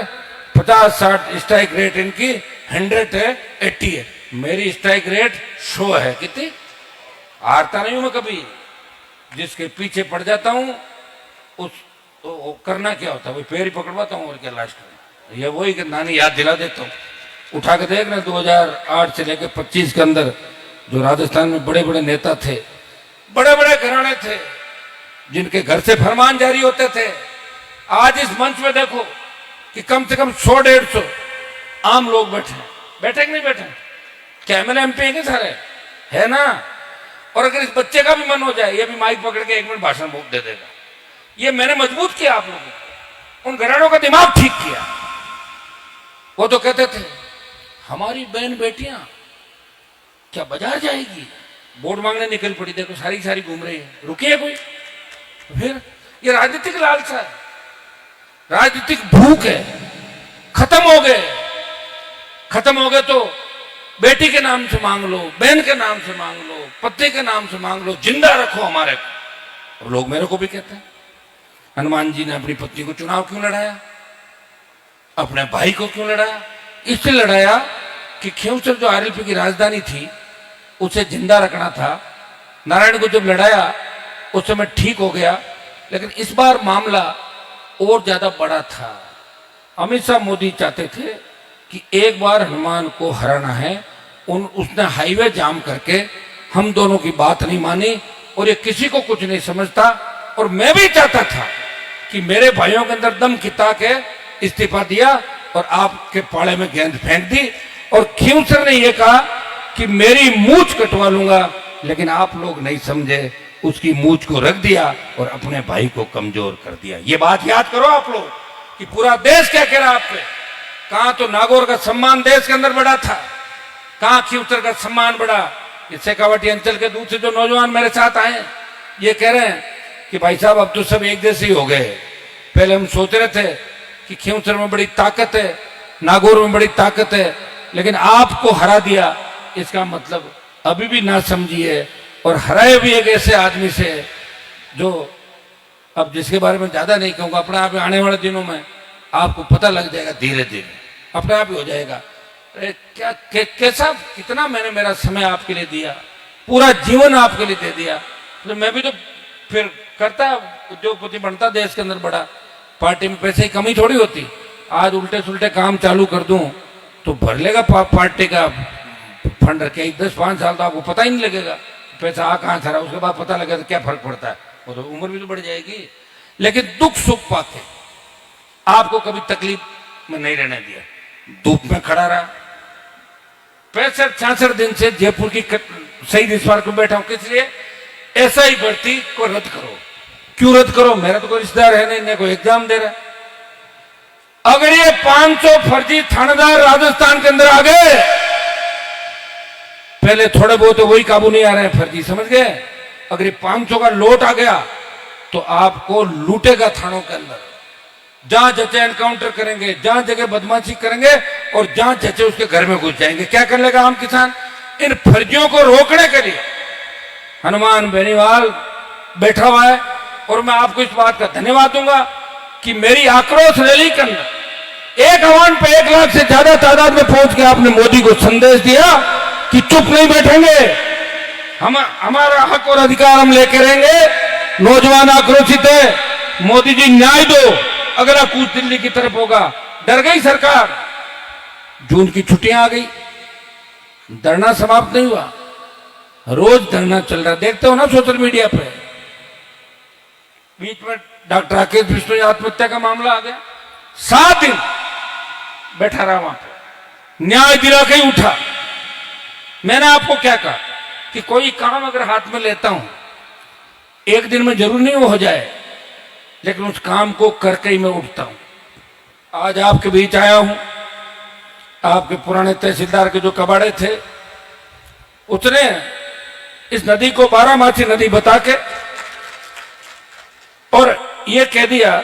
50-60 स्ट्राइक रेट इनकी, 100 है, 80 है। मेरी स्ट्राइक रेट 100 है। कितनी? हारता नहीं हूं मैं कभी, जिसके पीछे पड़ जाता हूं उस वो करना क्या होता है, वो पैर ही पकड़वाता हूं और क्या लास्ट में। ये वही कि नानी याद दिला देता हूं, उठा के देख रहे 2008 से लेकर 25 के अंदर जो राजस्थान में बड़े बड़े नेता थे, बड़े बड़े घराने थे, जिनके घर से फरमान जारी होते थे। आज इस मंच में देखो कि कम से कम 100-150 आम लोग बैठे कि नहीं बैठे? क्या एमएलए एमपी है सारे? है ना? और अगर इस बच्चे का भी मन हो जाए ये भी माइक पकड़ के 1 मिनट भाषण दे देगा। ये मैंने मजबूत किया आप लोगों को, उन घरानों का दिमाग ठीक किया। वो तो कहते थे हमारी बहन बेटियां क्या बाजार जाएगी, वोट मांगने निकल पड़ी, देखो सारी सारी घूम रही है, रुकी है कोई? फिर ये राजनीतिक लालसा है, राजनीतिक भूख है। खत्म हो गए तो बेटी के नाम से मांग लो, बहन के नाम से मांग लो, पति के नाम से मांग लो, जिंदा रखो हमारे को। और लोग मेरे को भी कहते हैं हनुमान जी ने अपनी पत्नी को चुनाव क्यों लड़ाया, अपने भाई को क्यों लड़ाया? इसलिए लड़ाया कि खींवसर जो आरएलपी की राजधानी थी उसे जिंदा रखना था। नारायण को जब लड़ाया उस समय ठीक हो गया, लेकिन इस बार मामला और ज्यादा बड़ा था। अमित शाह मोदी चाहते थे कि एक बार हनुमान को हराना है। उसने हाईवे जाम करके हम दोनों की बात नहीं मानी और ये किसी को कुछ नहीं समझता। और मैं भी चाहता था कि मेरे भाइयों के अंदर दम खिता के इस्तीफा दिया और आपके पाड़े में गेंद फेंक दी। और खींवसर ने यह कहा कि मेरी मूंछ कटवा लूंगा, लेकिन आप लोग नहीं समझे, उसकी मूंछ को रख दिया और अपने भाई को कमजोर कर दिया। ये बात याद करो आप लोग कि पूरा देश क्या कह रहा है आप पे। कहां तो नागौर का सम्मान देश के अंदर बढ़ा था, कहां खींवसर का सम्मान बढ़ा। ये शेखावाटी अंचल के दूसरे जो नौजवान मेरे साथ आए ये कह रहे हैं कि भाई साहब अब तो सब एक जैसे ही हो गए। पहले हम सोच रहे थे कि खींवसर में बड़ी ताकत है, नागौर में बड़ी ताकत है, लेकिन आपको हरा दिया। इसका मतलब अभी भी ना समझिए। और हराए भी एक ऐसे आदमी से जो अब जिसके बारे में ज्यादा नहीं कहूंगा, अपने आप आने वाले दिनों में आपको पता लग जाएगा, धीरे धीरे अपने आप ही हो जाएगा। क्या कैसा कितना मैंने मेरा समय आपके लिए दिया, पूरा जीवन आपके लिए दे दिया। तो मैं भी तो फिर करता उद्योगपति बनता देश के अंदर बड़ा, पार्टी में पैसे की कमी थोड़ी होती। आज उल्टे सुल्टे काम चालू कर दूं तो भर लेगा पार्टी का फंड रखे 10-5 साल तो आपको पता ही नहीं लगेगा पैसा आ कहां से रहा। उसके बाद पता लगेगा तो क्या फर्क पड़ता है, वो तो उम्र भी तो बढ़ जाएगी। लेकिन दुख सुख पाके आपको कभी तकलीफ में नहीं रहने दिया, धूप में खड़ा रहा। 65-66 दिन से जयपुर की शहीद स्मारक में बैठा हूं, किस लिए? ऐसा ही भर्ती को रद्द करो। क्यों रद्द करो? मेरा तो कोई रिश्तेदार है नहीं, न कोई एग्जाम दे रहा है। अगर ये 500 फर्जी थानेदार राजस्थान के अंदर आ गए, पहले थोड़े बहुत वही काबू नहीं आ रहे हैं फर्जी, समझ गए? अगर ये 500 का लोट आ गया तो आपको लूटेगा थानों के अंदर। जहां जचे एनकाउंटर करेंगे, जहां जगह बदमाशी करेंगे और जहां जचे उसके घर में घुस जाएंगे। क्या कर लेगा आम किसान? इन फर्जियों को रोकने के लिए हनुमान बेनीवाल बैठा हुआ है। और मैं आपको इस बात का धन्यवाद दूंगा कि मेरी आक्रोश रैली के अंदर एक आह्वान पे 1 लाख से ज्यादा तादाद में पहुंच के आपने मोदी को संदेश दिया कि चुप नहीं बैठेंगे, हम हमारा हक और अधिकार हम लेके रहेंगे। नौजवान आक्रोशित है, मोदी जी न्याय दो। अगला कूच दिल्ली की तरफ होगा। डर गई सरकार, जून की छुट्टियां आ गई, धरना समाप्त नहीं हुआ, रोज धरना चल रहा, देखते हो ना सोशल मीडिया पे। बीच में डॉक्टर राकेश बिश्नोई आत्महत्या का मामला आ गया, 7 दिन बैठा रहा वहां पे, न्याय दिला के ही उठा। मैंने आपको क्या कहा कि कोई काम अगर हाथ में लेता हूं, एक दिन में जरूर नहीं वो हो जाए, लेकिन उस काम को करके ही मैं उठता हूं। आज आपके बीच आया हूं, आपके पुराने तहसीलदार के जो कबाड़े थे, उसने इस नदी को 12मासी नदी बता के और ये कह दिया,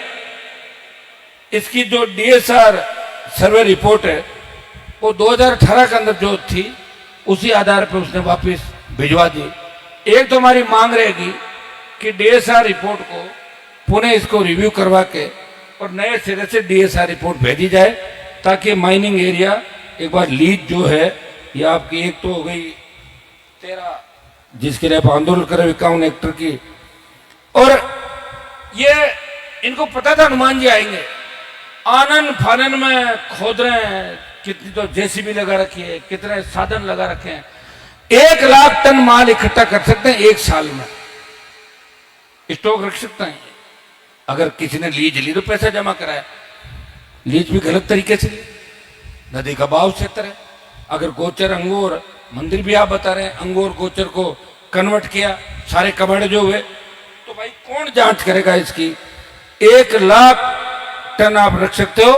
इसकी जो डीएसआर सर्वे रिपोर्ट है वो 2018 के अंदर जो थी उसी आधार पर उसने वापस भिजवा दी। एक तो हमारी मांग रहेगी कि डीएसआर रिपोर्ट को पुनः इसको रिव्यू करवा के और नए सिरे से डीएसआर रिपोर्ट भेजी जाए, ताकि माइनिंग एरिया एक बार लीज जो है ये आपकी एक तो हो गई 13 जिसके लिए आप आंदोलन कर 51 हेक्टर की। और ये इनको पता था हनुमान जी आएंगे, आनन फानन में खोद रहे हैं, कितनी तो जेसीबी लगा रखी है, कितने साधन लगा रखे हैं। 1 लाख टन माल इकट्ठा कर सकते हैं 1 साल में, स्टॉक रख सकते हैं। अगर किसी ने लीज ली तो पैसा जमा कराया, लीज भी गलत तरीके से ली, नदी का बहाव क्षेत्र है। अगर गोचर अंगूर, मंदिर भी आप बता रहे हैं अंगूर गोचर को कन्वर्ट किया, सारे कबाड़े जो हुए, तो भाई कौन जांच करेगा इसकी? 1 लाख टन आप रख सकते हो,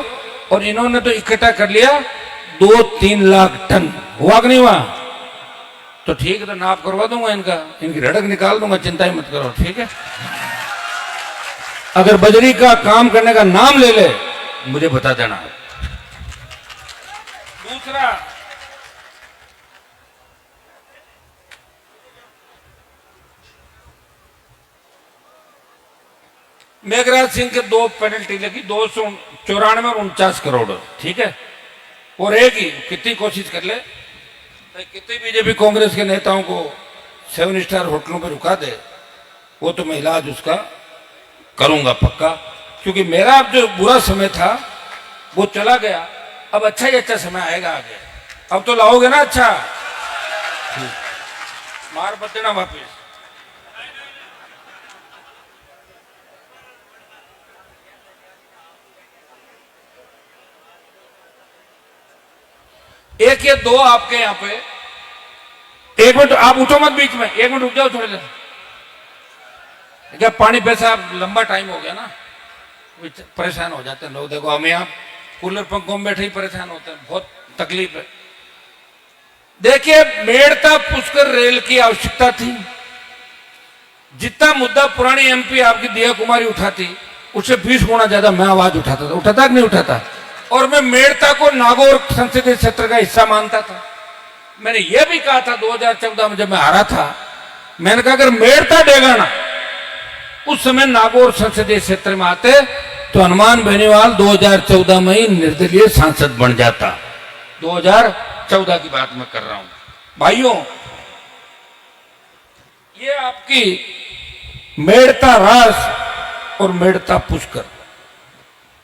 और इन्होंने तो इकट्ठा कर लिया 2-3 लाख टन। हुआ कि नहीं हुआ? तो ठीक है, तो नाप करवा दूंगा इनका, इनकी रड़क निकाल दूंगा, चिंता ही मत करो, ठीक है। अगर बजरी का काम करने का नाम ले ले मुझे बता देना। दूसरा, मेघराज सिंह के 2 पेनल्टी लगी, 294 और 49 करोड़, ठीक है। और एक ही कितनी कोशिश कर ले, कितनी बीजेपी कांग्रेस के नेताओं को 7 स्टार होटलों पर रुका दे, वो तो मैं इलाज उसका करूंगा पक्का, क्योंकि मेरा अब जो बुरा समय था वो चला गया, अब अच्छा ही अच्छा समय आएगा आगे। अब तो लाओगे ना अच्छा, मार मत देना वापिस। एक या 2 आपके यहां पे, 1 मिनट आप उठो मत बीच में, 1 मिनट रुक जाओ थोड़ी देर। क्या पानी पैसा लंबा टाइम हो गया ना, परेशान हो जाते हैं लोग। देखो हम यहाँ कूलर पंखों में बैठे ही परेशान होते हैं, बहुत तकलीफ है। देखिए, मेड़ता पुष्कर रेल की आवश्यकता थी। जितना मुद्दा पुरानी एमपी आपकी दिया कुमारी उठाती, उससे 20 गुना ज्यादा मैं आवाज उठाता था। उठाता कि नहीं उठाता? और मैं मेड़ता को नागौर संसदीय क्षेत्र का हिस्सा मानता था। मैंने यह भी कहा था 2014 में जब मैं हारा था, मैंने कहा अगर मेड़ता डेगाना उस समय नागौर संसदीय क्षेत्र में आते तो हनुमान बेनीवाल 2014 में ही निर्दलीय सांसद बन जाता। 2014 की बात मैं कर रहा हूं। भाइयों, ये आपकी मेड़ता रास और मेड़ता पुष्कर,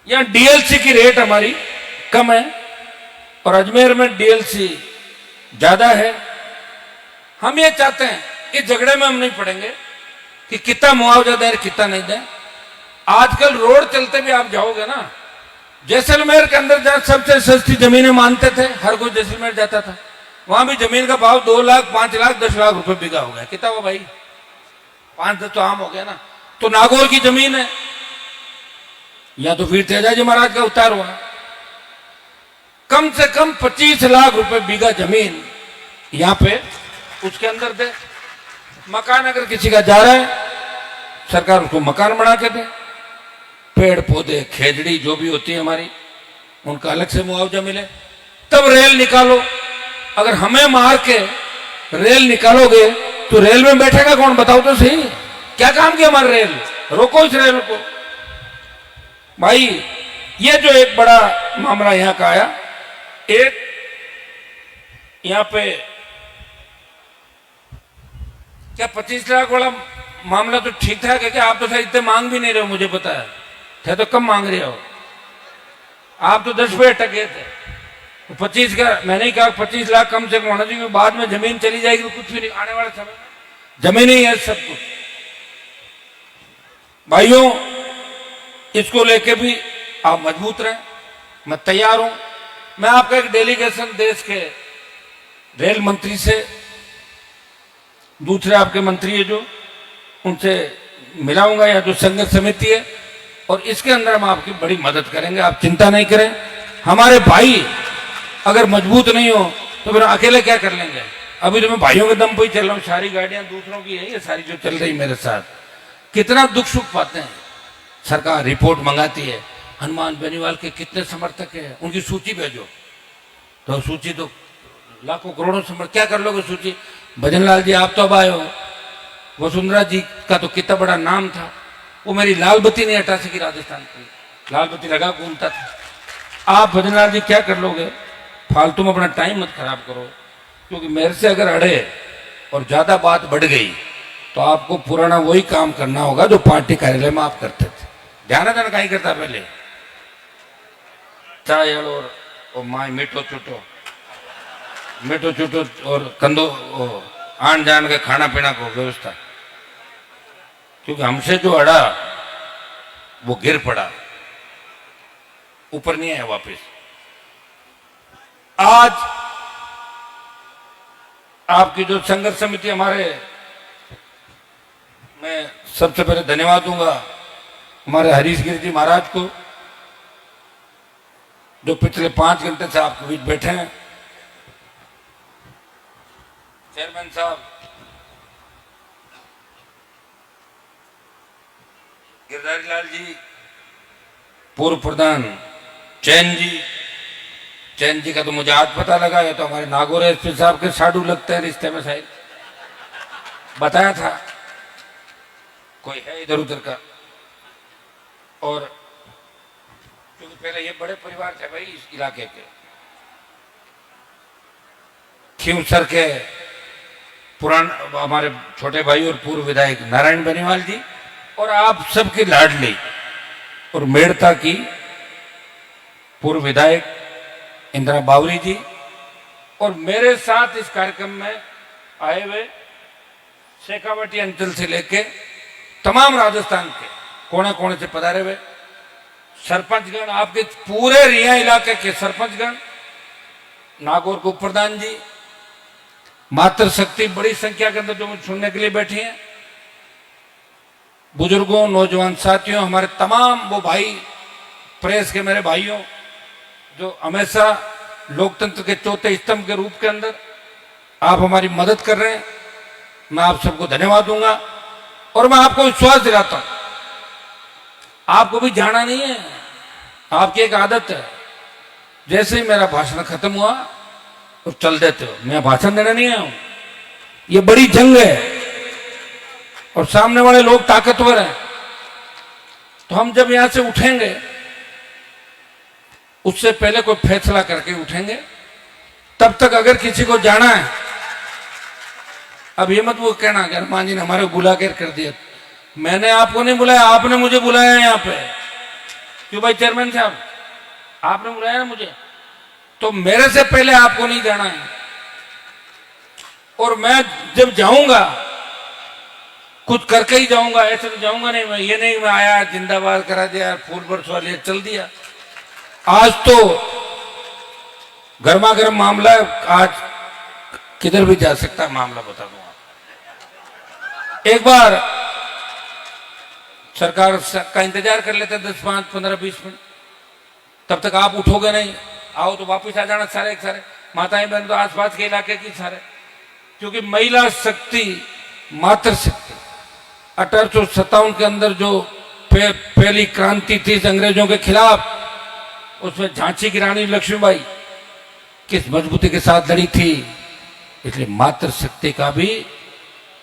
यहां डीएलसी की रेट हमारी कम है और अजमेर में डीएलसी ज्यादा है। हम ये चाहते हैं कि झगड़े में हम नहीं पड़ेंगे कि कितना मुआवजा दें कितना नहीं दें। आजकल रोड चलते भी आप जाओगे ना, जैसलमेर के अंदर जहां सबसे सस्ती जमीनें मानते थे, हर कोई जैसलमेर जाता था, वहां भी जमीन का भाव 2 लाख 5 लाख 10 लाख रुपए बीघा हो गया। कितना हुआ भाई? 5-10 तो आम हो गया ना। तो नागौर की जमीन है, या तो वीर तेजाजी महाराज का उतार हुआ, कम से कम 25 लाख रुपए बीघा जमीन यहां पे उसके अंदर दे। मकान अगर किसी का जा रहा है, सरकार उसको मकान बना के दे। पेड़ पौधे खेजड़ी जो भी होती है हमारी, उनका अलग से मुआवजा मिले। तब रेल निकालो। अगर हमें मार के रेल निकालोगे तो रेल में बैठेगा कौन? बताओ तो सही, क्या काम किया हमारा रेल? रोको इस रेल को भाई। ये जो एक बड़ा मामला यहां का आया, एक यहां पे क्या 25 लाख वाला मामला तो ठीक ठाक है क्या? आप तो शायद इतने मांग भी नहीं रहे हो, मुझे पता है तो कम मांग रहे हो आप, तो 10 पे टके थे। तो 25 का मैंने ही कहा 25 लाख कम से कम होना चाहिए। बाद में जमीन चली जाएगी तो कुछ भी नहीं, आने वाले समय में जमीन ही है सब कुछ। भाइयों, इसको लेके भी आप मजबूत रहें, मैं तैयार हूं। मैं आपका एक डेलीगेशन देश के रेल मंत्री से, दूसरे आपके मंत्री है जो, उनसे मिलाऊंगा, या जो संघर्ष समिति है, और इसके अंदर हम आपकी बड़ी मदद करेंगे। आप चिंता नहीं करें। हमारे भाई अगर मजबूत नहीं हो तो फिर अकेले क्या कर लेंगे? अभी तो मैं भाइयों के दम पर ही चल रहा हूं, सारी गाड़ियां दूसरों की है, ये सारी जो चल रही मेरे साथ। कितना दुख सुख पाते हैं। सरकार रिपोर्ट मंगाती है, हनुमान बेनीवाल के कितने समर्थक हैं, उनकी सूची भेजो। तो सूची तो लाखों करोड़ों समर्थक, क्या कर लोगे सूची? भजनलाल जी आप तो अब आए हो, वसुंधरा जी का तो कितना बड़ा नाम था, वो मेरी लाल बत्ती नहीं हटा सकी राजस्थान की, लाल बत्ती लगा घूमता था। आप भजनलाल जी क्या कर लोगे? फालतू में अपना टाइम मत खराब करो, क्योंकि मेरे से अगर अड़े और ज्यादा बात बढ़ गई तो आपको पुराना वही काम करना होगा जो पार्टी कार्यालय में आप करते थे। ध्यान देना कहीं करता पहले चाय और माई मीठो चुटो और कंदो आन जान के खाना पीना को व्यवस्था, क्योंकि हमसे जो अड़ा वो गिर पड़ा, ऊपर नहीं आया वापस। आज आपकी जो संघर्ष समिति हमारे मैं सबसे पहले धन्यवाद दूंगा हमारे हरीश गिरी जी महाराज को, जो पिछले 5 घंटे से आपके बीच बैठे हैं। चेयरमैन साहब, गिरधारी लाल जी, पूर्व प्रधान चैन जी का तो मुझे आज पता लगा है, तो हमारे नागौर एसपी साहब के साडू लगते हैं रिश्ते में, शायद बताया था कोई है इधर उधर का। और क्योंकि पहले ये बड़े परिवार थे भाई इस इलाके के, खींवसर के हमारे छोटे भाई और पूर्व विधायक नारायण बेनीवाल जी, और आप सबकी लाडली और मेड़ता की पूर्व विधायक इंदिरा बावरी जी, और मेरे साथ इस कार्यक्रम में आए हुए शेखावटी अंचल से लेके तमाम राजस्थान के कोने कोने से पधारे हुए सरपंचगण, आपके पूरे रिया इलाके के सरपंचगण, नागौर को प्रधान जी, मातृ शक्ति बड़ी संख्या के अंदर जो मुझे सुनने के लिए बैठी हैं, बुजुर्गों, नौजवान साथियों, हमारे तमाम वो भाई प्रेस के मेरे भाइयों जो हमेशा लोकतंत्र के चौथे स्तंभ के रूप के अंदर आप हमारी मदद कर रहे हैं, मैं आप सबको धन्यवाद दूंगा। और मैं आपको विश्वास दिलाता हूं, आपको भी जाना नहीं है, आपकी एक आदत है, जैसे ही मेरा भाषण खत्म हुआ तो चल देते हो। मैं भाषण देने नहीं आया हूं, ये बड़ी जंग है और सामने वाले लोग ताकतवर हैं, तो हम जब यहां से उठेंगे उससे पहले कोई फैसला करके उठेंगे। तब तक अगर किसी को जाना है, अब ये मत वो कहना कि हनुमान जी ने हमारे को बुला कर दिया, मैंने आपको नहीं बुलाया, आपने मुझे बुलाया है यहाँ पे। क्यों भाई चेयरमैन साहब, आपने बुलाया ना मुझे, तो मेरे से पहले आपको नहीं जाना है। और मैं जब जाऊंगा कुछ करके ही जाऊंगा, ऐसे तो जाऊंगा नहीं मैं, ये नहीं मैं आया जिंदाबाद करा दिया, फूल बरसवा लिया, चल दिया। आज तो गर्मा गर्म मामला है, आज किधर भी जा सकता है मामला, बता दूंगा। एक बार सरकार का इंतजार कर लेते 10, 5, 15, 20 मिनट, तब तक आप उठोगे नहीं, आओ तो वापिस आ जाना सारे एक सारे, माताएं बहन तो आसपास के इलाके की सारे, क्योंकि महिला शक्ति, मातृ शक्ति 1857 के अंदर जो पहली क्रांति थी अंग्रेजों के खिलाफ, उसमें झांसी की रानी लक्ष्मीबाई किस मजबूती के साथ लड़ी थी। इसलिए मातृ शक्ति का भी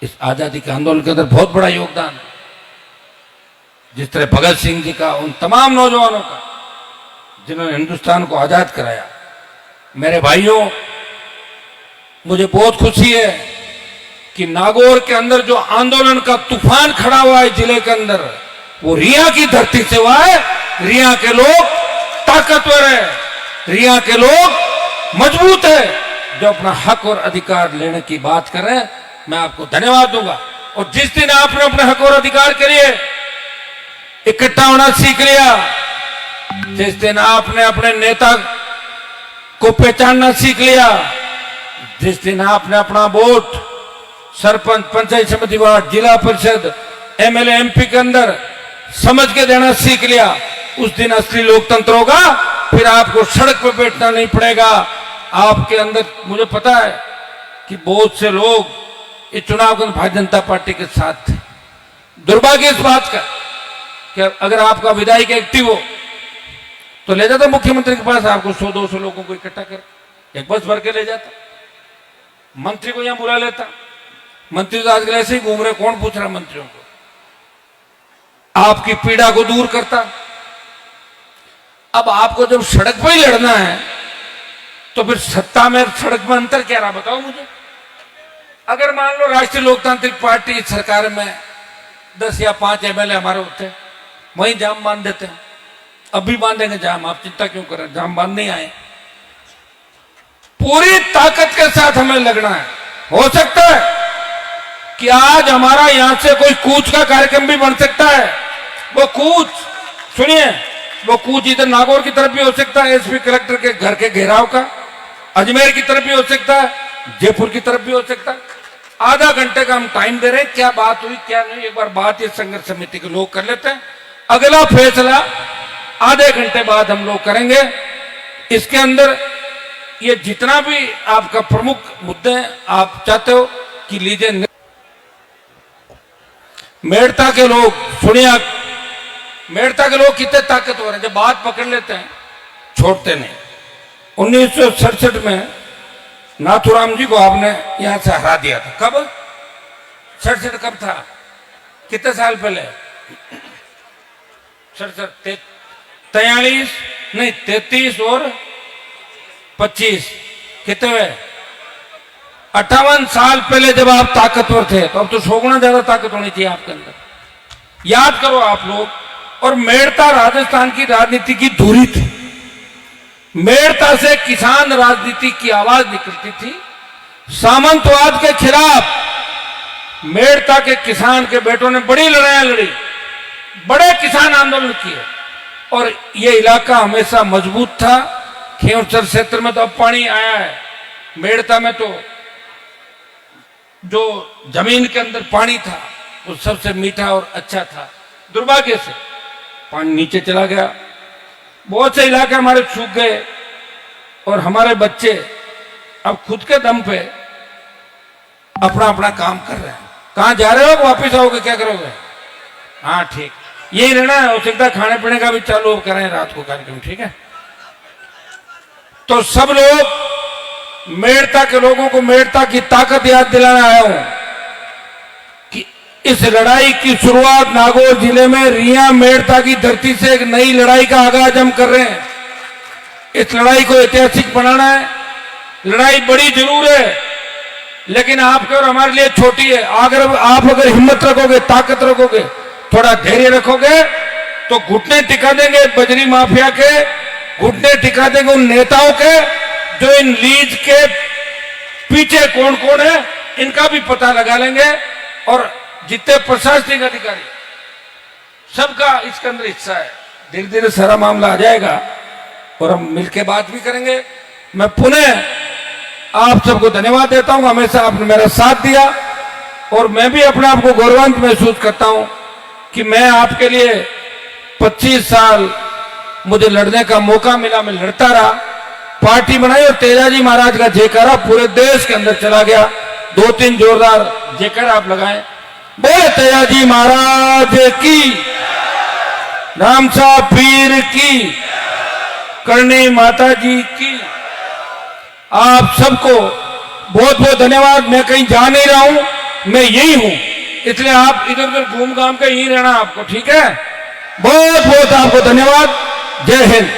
इस आजादी के आंदोलन के अंदर बहुत बड़ा योगदान है। जिस तरह भगत सिंह जी का, उन तमाम नौजवानों का जिन्होंने हिंदुस्तान को आजाद कराया। मेरे भाइयों, मुझे बहुत खुशी है कि नागौर के अंदर जो आंदोलन का तूफान खड़ा हुआ है जिले के अंदर, वो रिया की धरती से हुआ है। रिया के लोग ताकतवर है, रिया के लोग मजबूत है, जो अपना हक और अधिकार लेने की बात कर रहे हैं। मैं आपको धन्यवाद दूंगा। और जिस दिन आपने अपने हक और अधिकार के लिए इकट्ठा होना सीख लिया, जिस दिन आपने अपने नेता को पहचानना सीख लिया, जिस दिन आपने अपना वोट सरपंच, पंचायत समिति वार्ड, जिला परिषद, एमएलए, एमपी के अंदर समझ के देना सीख लिया, उस दिन असली लोकतंत्र होगा। फिर आपको सड़क पर बैठना नहीं पड़ेगा। आपके अंदर, मुझे पता है कि बहुत से लोग इस चुनाव के भारतीय जनता पार्टी के साथ थे। दुर्भाग्य इस बात का कि अगर आपका विधायक एक्टिव हो तो ले जाता मुख्यमंत्री के पास, आपको 100-200 लोगों को इकट्ठा कर एक बस भर के ले जाता, मंत्री को यहां बुला लेता। मंत्री तो आजकल ऐसे ही घूम रहे, कौन पूछ रहा मंत्रियों को, आपकी पीड़ा को दूर करता। अब आपको जब सड़क पर ही लड़ना है तो फिर सत्ता में सड़क में अंतर क्या रहा, बताओ मुझे। अगर मान लो राष्ट्रीय लोकतांत्रिक पार्टी सरकार में 10 या 5 एमएलए हमारे होते, वहीं जाम बांध देते हैं। अभी बांधेंगे जाम, आप चिंता क्यों कर रहे हैं, जाम बांध नहीं आए। पूरी ताकत के साथ हमें लड़ना है। हो सकता है कि आज हमारा यहां से कोई कूच का कार्यक्रम भी बन सकता है। वो कूच, सुनिए, वो कूच इधर नागौर की तरफ भी हो सकता है, एसपी कलेक्टर के घर के घेराव का, अजमेर की तरफ भी हो सकता है, जयपुर की तरफ भी हो सकता है। आधा घंटे का हम टाइम दे रहे हैं, क्या बात हुई क्या नहीं, एक बार बात ये संघर्ष समिति के लोग कर लेते हैं, अगला फैसला आधे घंटे बाद हम लोग करेंगे। इसके अंदर ये जितना भी आपका प्रमुख मुद्दे हैं आप चाहते हो कि लीजिए। मेड़ता के लोग सुनिए, मेड़ता के लोग कितने ताकतवर हैं, जब बात पकड़ लेते हैं छोड़ते नहीं। 1967 में नाथुराम जी को आपने यहां से हरा दिया था। कब? 67 कब था? कितने साल पहले? 67 43 नहीं 33 और 25 कितने हुए? 58 साल पहले जब आप ताकतवर थे, तो अब तो 100 गुना ज्यादा ताकत होनी चाहिए आपके अंदर। याद करो आप लोग। और मेड़ता राजस्थान की राजनीति की धुरी थी। मेड़ता से किसान राजनीति की आवाज निकलती थी। सामंतवाद के खिलाफ मेड़ता के किसान के बेटों ने बड़ी लड़ाइयां लड़ी, बड़े किसान आंदोलन किए, और यह इलाका हमेशा मजबूत था। खेवसर क्षेत्र में तो अब पानी आया है, मेड़ता में तो जो जमीन के अंदर पानी था वो सबसे मीठा और अच्छा था। दुर्भाग्य से पानी नीचे चला गया, बहुत से इलाके हमारे सूख गए, और हमारे बच्चे अब खुद के दम पे अपना अपना काम कर रहे हैं। कहां जा रहे हो? वापिस आओगे? क्या करोगे? हाँ ठीक, यही रहना है। हो सकता है खाने पीने का भी चालू करें रात को कार्यक्रम, ठीक है? तो सब लोग मेड़ता के लोगों को मेड़ता की ताकत याद दिलाना आया हूं कि इस लड़ाई की शुरुआत नागौर जिले में रिया मेड़ता की धरती से एक नई लड़ाई का आगाज हम कर रहे हैं। इस लड़ाई को ऐतिहासिक बनाना है। लड़ाई बड़ी जरूर है, लेकिन आपके और हमारे लिए छोटी है। अगर आप हिम्मत रखोगे, ताकत रखोगे, थोड़ा धैर्य रखोगे, तो घुटने टिका देंगे बजरी माफिया के, घुटने टिका देंगे उन नेताओं के जो इन लीज के पीछे कौन कौन है, इनका भी पता लगा लेंगे। और जितने प्रशासनिक अधिकारी, सबका इसके अंदर हिस्सा है। धीरे धीरे सारा मामला आ जाएगा और हम मिलकर बात भी करेंगे। मैं पुनः आप सबको धन्यवाद देता हूं, हमेशा आपने मेरा साथ दिया, और मैं भी अपने आप को गौरवान्वित महसूस करता हूं कि मैं आपके लिए 25 साल मुझे लड़ने का मौका मिला, मैं लड़ता रहा, पार्टी बनाई, और तेजाजी महाराज का जयकारा पूरे देश के अंदर चला गया। 2-3 जोरदार जयकारा आप लगाएं। बोले तेजाजी महाराज की, रामसा पीर की, करणी माता जी की। आप सबको बहुत बहुत धन्यवाद। मैं कहीं जा नहीं रहा हूं, मैं यही हूं, इसलिए आप इधर उधर घूम घाम के यहीं रहना आपको, ठीक है? बहुत बहुत आपको धन्यवाद। जय हिंद।